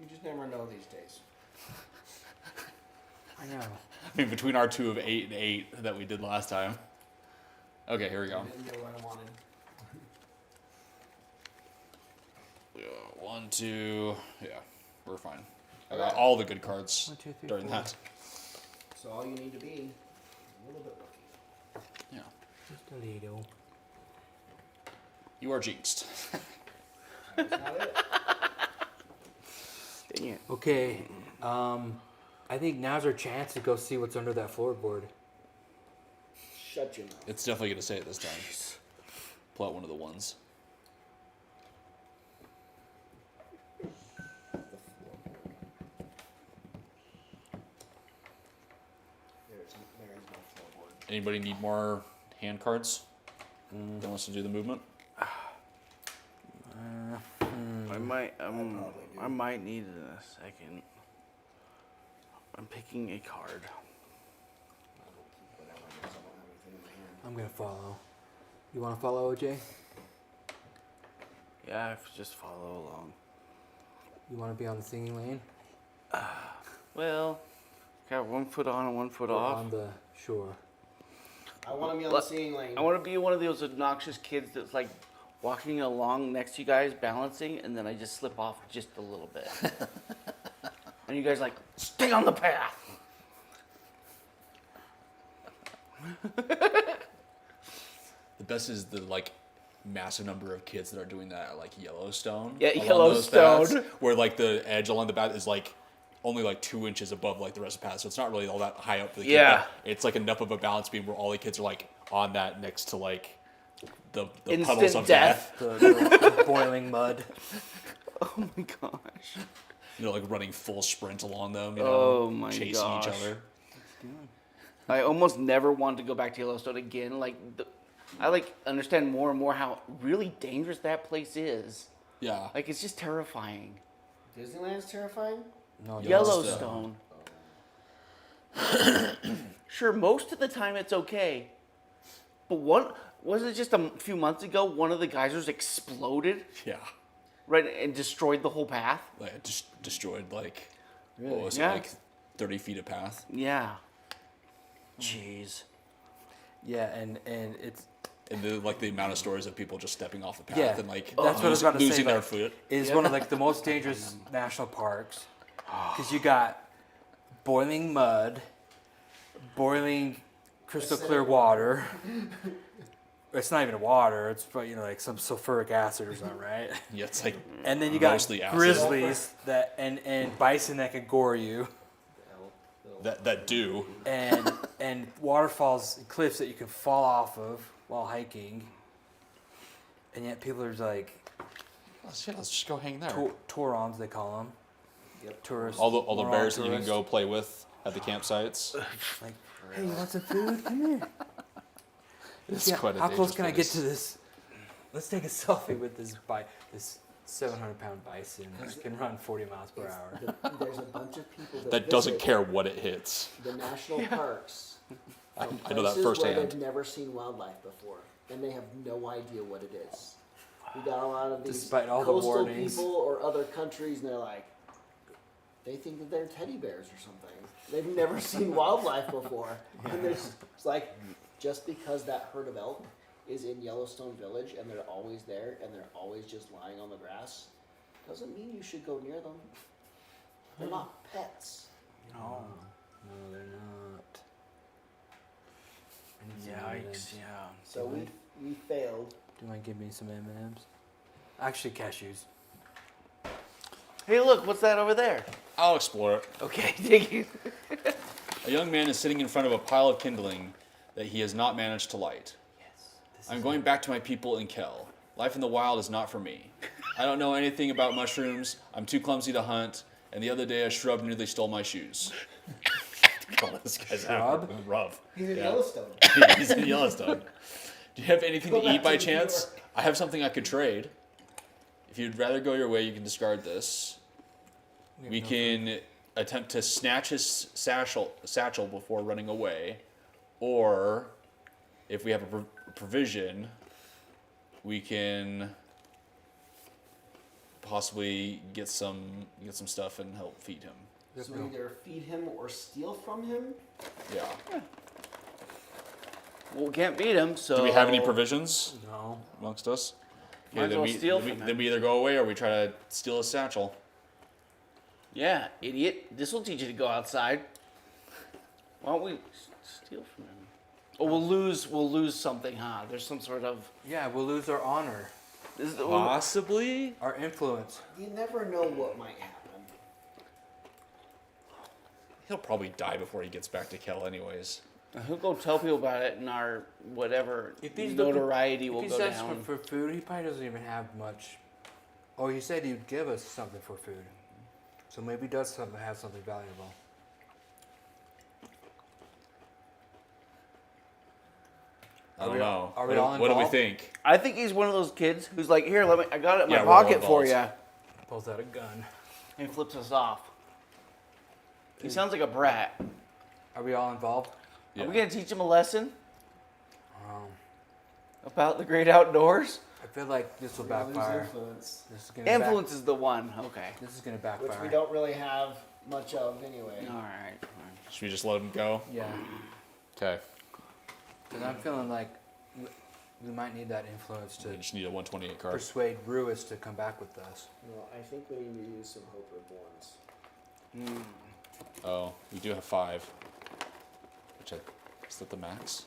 You just never know these days. I know. I mean, between our 2 of 8 and 8 that we did last time. Okay, here we go. I didn't know what I wanted. 1, 2, yeah, we're fine. I Okay. got all the good cards 1, 2, 3, during 4. that. So all you need to be a little bit lucky. Yeah. Just a little. You are jinxed. That's not it. Dang it. Okay. I think now's our chance to go see what's under that floorboard. Shut your mouth. It's definitely going to say it this time. Pull out one of the ones. The floorboard. There is no floorboard. Anybody need more hand cards? That wants to do the movement? I might need it in a second. I'm picking a card. I will keep whatever it is. I don't have anything in my hand. I'm gonna follow. You want to follow, OJ? Yeah, just follow along. You want to be on the singing lane? Well, got 1 foot on and 1 foot Or off. on the shore? I want to be on the singing lane. I want to be one of those obnoxious kids that's like walking along next to you guys, balancing, and then I just slip off just a little bit. And you guys like, stay on the path. The best is the like massive number of kids that are doing that at like Yellowstone. Yeah, along Yellowstone. those paths, where like the edge along the path is like only like 2 inches above like the rest of the path, so it's not really all that high up for the kid. Yeah. But it's like enough of a balance beam where all the kids are like on that next to like the Instant puddles of death. death. The boiling mud. Oh my gosh. You know, like running full sprint along them. You know, Oh my chasing gosh. each other. I almost never want to go back to Yellowstone again. Like, I like understand more and more how really dangerous that place is. Yeah. Like, it's just terrifying. Disneyland's terrifying? No, Yellowstone. Sure, most of the time it's okay. But was it just a few months ago, one of the geysers exploded, Yeah. right, and destroyed the whole path? Like it just destroyed like Really? what was Yeah. it, like 30 feet of path. Yeah. Jeez. Yeah, and it's And the amount of stories of people just stepping off the path Yeah, and like that's what I was about to say, losing their like- foot. is one of like the most dangerous national parks because you got boiling mud, boiling crystal clear water. It's not even water; it's like some sulfuric acid or something, right? Yeah, it's like And then you got Mostly acid. grizzlies that and bison that can gore you, that do. and waterfalls and cliffs that you can fall off of while hiking. And yet people are like Let's just go hang there. Torons, they call them. Yep. Tourists. All the moron bears that you can tourists. go play with at the campsites. Like, hey, you want some food? Come here. It's Yeah, quite a how close dangerous can I get place. to this? Let's take a selfie with this 700-pound bison that can run 40 miles per hour. There's a bunch of people That doesn't visit care what it hits. the national parks. I from know that places Where firsthand. they've never seen wildlife before, and they have no idea what it is. We got a lot of these Despite all the coastal warnings. people or other countries, and they're like, they think that they're teddy bears or something. They've never seen wildlife before, and it's like, just because that herd of elk is in Yellowstone Village and they're always there and they're always just lying on the grass, doesn't mean you should go near them. They're not pets. No. No, they're not. 6. Yeah. So we failed. Do you want to give me some M&Ms? Actually, cashews. Hey, look, what's that over there? I'll explore it. Okay, thank you. A young man is sitting in front of a pile of kindling that he has not managed to light. I'm going back to my people in Kel. Life in the wild is not for me. I don't know anything about mushrooms. I'm too clumsy to hunt. And the other day, a shrub nearly stole my shoes. Oh, this guy's Shrub? rough. He's in Yeah. Yellowstone. He's in Yellowstone. Do you have anything Go to back eat by to New chance? York. I have something I could trade. If you'd rather go your way, you can discard this. We can attempt to snatch his satchel before running away. Or, if we have a provision, we can possibly get some stuff and help feed him. So we either feed him or steal from him. Yeah. Well, we can't beat him, so... Do we have any provisions No. amongst us? Might as then well we, steal then we- from him. then we either go away or we try to steal his satchel. Yeah, idiot. This will teach you to go outside. Why don't we steal from him? Oh, we'll lose something, huh? There's some sort of... Yeah, we'll lose our honor, This is the, Possibly. our influence. You never know what might happen. He'll probably die before he gets back to Kel anyways. He'll go tell people about it, and our whatever If he's notoriety will if go he says down. for food, he probably doesn't even have much. Oh, he said he'd give us something for food. So maybe he does have something valuable. I don't know. Are we What- all What do we involved? think? I think he's one of those kids who's like, "Here, I got it in my Yeah, we're all pocket for involved. you," Pulls out a gun. and flips us off. He sounds like a brat. Are we all involved? Yeah. Are we gonna teach him a lesson Um, about the great outdoors? I feel like this will We're gonna lose backfire. influence, This is gonna Influence is the one. Okay. This is gonna which backfire. we don't really have much of anyway. All right. Should we just let him go? Yeah, Okay. because I'm feeling like we might need that influence We to just need a 128 card. persuade Ruiz to come back with us. Well, I think we need to use some Hope Reborns. Oh, we do have 5. Which is that the max?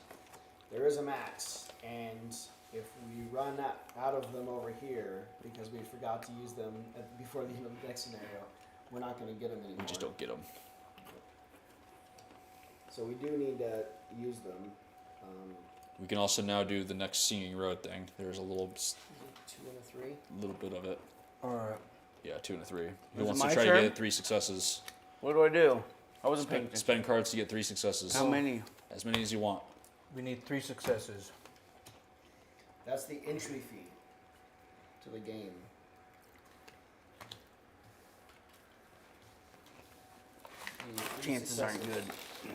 There is a max, and if we run out of them over here because we forgot to use them before the end of the next scenario, we're not going to get them anymore. We just don't get them. So we do need to use them. We can also now do the next Singing Road thing. There's a little 2 and a 3. bit of it. Alright. Yeah, 2 and a 3. Is Who it wants my to try turn? to get 3 successes? What do I do? I wasn't paying attention. Spend cards to get 3 successes. How many? As many as you want. We need 3 successes. That's the entry fee to the game. You need 3 Chances aren't successes. good.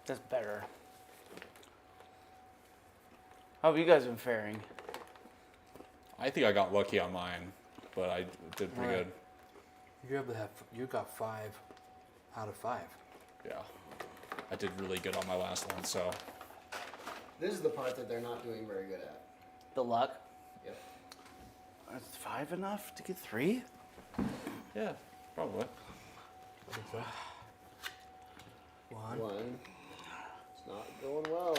That's better. How have you guys been faring? I think I got lucky on mine, but I did pretty Alright. good. You're able to have. You got 5 out of 5. Yeah. I did really good on my last one, so. This is the part that they're not doing very good at. The luck? Yep. Is 5 enough to get 3? Yeah, probably. I think so. 1. 1. It's not going well.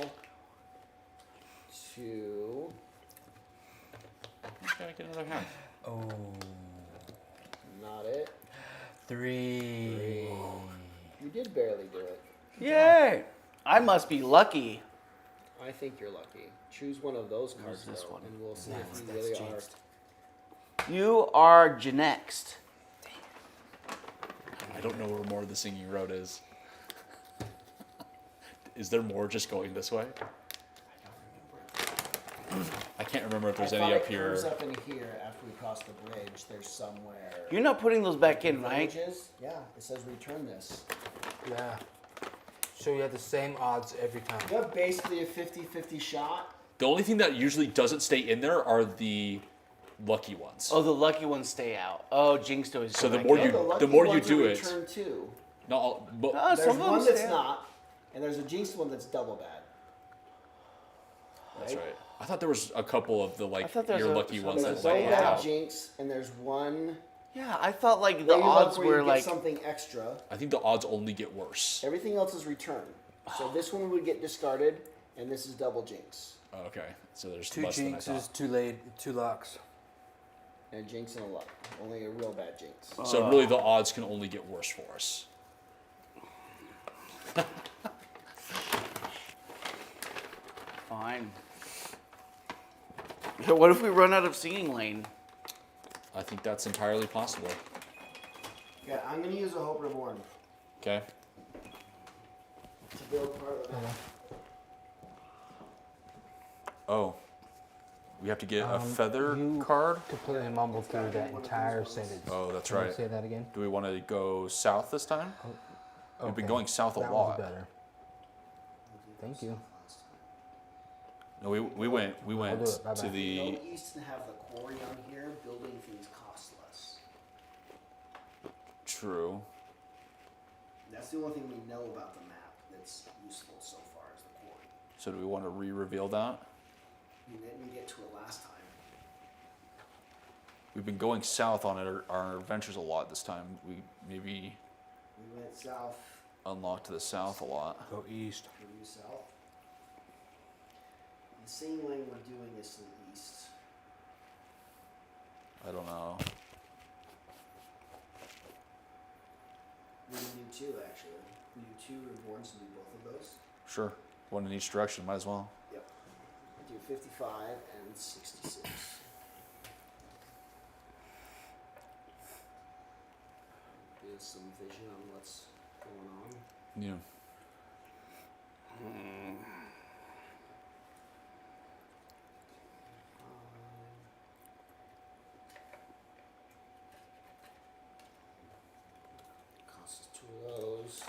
2. Okay, get another hand. Oh. Not it. 3. You did barely do it. Yay! I must be lucky. I think you're lucky. Choose one of those cards, this though, one? and we'll see That's if you really are. jinxed. You are Genext. I don't know where more of the Singing Road is. Is there more just going this way? I can't remember if there's I any thought up it here. curves up in here after we cross the bridge. There's somewhere. You're not putting those back in, right? Villages? Yeah, it says return this. Yeah. So you have the same odds every time. You have basically a 50-50 shot. The only thing that usually doesn't stay in there are the lucky ones. Oh, the lucky ones stay out. Oh, Jinx always. So come the back more in. you- No, lucky more you ones do are it- return too. Not all, but Oh, There's some of one them that's stay out. not, and there's a jinxed one that's double bad. that's right. I thought there was a couple of the I like thought there was your a- lucky some ones that There's that a stay double left bad out. out. jinx, and there's one Yeah, I thought like the where you luck odds where you were get like. something extra. I think the odds only get worse. Everything else is return. So this one would get discarded, and this is double jinx. Oh, okay, so there's 2 less than I jinxes, thought. 2 locks. And a jinx and a luck. Only a real bad jinx. So really, the odds can only get worse for us. Fine. So what if we run out of singing lane? I think that's entirely possible. Yeah, I'm gonna use a Hope Reborn Okay. to build part of that. Oh, we have to get a feather you card. completely mumbled through that entire sentence. Oh, that's Can you right. say that again? Do we want to go south this time? We've been Okay. going south a That lot. was better. Thank you. No, we went do it. Bye-bye. to the. Go east and have the quarry on here. Building things cost less. True. That's the only thing we know about the map that's useful so far is the quarry. So do we want to re-reveal that? We didn't get to it last time. We've been going south on our adventures a lot this time. We maybe We went south. unlocked to the south a lot. Go east. We went south. The same lane we're doing is to the east. I don't know. We can do two actually. We do two reborns and do both of those. Sure. One in each direction. Might as well. Yep. We do 55 and 66. Get some vision on what's going on. Yeah. Costs us 2 of those.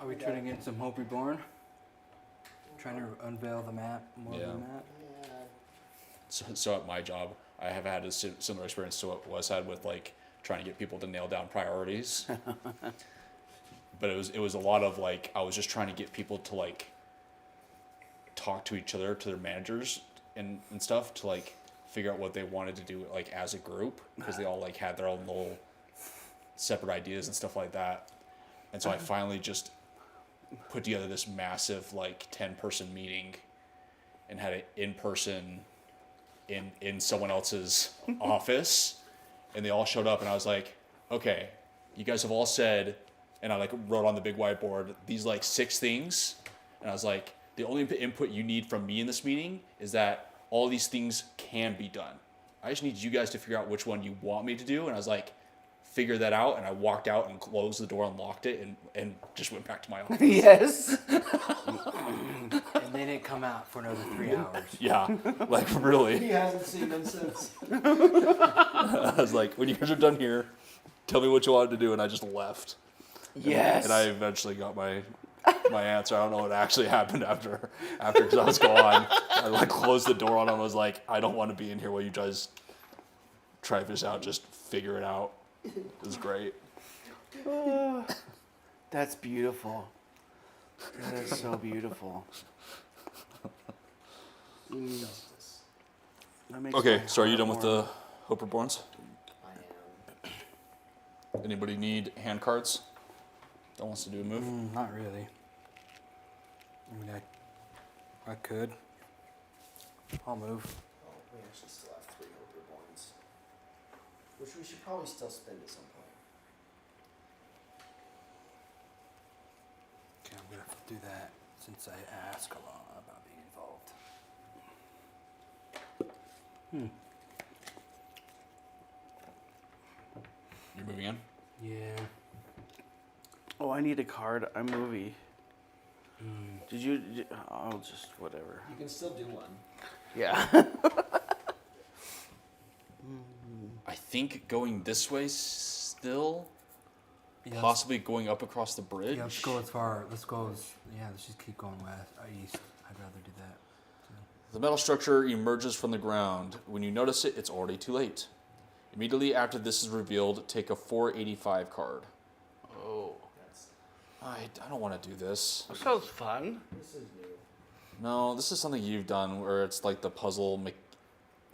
Are we turning in some Hope Reborn? Trying to unveil the map more Yeah. than that? Yeah. So at my job, I have had a similar experience to what Wes had with like trying to get people to nail down priorities. But it was a lot of like I was just trying to get people to like talk to each other, to their managers and stuff, to like figure out what they wanted to do like as a group, because they all like had their own little separate ideas and stuff like that. And so I finally just put together this massive like 10-person meeting and had it in person in someone else's office, and they all showed up, and I was like, okay, you guys have all said, and I like wrote on the big whiteboard these like 6 things, and I was like, the only input you need from me in this meeting is that all these things can be done. I just need you guys to figure out which one you want me to do. And I was like, figure that out, and I walked out and closed the door and locked it and just went back to my office. Yes. And they didn't come out for another 3 hours. Yeah, like really. He hasn't seen them since. I was like, when you guys are done here, tell me what you wanted to do, and I just left. Yes. And I eventually got my answer. I don't know what actually happened after because I was gone. I like closed the door on him. I was like, I don't want to be in here while you guys try this out. Just figure it out. It was great. That's beautiful. That is so beautiful. Justice. That makes Okay, my so are you heart done with warm. the Hope Reborns? I am. Anybody need hand cards that wants to do a move? Not really. I mean, I could. I'll move. Oh, we actually still have 3 Hope Reborns. Which we should probably still spend at some point. Okay, I'm gonna do that since I ask a lot about being involved. You're moving in? Yeah. Oh, I need a card. I'm movie. I'll just whatever. You can still do one. Yeah. I think going this way still, Yeah, possibly going up across the bridge. yeah, let's go as far. Let's just keep going west, east. I'd rather do that. The metal structure emerges from the ground. When you notice it, it's already too late. Immediately after this is revealed, take a 485 card. Oh. That's, I don't want to do this. That sounds fun. this is new. No, this is something you've done where it's like the puzzle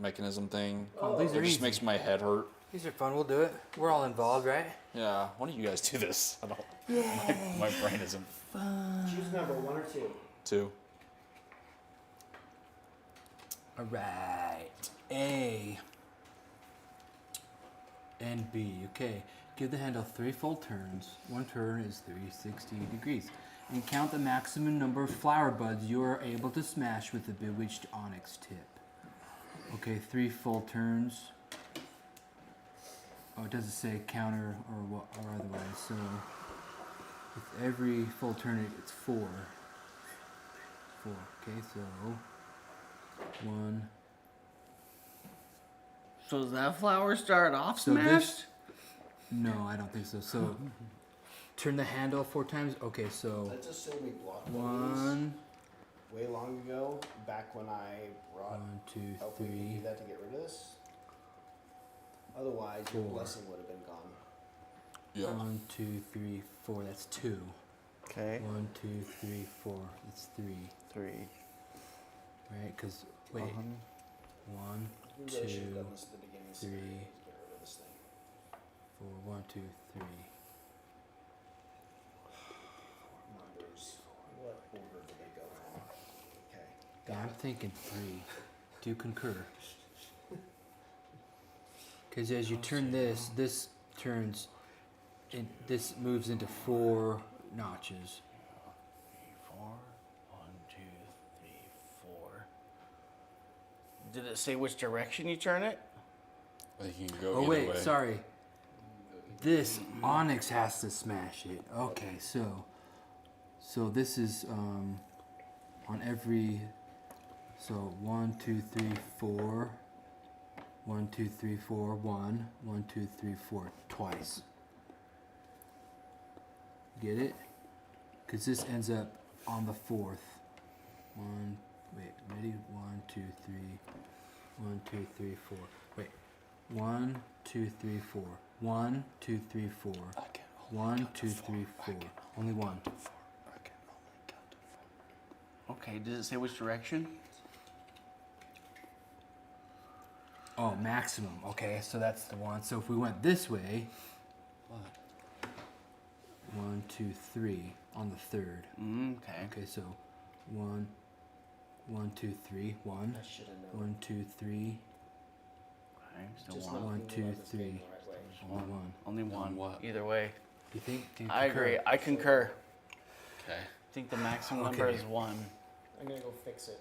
mechanism thing. Oh, these It are just easy. makes my head hurt. These are fun. We'll do it. We're all involved, right? Yeah. Why don't you guys do this? I don't. My brain isn't. Choose number 1 or 2. 2. All right. A and B. Okay. Give the handle 3 full turns. 1 turn is 360 degrees. And count the maximum number of flower buds you are able to smash with the bewitched onyx tip. Okay, 3 full turns. Oh, it doesn't say counter or otherwise. So with every full turn, it's 4. 4. Okay, so 1. So does that flower start off So smashed? this- No, I don't think so. So turn the handle 4 times. Okay, so Let's assume we blocked 1, way long ago, back when I brought 1, 2, help me do 3. that to get rid of this. Otherwise, your 4. blessing would have been gone. Yeah. 1, 2, 3, 4. That's 2. Okay. 1, 2, 3, 4. That's 3. 3. Right? Because wait, 1, We really should have 2, done this at the beginning. So 3. we could get rid of this thing. 4. 1, 2, 3. Numbers. What order do they go in? Okay. Yeah, I'm thinking 3. Do you concur? Because as you turn this, this turns, this moves into 4 notches. 4. 1, 2, 3, 4. Did it say which direction you turn it? I think you can go Oh either wait, way. sorry. This onyx has to smash it. Okay, so this is on every, so 1, 2, 3, 4. 1, 2, 3, 4. 1, 1, 2, 3, 4. Twice. Get it? Because this ends up on the 4th. 1. Wait. Ready? 1, 2, 3. 1, 2, 3, 4. Wait. 1, 2, 3, 4. 1, 2, 3, 4. 1, 2, 3, 4. Only 1. Okay, does it say which direction? Oh, maximum. Okay, so that's the 1. So if we went this way, 1, 2, 3 on the 3rd. Okay. Okay, so 1, 1, 2, 3. 1, I should have known. 1, 2, 3. Okay, still Just 1. not 1, thinking 2, about this being 3. the right way. Only 1. Only one. what? Either way. Do you think? Do you I concur? agree. I concur. Okay. I think the maximum number Okay. is 1. I'm gonna go fix it.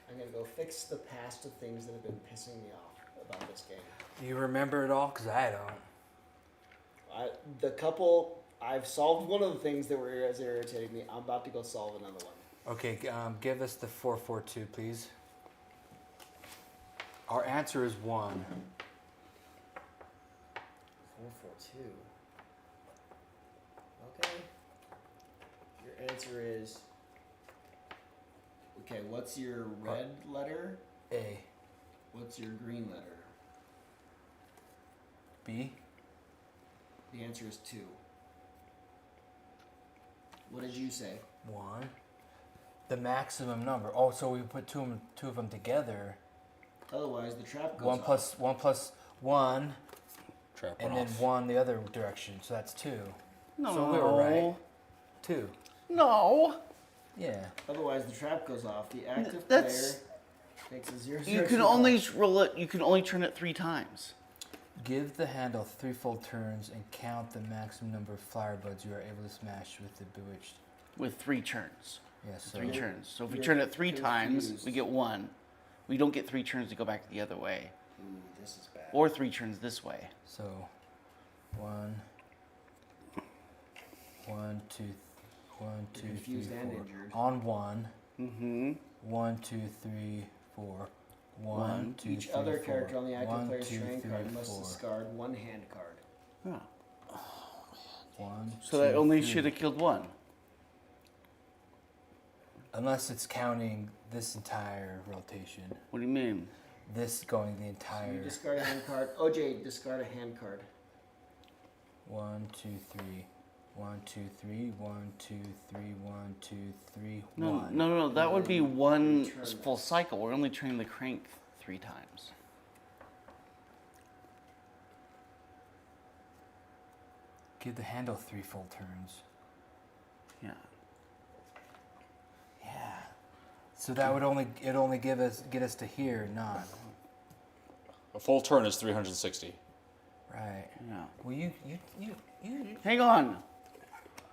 I'm gonna go fix the past of things that have been pissing me off about this game. You remember it all? Because I don't. I've solved one of the things that were irritating me. I'm about to go solve another one. Okay, give us the 442, please. Our answer is 1. 442. Okay. Your answer is. Okay, what's your red letter? A. What's your green letter? B. The answer is 2. What did you say? 1. The maximum number. Oh, so we put two of them together. Otherwise, the trap goes 1 off. plus 1 plus 1, Trap and went then off. 1 the other direction. So that's 2. No. So we were right. 2. No. Yeah. Otherwise, the trap goes off. The active That's- player takes a 0. You can only roll it. You can only turn it 3 times. Give the handle 3 full turns and count the maximum number of flower buds you are able to smash with the bewitched. With 3 turns. Yes. So 3 turns. So if we you're turn it 3 times, confused. we get 1. We don't get 3 turns to go back the other way, Ooh, this is bad. or 3 turns this way. So 1, 1, 2, 1, 2, 3, confused and 4. injured. On 1. Mm-hmm. 1, 2, 3, 4. 1, 2, Each 3, other 4. character on the active 1, player's 2, terrain 3, card must 4. discard 1 hand card. Yeah. 1, So that only 3. should have killed 1. Unless it's counting this entire rotation. What do you mean? This going the So you entire. discard a hand card. OJ, discard a hand card. 1, 2, 3. 1, 2, 3. 1, 2, 3. 1, 2, 3. No, 1. no. That would be 1 Return that. full cycle. We're only turning the crank 3 times. Give the handle 3 full turns. Yeah. Yeah. So that would only get us to here, not A full turn is 360. right. Yeah. Well, you. Hang on.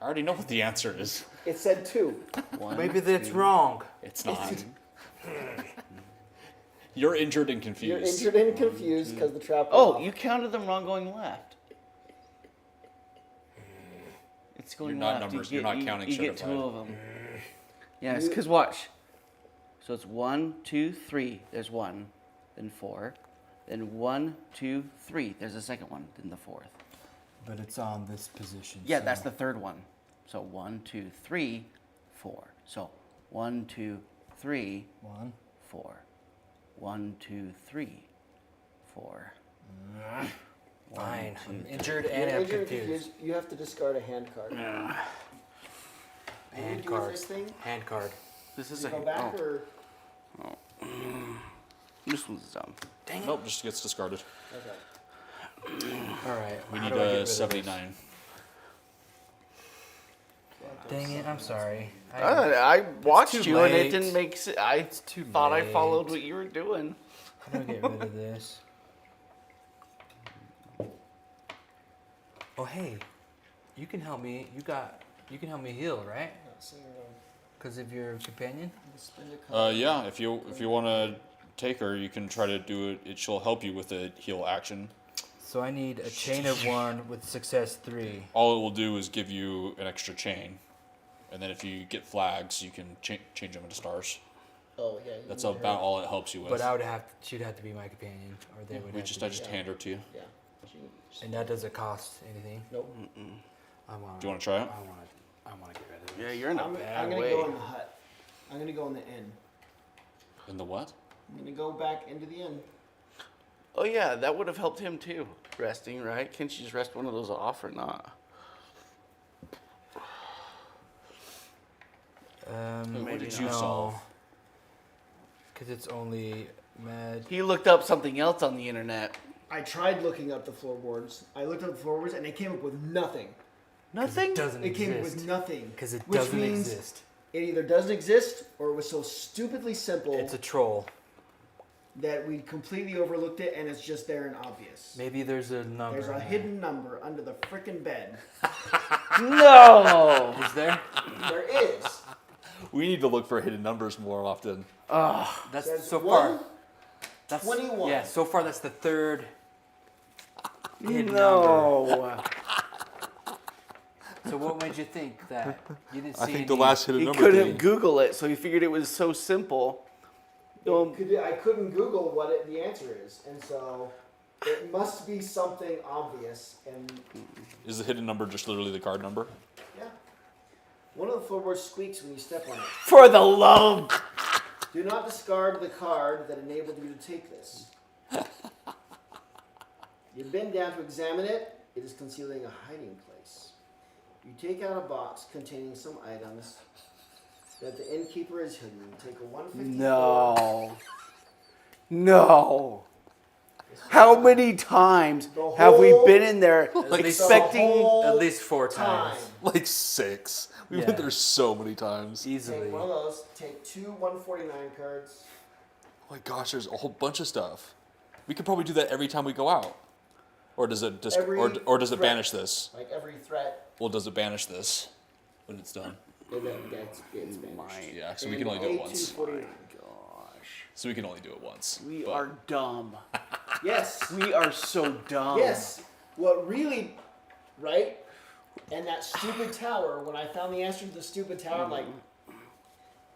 I already know what the answer is. It said 2. One, Maybe that's two. wrong. It's not. You're injured and confused. You're injured and confused because the trap. went Oh, off. you counted them wrong going left. It's going You're not left. numbers- You you're get, not counting You get 2 certified. of them. Yes, because watch. So it's 1, 2, 3. There's 1, then 4, then 1, 2, 3. There's a second one, then the 4th. But it's on this position. Yeah, so that's the 3rd one. So 1, 2, 3, 4. So 1, 2, 3, 1. 4. 1, 2, 3, 4. Fine. two, I'm three. injured You're and I'm injured and confused. You have to discard a hand card. What do you Hand do with card. this thing? Hand card. This is You a go back or This one's dumb. Dang it. Nope, just gets discarded. okay. All right. We how need do I get rid a of this? 79. Dang it! I'm sorry. I watched too you and it late. didn't make sense. I too thought I followed late. what you were doing. How do I get rid of this? Oh hey, you can help me. You can help me heal, right? Because of your companion. Yeah, if you want to take her, you can try to do it. She'll help you with a heal action. So I need a chain of 1 with success 3. All it will do is give you an extra chain, and then if you get flags, you can change them into stars. Oh yeah. That's you need about her. all it helps you with. But she'd have to be my companion, or they would. I have just to be. hand her to you. Yeah. And that doesn't cost anything. Nope. I want. Do you want to try it? I want to get rid of this. Yeah, you're in a I'm bad gonna way. go in the hut. I'm gonna go in the inn. In the what? I'm gonna go back into the inn. Oh yeah, that would have helped him too. Resting, right? Can't you just rest one of those off or not? What Maybe did you not. solve? Because it's only med. He looked up something else on the internet. I tried looking up the floorboards. I looked up the floorboards and they came up with nothing. Nothing. It doesn't It came up exist. with nothing. Because it which doesn't means exist. It either doesn't exist or it was so stupidly simple It's a troll. that we completely overlooked it and it's just there and obvious. Maybe there's a number. There's a in there. hidden number under the frickin' bed. No. Is there? There is. We need to look for hidden numbers more often. That's There's so one, far. That's 21. Yeah, so far that's the 3rd hidden number. No. So what made you think that? You didn't see I think any... the last hidden He number couldn't thing. Google it, so he figured it was so simple. I couldn't Google what the answer is, and so it must be something obvious. And Is the hidden number just literally the card number? yeah, one of the floorboards squeaks when you step on it. For the love. Do not discard the card that enabled you to take this. You bend down to examine it. It is concealing a hiding place. You take out a box containing some items that the innkeeper has hidden. Take a 154. No. No. How many times The have we whole- been in there Like expecting? whole At least 4 time. times. Like 6. We've been Yeah. there so many times. Easily. Take one of those. Take 2 149 cards. Oh my gosh, there's a whole bunch of stuff. We could probably do that every time we go out. Or does it or does it threat. banish this? Like every threat. Well, does it banish this when it's done? Gets banished. Yeah, so we can only do it once. A249. Gosh, So we can only do it once. we but- are dumb. Yes. We are so dumb. Yes. What really, right? And that stupid tower, when I found the answer to the stupid tower, I'm like,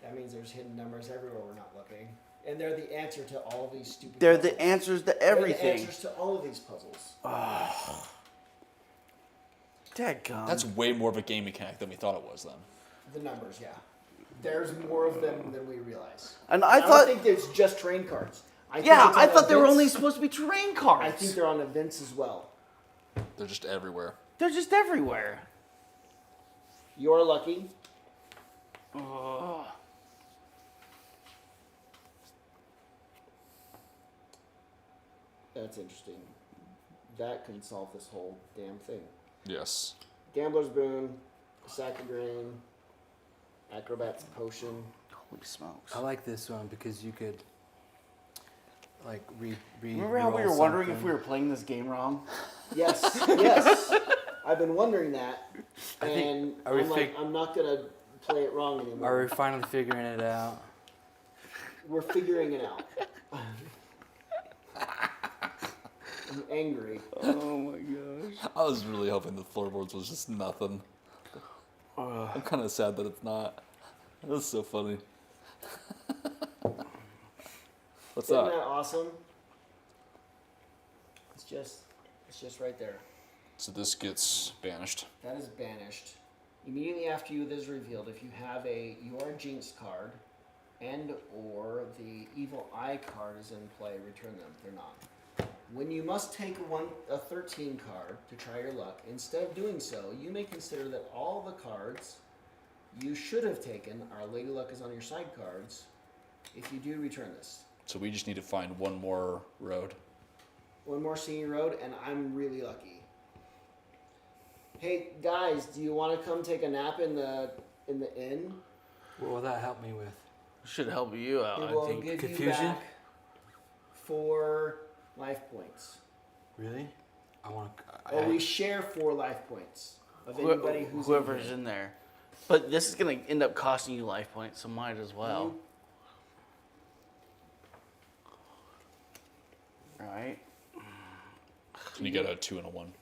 that means there's hidden numbers everywhere we're not looking. And they're the answer to all these stupid They're puzzles. the answers to They're the everything. answers to all of these puzzles. Dadgum. That's way more of a game mechanic than we thought it was then. The numbers, yeah. There's more of them than we realize. And I don't thought, think it's just train cards. I think yeah, it's I on thought they were events. only supposed to be terrain cards. I think they're on events as well. They're just everywhere. They're just everywhere. You're lucky. That's interesting. That can solve this whole damn thing. Yes. Gambler's Boon, Sack of Grain, Acrobat's Potion. Holy smokes. I like this one because you could like Remember how we were wondering if we were playing this game wrong? Yes, yes. I've been wondering that, I think- and are we I'm like, I'm not gonna play it wrong anymore. Are we finally figuring it out? We're figuring it out. I'm angry. Oh my gosh. I was really hoping the floorboards was just nothing. I'm kind of sad that it's not. That's so funny. What's Isn't that? that awesome? It's just right there. So this gets banished. That is banished. Immediately after you this is revealed, if you have your Jinx card and or the Evil Eye card is in play, return them. They're not. When you must take a 13 card to try your luck, instead of doing so, you may consider that all the cards you should have taken are Lady Luck is on your side cards. If you do, return this. So we just need to find one more road. One more senior road, and I'm really lucky. Hey guys, do you want to come take a nap in the inn? What will that help me with? Should help you out, It I will think. give Confusion? you back 4 life points. Really? I want. Or we share 4 life points of anybody who's Whoever's in there. But this is going to end up costing you life points, so might as well. Alright. Can you get a 2 and a 1?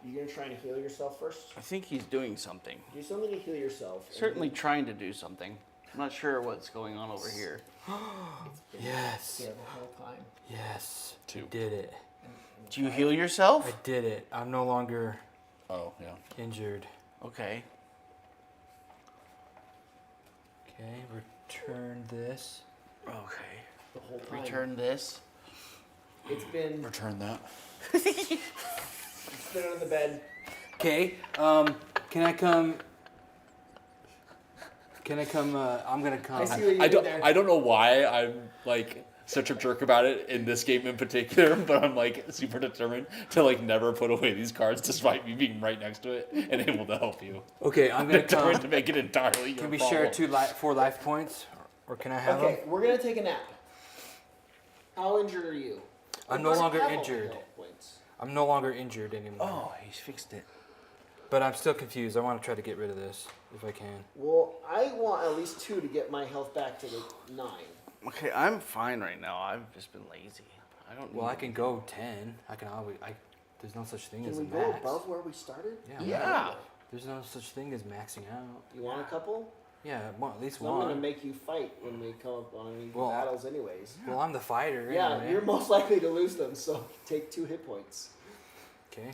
You gonna try and heal yourself first? I think he's doing something. Do something to heal yourself. and Certainly trying to do something. I'm not sure what's going on over here. then it's been Yes. yeah, the whole time. Yes. 2. I did it. Do you heal yourself? I did it. I'm no longer Oh, yeah. injured. Okay. Okay. Return this. Okay. The whole time. Return this. It's been Return that. it's been under the bed. Okay. Can I come? Can I come? I'm gonna come. I see what you I did don't. there. I don't know why I'm like such a jerk about it in this game in particular, but I'm like super determined to like never put away these cards, despite me being right next to it and able to help you. Okay. I'm gonna Determined to come. make it entirely your Can we problem. share 4 life points, or can I have Okay, them? we're gonna take a nap. How injured are you? I'm You no must longer have all the injured. health points. I'm no longer injured anymore. Oh, he's fixed it. But I'm still confused. I want to try to get rid of this if I can. Well, I want at least 2 to get my health back to the 9. Okay, I'm fine right now. I've just been lazy. I don't Well, need I can go 10. I can always. There's no such thing Can as we a go max. above where we started? Yeah. Yeah. There's no such thing as maxing out. You want a couple? Yeah, well, at least So I'm gonna one. make you fight when we come up on any Well, battles, anyways. Well, I'm the fighter. Yeah, anyway. you're most likely to lose them. So take 2 hit points. Okay.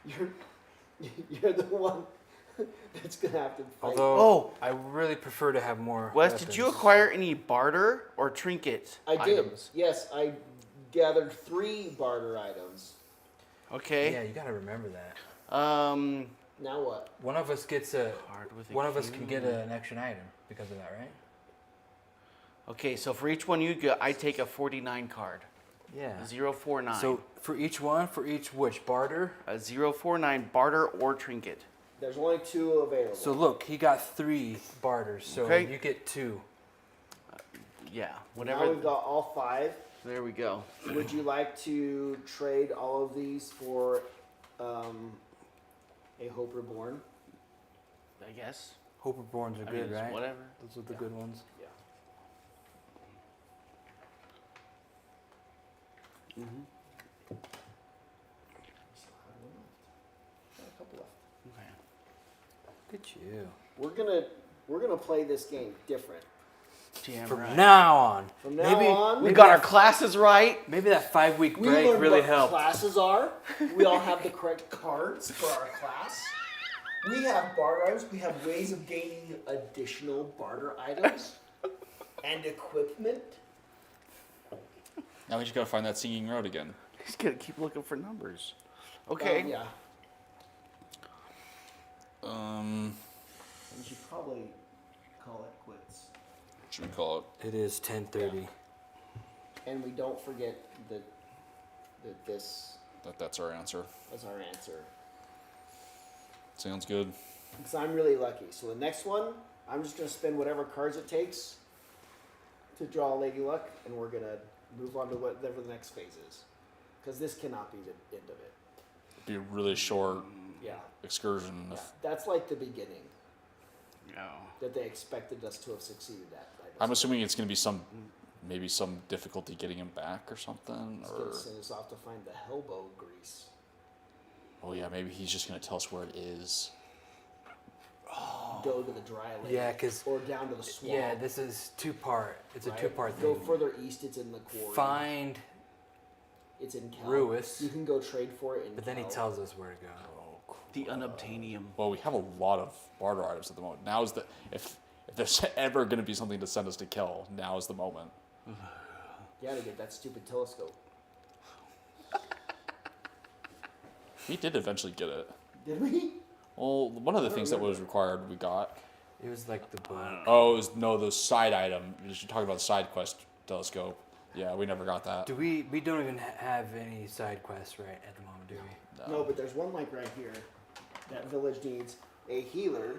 You're the one that's gonna have to fight. Although Oh. I really prefer to have more. Wes, weapons. did you acquire any barter or trinket I did. items? Yes, I gathered 3 barter items. Okay. Yeah, you gotta remember that. Now what? One of us gets a. Card with a One of us can Q. get an action item because of that, right? Okay, so for each one you get, I take a 49 card. Yeah. 049. So for each which barter? a 049 barter or trinket. There's only 2 available. So look, he got 3 barters, so Okay. you get 2. Yeah, now whatever. we've got all 5. There we go. Would you like to trade all of these for a Hope Reborn? I guess. Hope Reborns are I mean, good, it's right? Whatever. Those are the good ones. Yeah. Mm-hmm. Still have 1 left. Got a couple left. Okay. Good at you. We're gonna play this game different. Damn From right. now on. From now on, We got our classes right. Maybe that 5-week we break learned really what helped. classes are. We all have the correct cards for our class. We have barter items. We have ways of gaining additional barter items and equipment. Now we just gotta find that singing road again. He's gonna keep looking for numbers. Okay. Yeah. We should probably call it quits. What should we call it? It is 10:30. And we don't forget that this That's our answer. That's our answer. Sounds good. Because I'm really lucky. So the next one, I'm just going to spend whatever cards it takes to draw Lady Luck, and we're going to move on to whatever the next phase is. Because this cannot be the end of it. Be a really short Yeah. excursion. Yeah. That's like the beginning No. that they expected us to have succeeded at. I'm assuming it's going to be maybe some difficulty getting him back or something. It's Or going to send us off to find the Hellbow grease. oh yeah, maybe he's just going to tell us where it is. Go to the dry lake. Yeah, 'cause- or down to the swamp. Yeah, this is two-part. It's a right? two-part Go thing. further east, it's in the quarry. Find, It's in Cal. Ruis. You can go trade for it in but then he Cal. tells us where to go. The unobtainium. Well, we have a lot of barter items at the moment. Now is the if there's ever going to be something to send us to kill, now is the moment. Yeah, to get that stupid telescope. We did eventually get it. Did we? Well, one of the I don't things that remember. was required, we got. It was like the book. Oh, it was the side item. You're talking about the side quest telescope. Yeah, we never got that. Do we don't even have any side quests right at the moment, do we? No, but there's one like right here. That village needs a healer.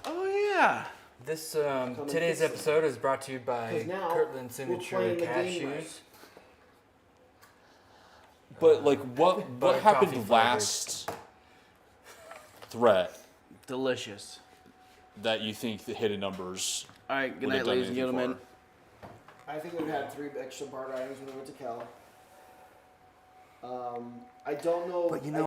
Oh yeah. This and today's fix it. episode is brought to you by 'Cause now Kirtland we're Signature playing the game Cashews. right. But like, what Butter happened toffee last threat Delicious. that you think the hidden numbers? All right. Good would have night, done ladies and anything gentlemen. for? I think we've had 3 extra barter items when we went to Cal. I don't know. But you know